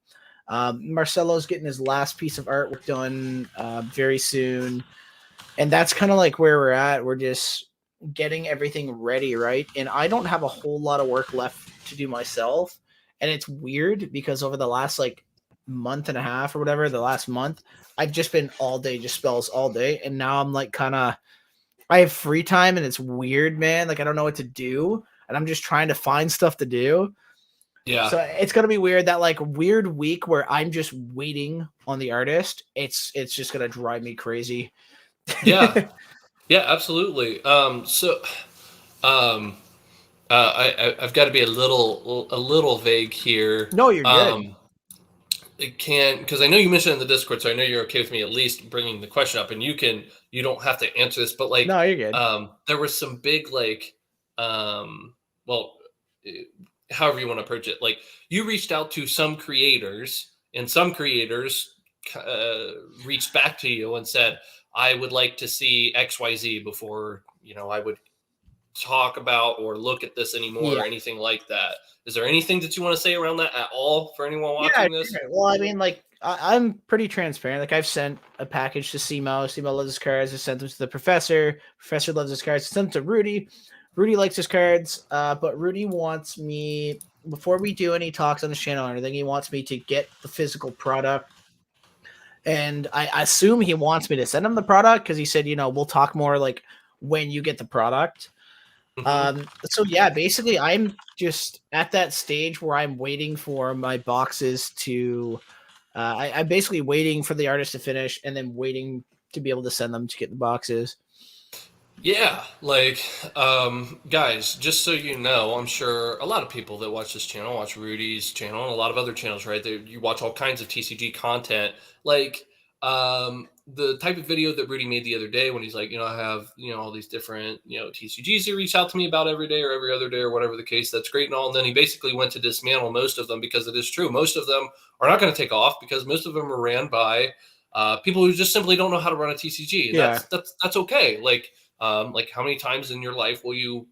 Marcelo's getting his last piece of artwork done very soon. And that's kind of like where we're at. We're just getting everything ready, right? And I don't have a whole lot of work left to do myself. And it's weird because over the last like month and a half or whatever, the last month, I've just been all day, just spells all day. And now I'm like I have free time, and it's weird, man. Like I don't know what to do. And I'm just trying to find stuff to do. Yeah. So it's gonna be weird, that like weird week where I'm just waiting on the artist. It's just gonna drive me crazy. Yeah. Yeah, absolutely. Um I've got to be a little vague here. No, you're good. It can, because I know you mentioned in the Discord, so I know you're okay with me at least bringing the question up, and you don't have to answer this, but No, you're good. there was some big um well however you want to approach it. Like you reached out to some creators, and some creators reached back to you and said, I would like to see XYZ before, I would talk about or look at this anymore Yeah. or anything like that. Is there anything that you want to say around that at all for anyone Yeah, watching this? sure. Well, I mean, like, I'm pretty transparent. Like, I've sent a package to Simo. Simo loves his cards. I sent them to the professor. Professor loves his cards. I sent them to Rudy. Rudy likes his cards. But Rudy wants me, before we do any talks on the channel or anything, he wants me to get the physical product. And I assume he wants me to send him the product because he said, we'll talk more like when you get the product. So yeah, basically I'm just at that stage where I'm waiting for my boxes to I'm basically waiting for the artist to finish and then waiting to be able to send them to get the boxes. Yeah, like, guys, just so you know, I'm sure a lot of people that watch this channel watch Rudy's channel and a lot of other channels, right? You watch all kinds of TCG content. Like, the type of video that Rudy made the other day when he's like, I have, all these different, TCGs he reach out to me about every day or every other day or whatever the case. That's great and all. And then he basically went to dismantle most of them because it is true. Most of them are not going to take off because most of them are ran by people who just simply don't know how to run a TCG. And Yeah. that's okay. Like how many times in your life will you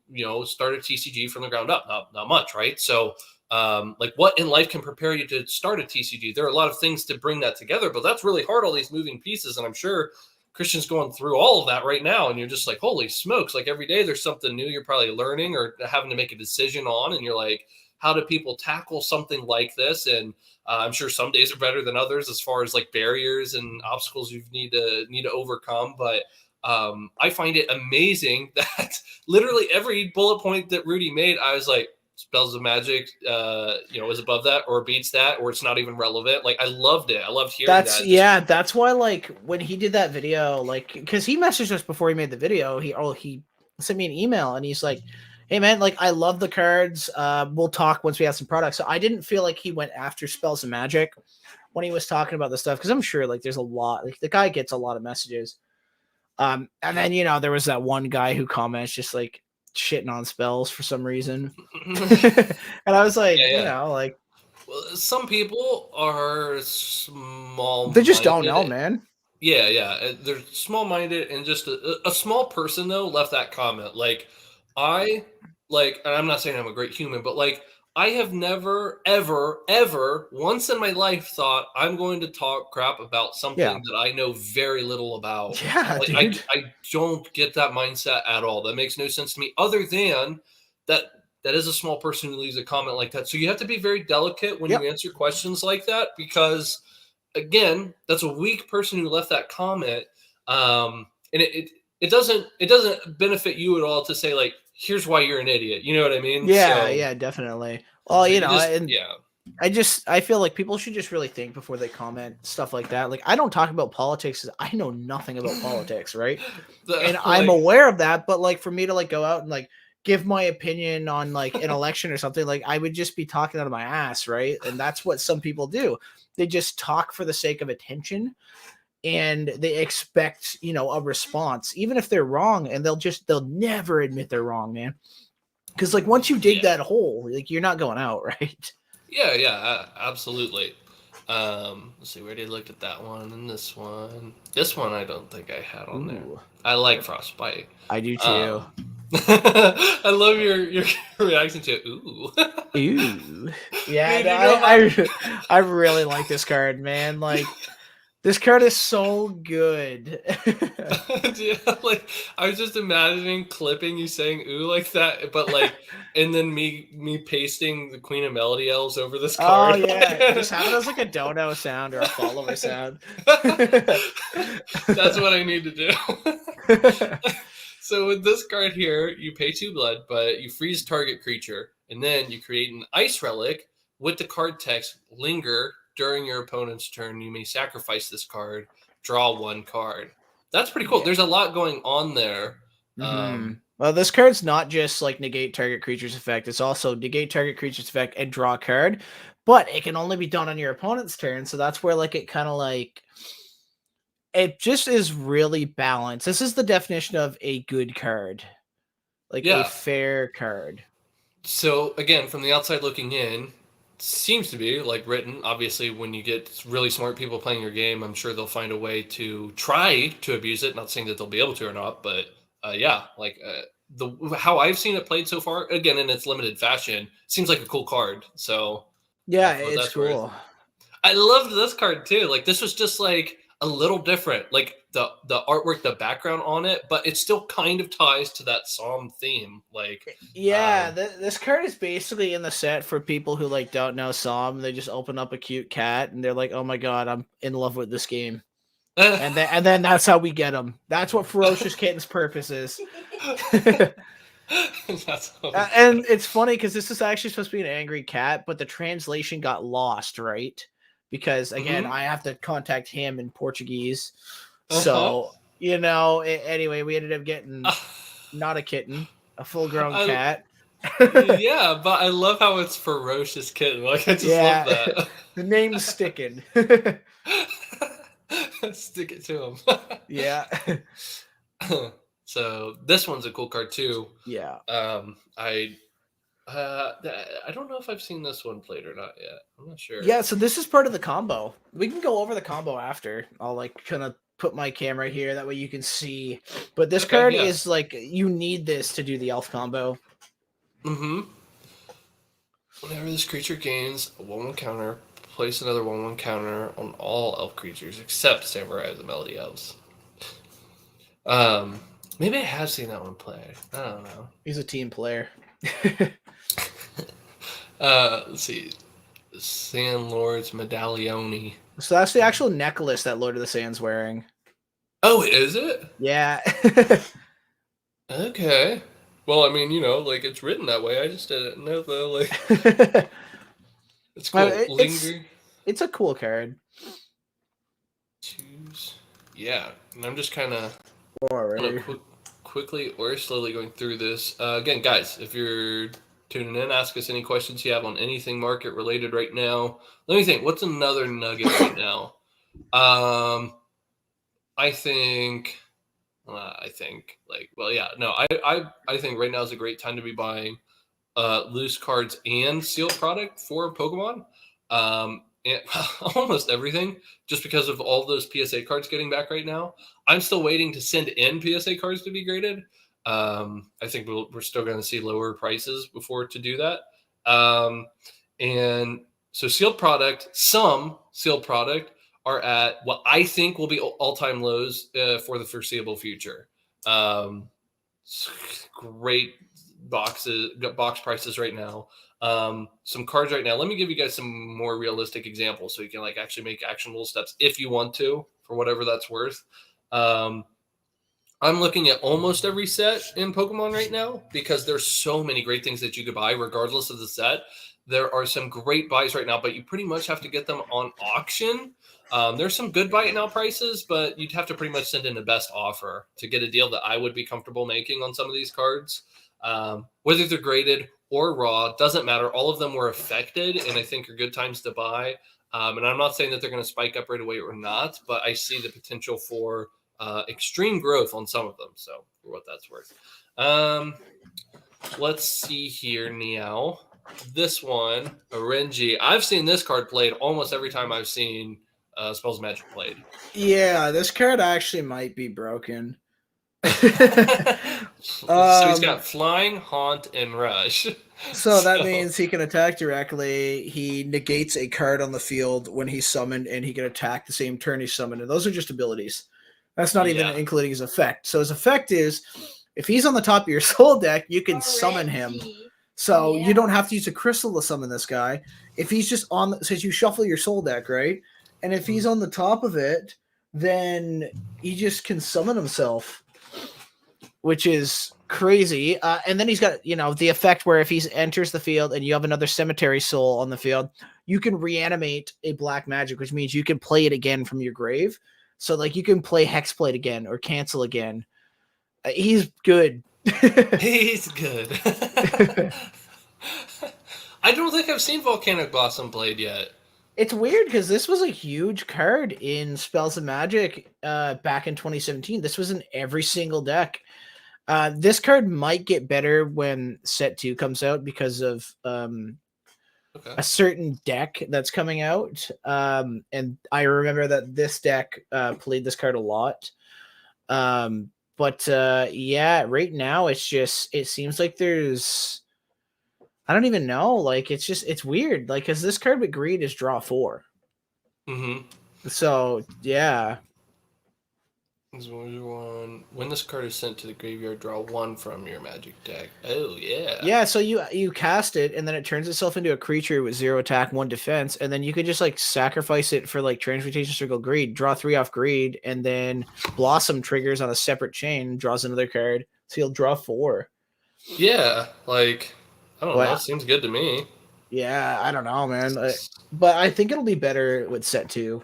start a TCG from the ground up? Not much, right? So like what in life can prepare you to start a TCG? There are a lot of things to bring that together, but that's really hard, all these moving pieces. And I'm sure Christian's going through all of that right now. And you're just like, holy smokes, like every day there's something new you're probably learning or having to make a decision on. And you're like, how do people tackle something like this? And I'm sure some days are better than others as far as like barriers and obstacles you need to overcome. But I find it amazing that literally every bullet point that Rudy made, I was like, spells of magic, is above that or beats that, or it's not even relevant. Like I loved it. I loved hearing that. Yeah, that's why like when he did that video, like because he messaged us before he made the video, he sent me an email and he's like, hey man, like I love the cards. We'll talk once we have some products. So I didn't feel like he went after spells of magic when he was talking about the stuff because I'm sure like there's a lot, like the guy gets a lot of messages. And then there was that one guy who comments just like shitting on spells for some reason. And I was like, like well, some people are small. They just don't know, man. Yeah. They're small-minded, and just a small person though left that comment. Like and I'm not saying I'm a great human, but like I have never, ever once in my life thought I'm going to talk crap about something that I know very little about. Yeah, like, dude. I don't get that mindset at all. That makes no sense to me, other than that is a small person who leaves a comment like that. So you have to be very delicate when you answer questions like that, because again, that's a weak person who left that comment. And it doesn't benefit you at all to say like, here's why you're an idiot. You know what I mean? Yeah, so, yeah, definitely. Well, I feel like people should just really think before they comment stuff like that. Like, I don't talk about politics. I know nothing about politics, right? And I'm aware of that, but like for me to like go out and like give my opinion on like an election or something, like I would just be talking out of my ass, right? And that's what some people do. They just talk for the sake of attention. And they expect, a response, even if they're wrong, and they'll never admit they're wrong, man. Because like once you dig that hole, like you're not going out, right? Yeah, absolutely. Let's see, we already looked at that one and this one. This one I don't think I had on there. I like Frostbite. I do too. I love your reaction to it. Ooh. Ooh. Yeah, I really like this card, man. Like this card is so good. Yeah, like I was just imagining clipping you saying "ooh" like that, but like, and then me pasting the Queen of Melody Elves over this card. Oh yeah, just have it as like a dono sound or a follower sound. That's what I need to do. So with this card here, you pay 2 blood, but you freeze target creature, and then you create an ice relic with the card text "linger." During your opponent's turn, you may sacrifice this card, draw 1 card. That's pretty cool. Yeah. There's a lot going on there. Well, this card's not just like negate target creature's effect. It's also negate target creature's effect and draw a card, but it can only be done on your opponent's turn. So that's where like it kind of like it just is really balanced. This is the definition of a good card, like a fair card. So again, from the outside looking in, seems to be like written. Obviously, when you get really smart people playing your game, I'm sure they'll find a way to try to abuse it. Not saying that they'll be able to or not, but yeah, like the how I've seen it played so far, again in its limited fashion, seems like a cool card. So Yeah, for what it's that's worth, cool. I loved this card too. Like this was just like a little different, like the artwork, the background on it, but it still kind of ties to that Psalm theme. Like, Yeah, this card is basically in the set for people who like don't know Psalm. They just open up a cute cat and they're like, "Oh my god, I'm in love with this game." And then that's how we get them. That's what Ferocious Kitten's purpose is. that's And it's funny because this is actually supposed to be an angry cat, but the translation got lost, right? Because again, I have to contact him in Portuguese. So, anyway, we ended up getting not a kitten, a full grown cat. Yeah, but I love how it's Ferocious Kitten. Like, I just love that. The name's sticking. Stick it to him. Yeah. So this one's a cool card too. Yeah. I don't know if I've seen this one played or not yet. I'm not sure. Yeah, so this is part of the combo. We can go over the combo after. I'll like kind of put my camera here, that way you can see. But this card is like, you need this to do the elf combo. Mm-hmm. Whenever this creature gains a 1/1 counter, place another 1/1 counter on all elf creatures except Samurai of the Melody Elves. Maybe I have seen that one play. I don't know. He's a team player. Let's see. Sand Lord's Medallione. So that's the actual necklace that Lord of the Sand's wearing. Oh, is it? Yeah. Okay. Well, I mean, like it's written that way. I just didn't know though. Like, it's cool. Linger. It's a cool card. Choose. Yeah, and I'm just kind of quickly or slowly going through this. Again, guys, if you're tuning in, ask us any questions you have on anything market related right now. Let me think. What's another nugget right now? I think I think right now is a great time to be buying loose cards and sealed product for Pokemon. And almost everything, just because of all those PSA cards getting back right now. I'm still waiting to send in PSA cards to be graded. I think we're still going to see lower prices before to do that. And so some sealed product are at what I think will be all-time lows for the foreseeable future. Great box prices right now. Some cards right now. Let me give you guys some more realistic examples so you can like actually make actionable steps if you want to, for whatever that's worth. I'm looking at almost every set in Pokemon right now because there's so many great things that you could buy regardless of the set. There are some great buys right now, but you pretty much have to get them on auction. There's some good buy it now prices, but you'd have to pretty much send in the best offer to get a deal that I would be comfortable making on some of these cards. Whether they're graded or raw, doesn't matter. All of them were affected, and I think are good times to buy. And I'm not saying that they're going to spike up right away or not, but I see the potential for extreme growth on some of them. So for what that's worth. Let's see here, Niao. This one, Renji. I've seen this card played almost every time I've seen Spells of Magic played. Yeah, this card actually might be broken. So he's got Flying, Haunt, and Rush. So that means he can attack directly. He negates a card on the field when he's summoned, and he can attack the same turn he's summoned. And those are just abilities. That's not even including his effect. So his effect is, if he's on the top of your soul deck, you can summon him. So you don't have to use a crystal to summon this guy. If he's just on, since you shuffle your soul deck, right? And if he's on the top of it, then he just can summon himself, which is crazy. And then he's got, the effect where if he enters the field and you have another cemetery soul on the field, you can reanimate a black magic, which means you can play it again from your grave. So like you can play Hexblade again or cancel again. He's good. He's good. I don't think I've seen Volcanic Blossom played yet. It's weird because this was a huge card in Spells of Magic back in 2017. This was in every single deck. This card might get better when set 2 comes out because of Okay. a certain deck that's coming out. And I remember that this deck played this card a lot. But yeah, right now it seems like I don't even know. Like it's weird. Like, cause this card with greed is draw 4. Mm-hmm. So yeah. When this card is sent to the graveyard, draw 1 from your Magic deck. Oh yeah. Yeah, so you cast it and then it turns itself into a creature with 0 attack, 1 defense, and then you could just like sacrifice it for like Transmutation Circle Greed, draw 3 off greed, and then Blossom triggers on a separate chain, draws another card. So you'll draw 4. Yeah, like I don't know. Seems good to me. Yeah, I don't know, man. But I think it'll be better with set 2.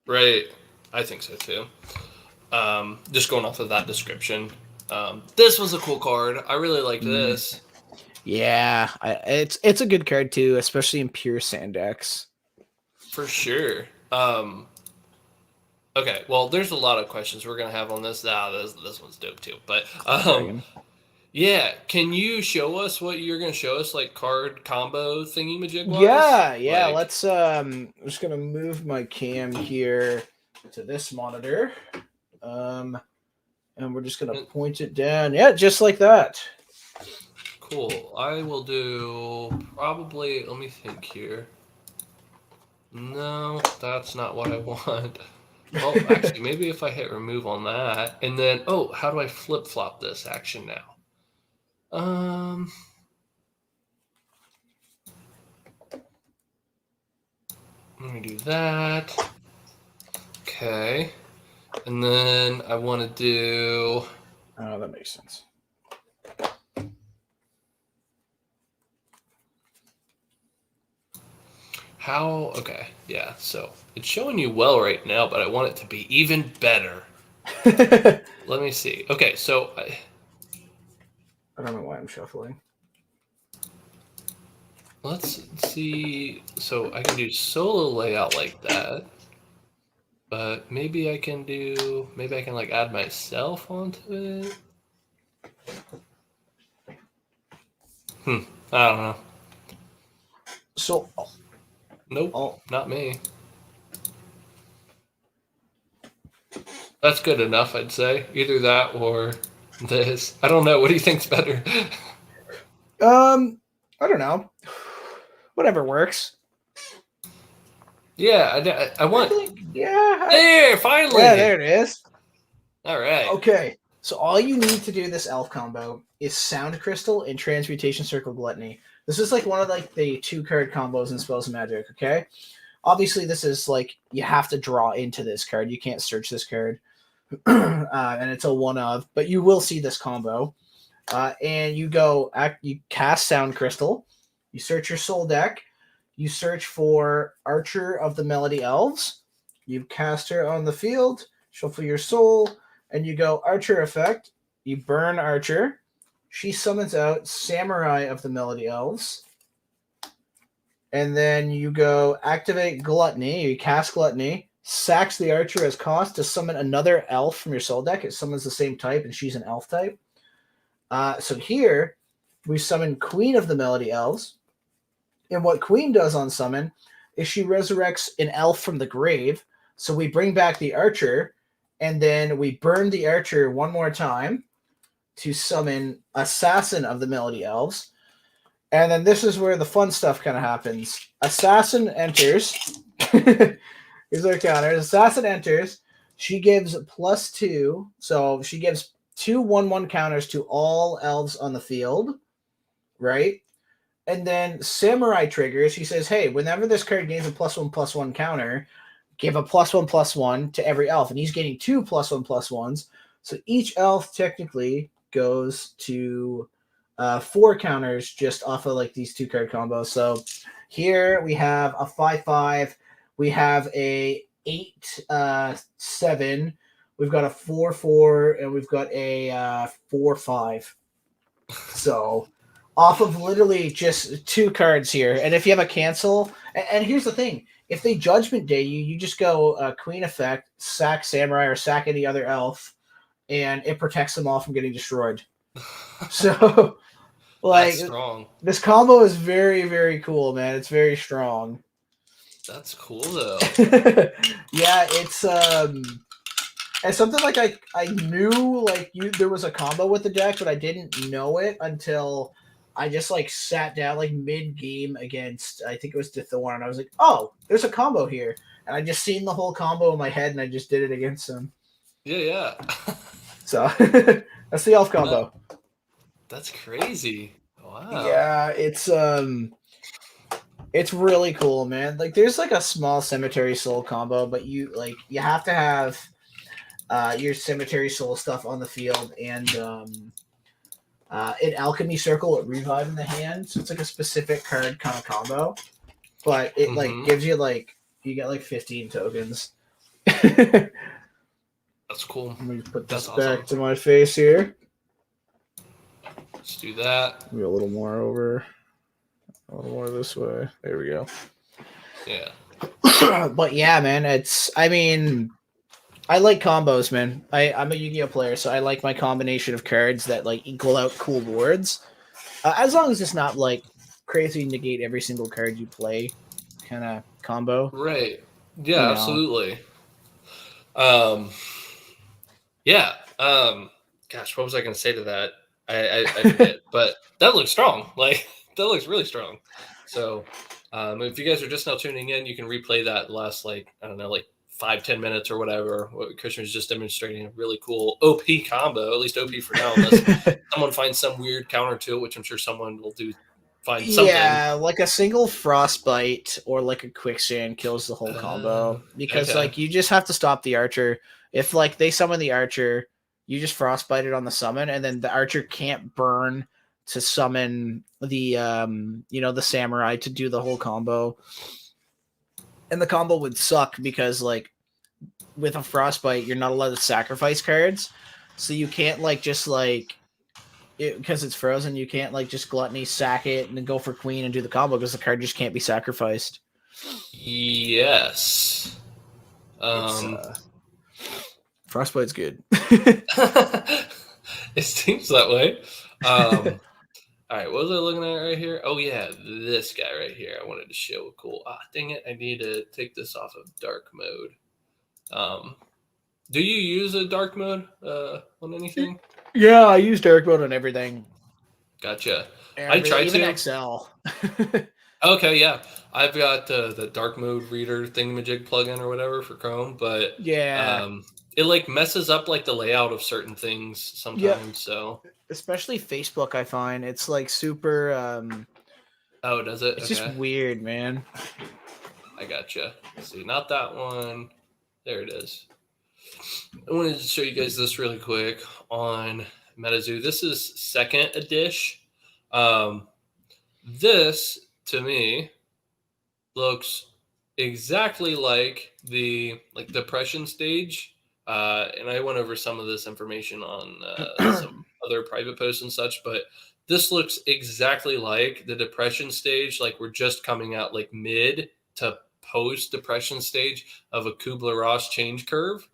Right. I think so too. Just going off of that description. This was a cool card. I really liked this. Yeah, it's a good card too, especially in pure sand decks. For sure. Okay, well, there's a lot of questions we're gonna have on this. This one's dope too. But yeah, can you show us what you're gonna show us, like card combo thingy majig wise? Yeah. Let's I'm just gonna move my cam here to this monitor. And we're just gonna point it down. Yeah, just like that. Cool. I will do probably. Let me think here. No, that's not what I want. Well, actually, maybe if I hit remove on that, and then how do I flip flop this action now? Let me do that. Okay. And then I want to do... Oh, that makes sense. How? Okay, yeah. So it's showing you well right now, but I want it to be even better. Let me see. Okay, so... I don't know why I'm shuffling. Let's see. So I can do solo layout like that. But maybe I can like add myself onto it. I don't know. So nope, not me. That's good enough, I'd say. Either that or this. I don't know. What do you think's better? I don't know. Whatever works. Yeah, I want. There, finally. Yeah, there it is. All right. Okay, so all you need to do this elf combo is Sound Crystal and Transmutation Circle Gluttony. This is like one of like the 2-card combos in Spells and Magic. Okay, obviously this is like you have to draw into this card. You can't search this card, and it's a one of. But you will see this combo, and you cast Sound Crystal, you search your soul deck. You search for Archer of the Melody Elves. You cast her on the field, shuffle your soul, and you go Archer effect. You burn Archer. She summons out Samurai of the Melody Elves. And then you go activate Gluttony. You cast Gluttony. Sacks the Archer as cost to summon another elf from your soul deck. It summons the same type, and she's an elf type. So here, we summon Queen of the Melody Elves. And what Queen does on summon is she resurrects an elf from the grave. So we bring back the Archer, and then we burn the Archer one more time to summon Assassin of the Melody Elves. And then this is where the fun stuff kind of happens. Assassin enters. Here's our counters. Assassin enters. She gives +2. So she gives 2 1/1 counters to all elves on the field. Right? And then Samurai triggers. He says, hey, whenever this card gains a +1/+1 counter, give a +1/+1 to every elf. And he's getting 2 +1/+1s. So each elf technically goes to 4 counters just off of like these 2-card combos. So here we have a 5/5. We have a 8/7. We've got a 4/4, and we've got a 4/5. So off of literally just 2 cards here. And if you have a cancel, and here's the thing, if they Judgment Day you just go Queen effect, sack Samurai or sack any other elf, and it protects them all from getting destroyed. So, like, That's strong. this combo is very, very cool, man. It's very strong. That's cool though. Yeah, it's something like I knew like there was a combo with the deck, but I didn't know it until I just like sat down like mid game against, I think it was Dithorn, and I was like, oh, there's a combo here, and I just seen the whole combo in my head, and I just did it against him. Yeah. So that's the elf combo. That's crazy. Wow. Yeah, it's really cool, man. Like there's like a small Cemetery Soul combo, but you have to have your Cemetery Soul stuff on the field, and an Alchemy Circle at Revive in the hand, so it's like a specific card kind of combo, but it like gives you like, you get like 15 tokens. That's cool. Let me put this That's back awesome. to my face here. Let's do that. Maybe a little more over, a little more this way. There we go. Yeah. But yeah, man, I mean, I like combos, man. I'm a Yu-Gi-Oh player, so I like my combination of cards that like equal out cool boards. As long as it's not like crazy negate every single card you play kind of combo. Right. Yeah, absolutely. Yeah. Gosh, what was I going to say to that? I forget, but that looks strong. Like that looks really strong. So, if you guys are just now tuning in, you can replay that last, like, I don't know, like 5-10 minutes or whatever. What Christian was just demonstrating, a really cool OP combo, at least OP for now, unless someone finds some weird counter to it, which I'm sure someone will find something. Yeah, like a single Frostbite or like a Quicksand kills the whole combo, because like you just have to stop the Archer. If like they summon the Archer, you just Frostbite it on the summon, and then the Archer can't burn to summon the the Samurai to do the whole combo. And the combo would suck because like with a Frostbite, you're not allowed to sacrifice cards. So you can't like just like, because it's frozen, you can't like just Gluttony, sack it, and then go for Queen and do the combo because the card just can't be sacrificed. Yes. Frostbite's good. It seems that way. All right, what was I looking at right here? Oh yeah, this guy right here. I wanted to show cool. Dang it! I need to take this off of dark mode. Do you use a dark mode on anything? Yeah, I use dark mode on everything. Gotcha. I tried even to Excel. Okay, yeah, I've got the dark mode reader thingamajig plugin or whatever for Chrome, but yeah, it like messes up like the layout of certain things sometimes. Yeah. So especially Facebook, I find it's like super. Oh, does it? It's just weird, man. I gotcha. Let's see, not that one. There it is. I wanted to show you guys this really quick on MetaZoo. This is second edition. This to me looks exactly like the depression stage. And I went over some of this information on some other private posts and such, but this looks exactly like the depression stage. Like we're just coming out like mid to post depression stage of a Kubler-Ross change curve.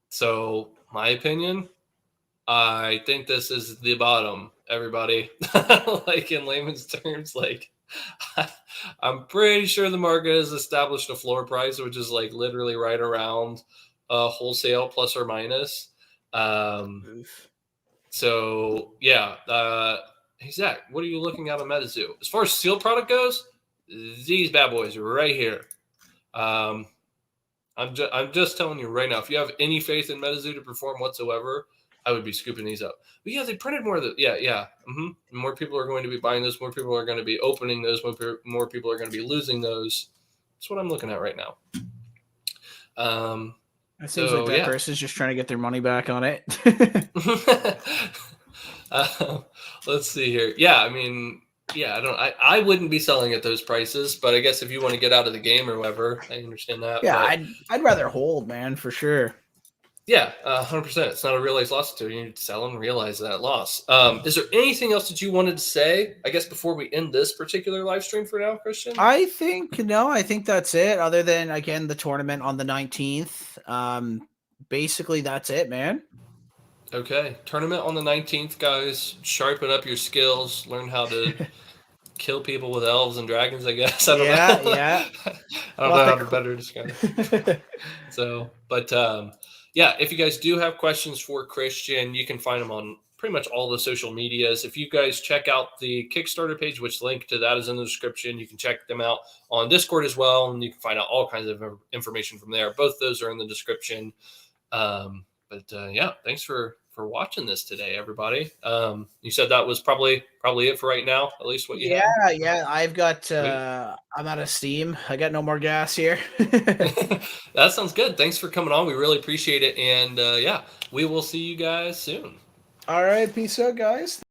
So my opinion, I think this is the bottom, everybody. Like in layman's terms, like I'm pretty sure the market has established a floor price, which is like literally right around wholesale plus or minus. So yeah, hey Zach, what are you looking at on MetaZoo? As far as sealed product goes, these bad boys right here. I'm just telling you right now, if you have any faith in MetaZoo to perform whatsoever, I would be scooping these up. But yeah, they printed more of the More people are going to be buying those. More people are going to be opening those. More people are going to be losing those. That's what I'm looking at right now. It seems like that person's just trying to get their money back on it. Let's see here. Yeah, I mean, yeah, I wouldn't be selling at those prices, but I guess if you want to get out of the game or whatever, I understand that. Yeah, I'd rather hold, man, for sure. Yeah, 100%. It's not a realized loss to you. You need to sell and realize that loss. Is there anything else that you wanted to say, I guess, before we end this particular live stream for now, Christian? I think that's it. Other than, again, the tournament on the 19th. basically that's it, man. Okay. Tournament on the 19th, guys. Sharpen up your skills. Learn how to kill people with elves and dragons, I guess. I don't know. Yeah. I don't know how to better describe it. So, but yeah, if you guys do have questions for Christian, you can find them on pretty much all the social medias. If you guys check out the Kickstarter page, which link to that is in the description, you can check them out on Discord as well, and you can find out all kinds of information from there. Both those are in the description. Yeah, thanks for watching this today, everybody. You said that was probably it for right now, at least what you have. Yeah. I've got I'm out of steam. I got no more gas here. That sounds good. Thanks for coming on. We really appreciate it. And yeah, we will see you guys soon. All right, peace out, guys.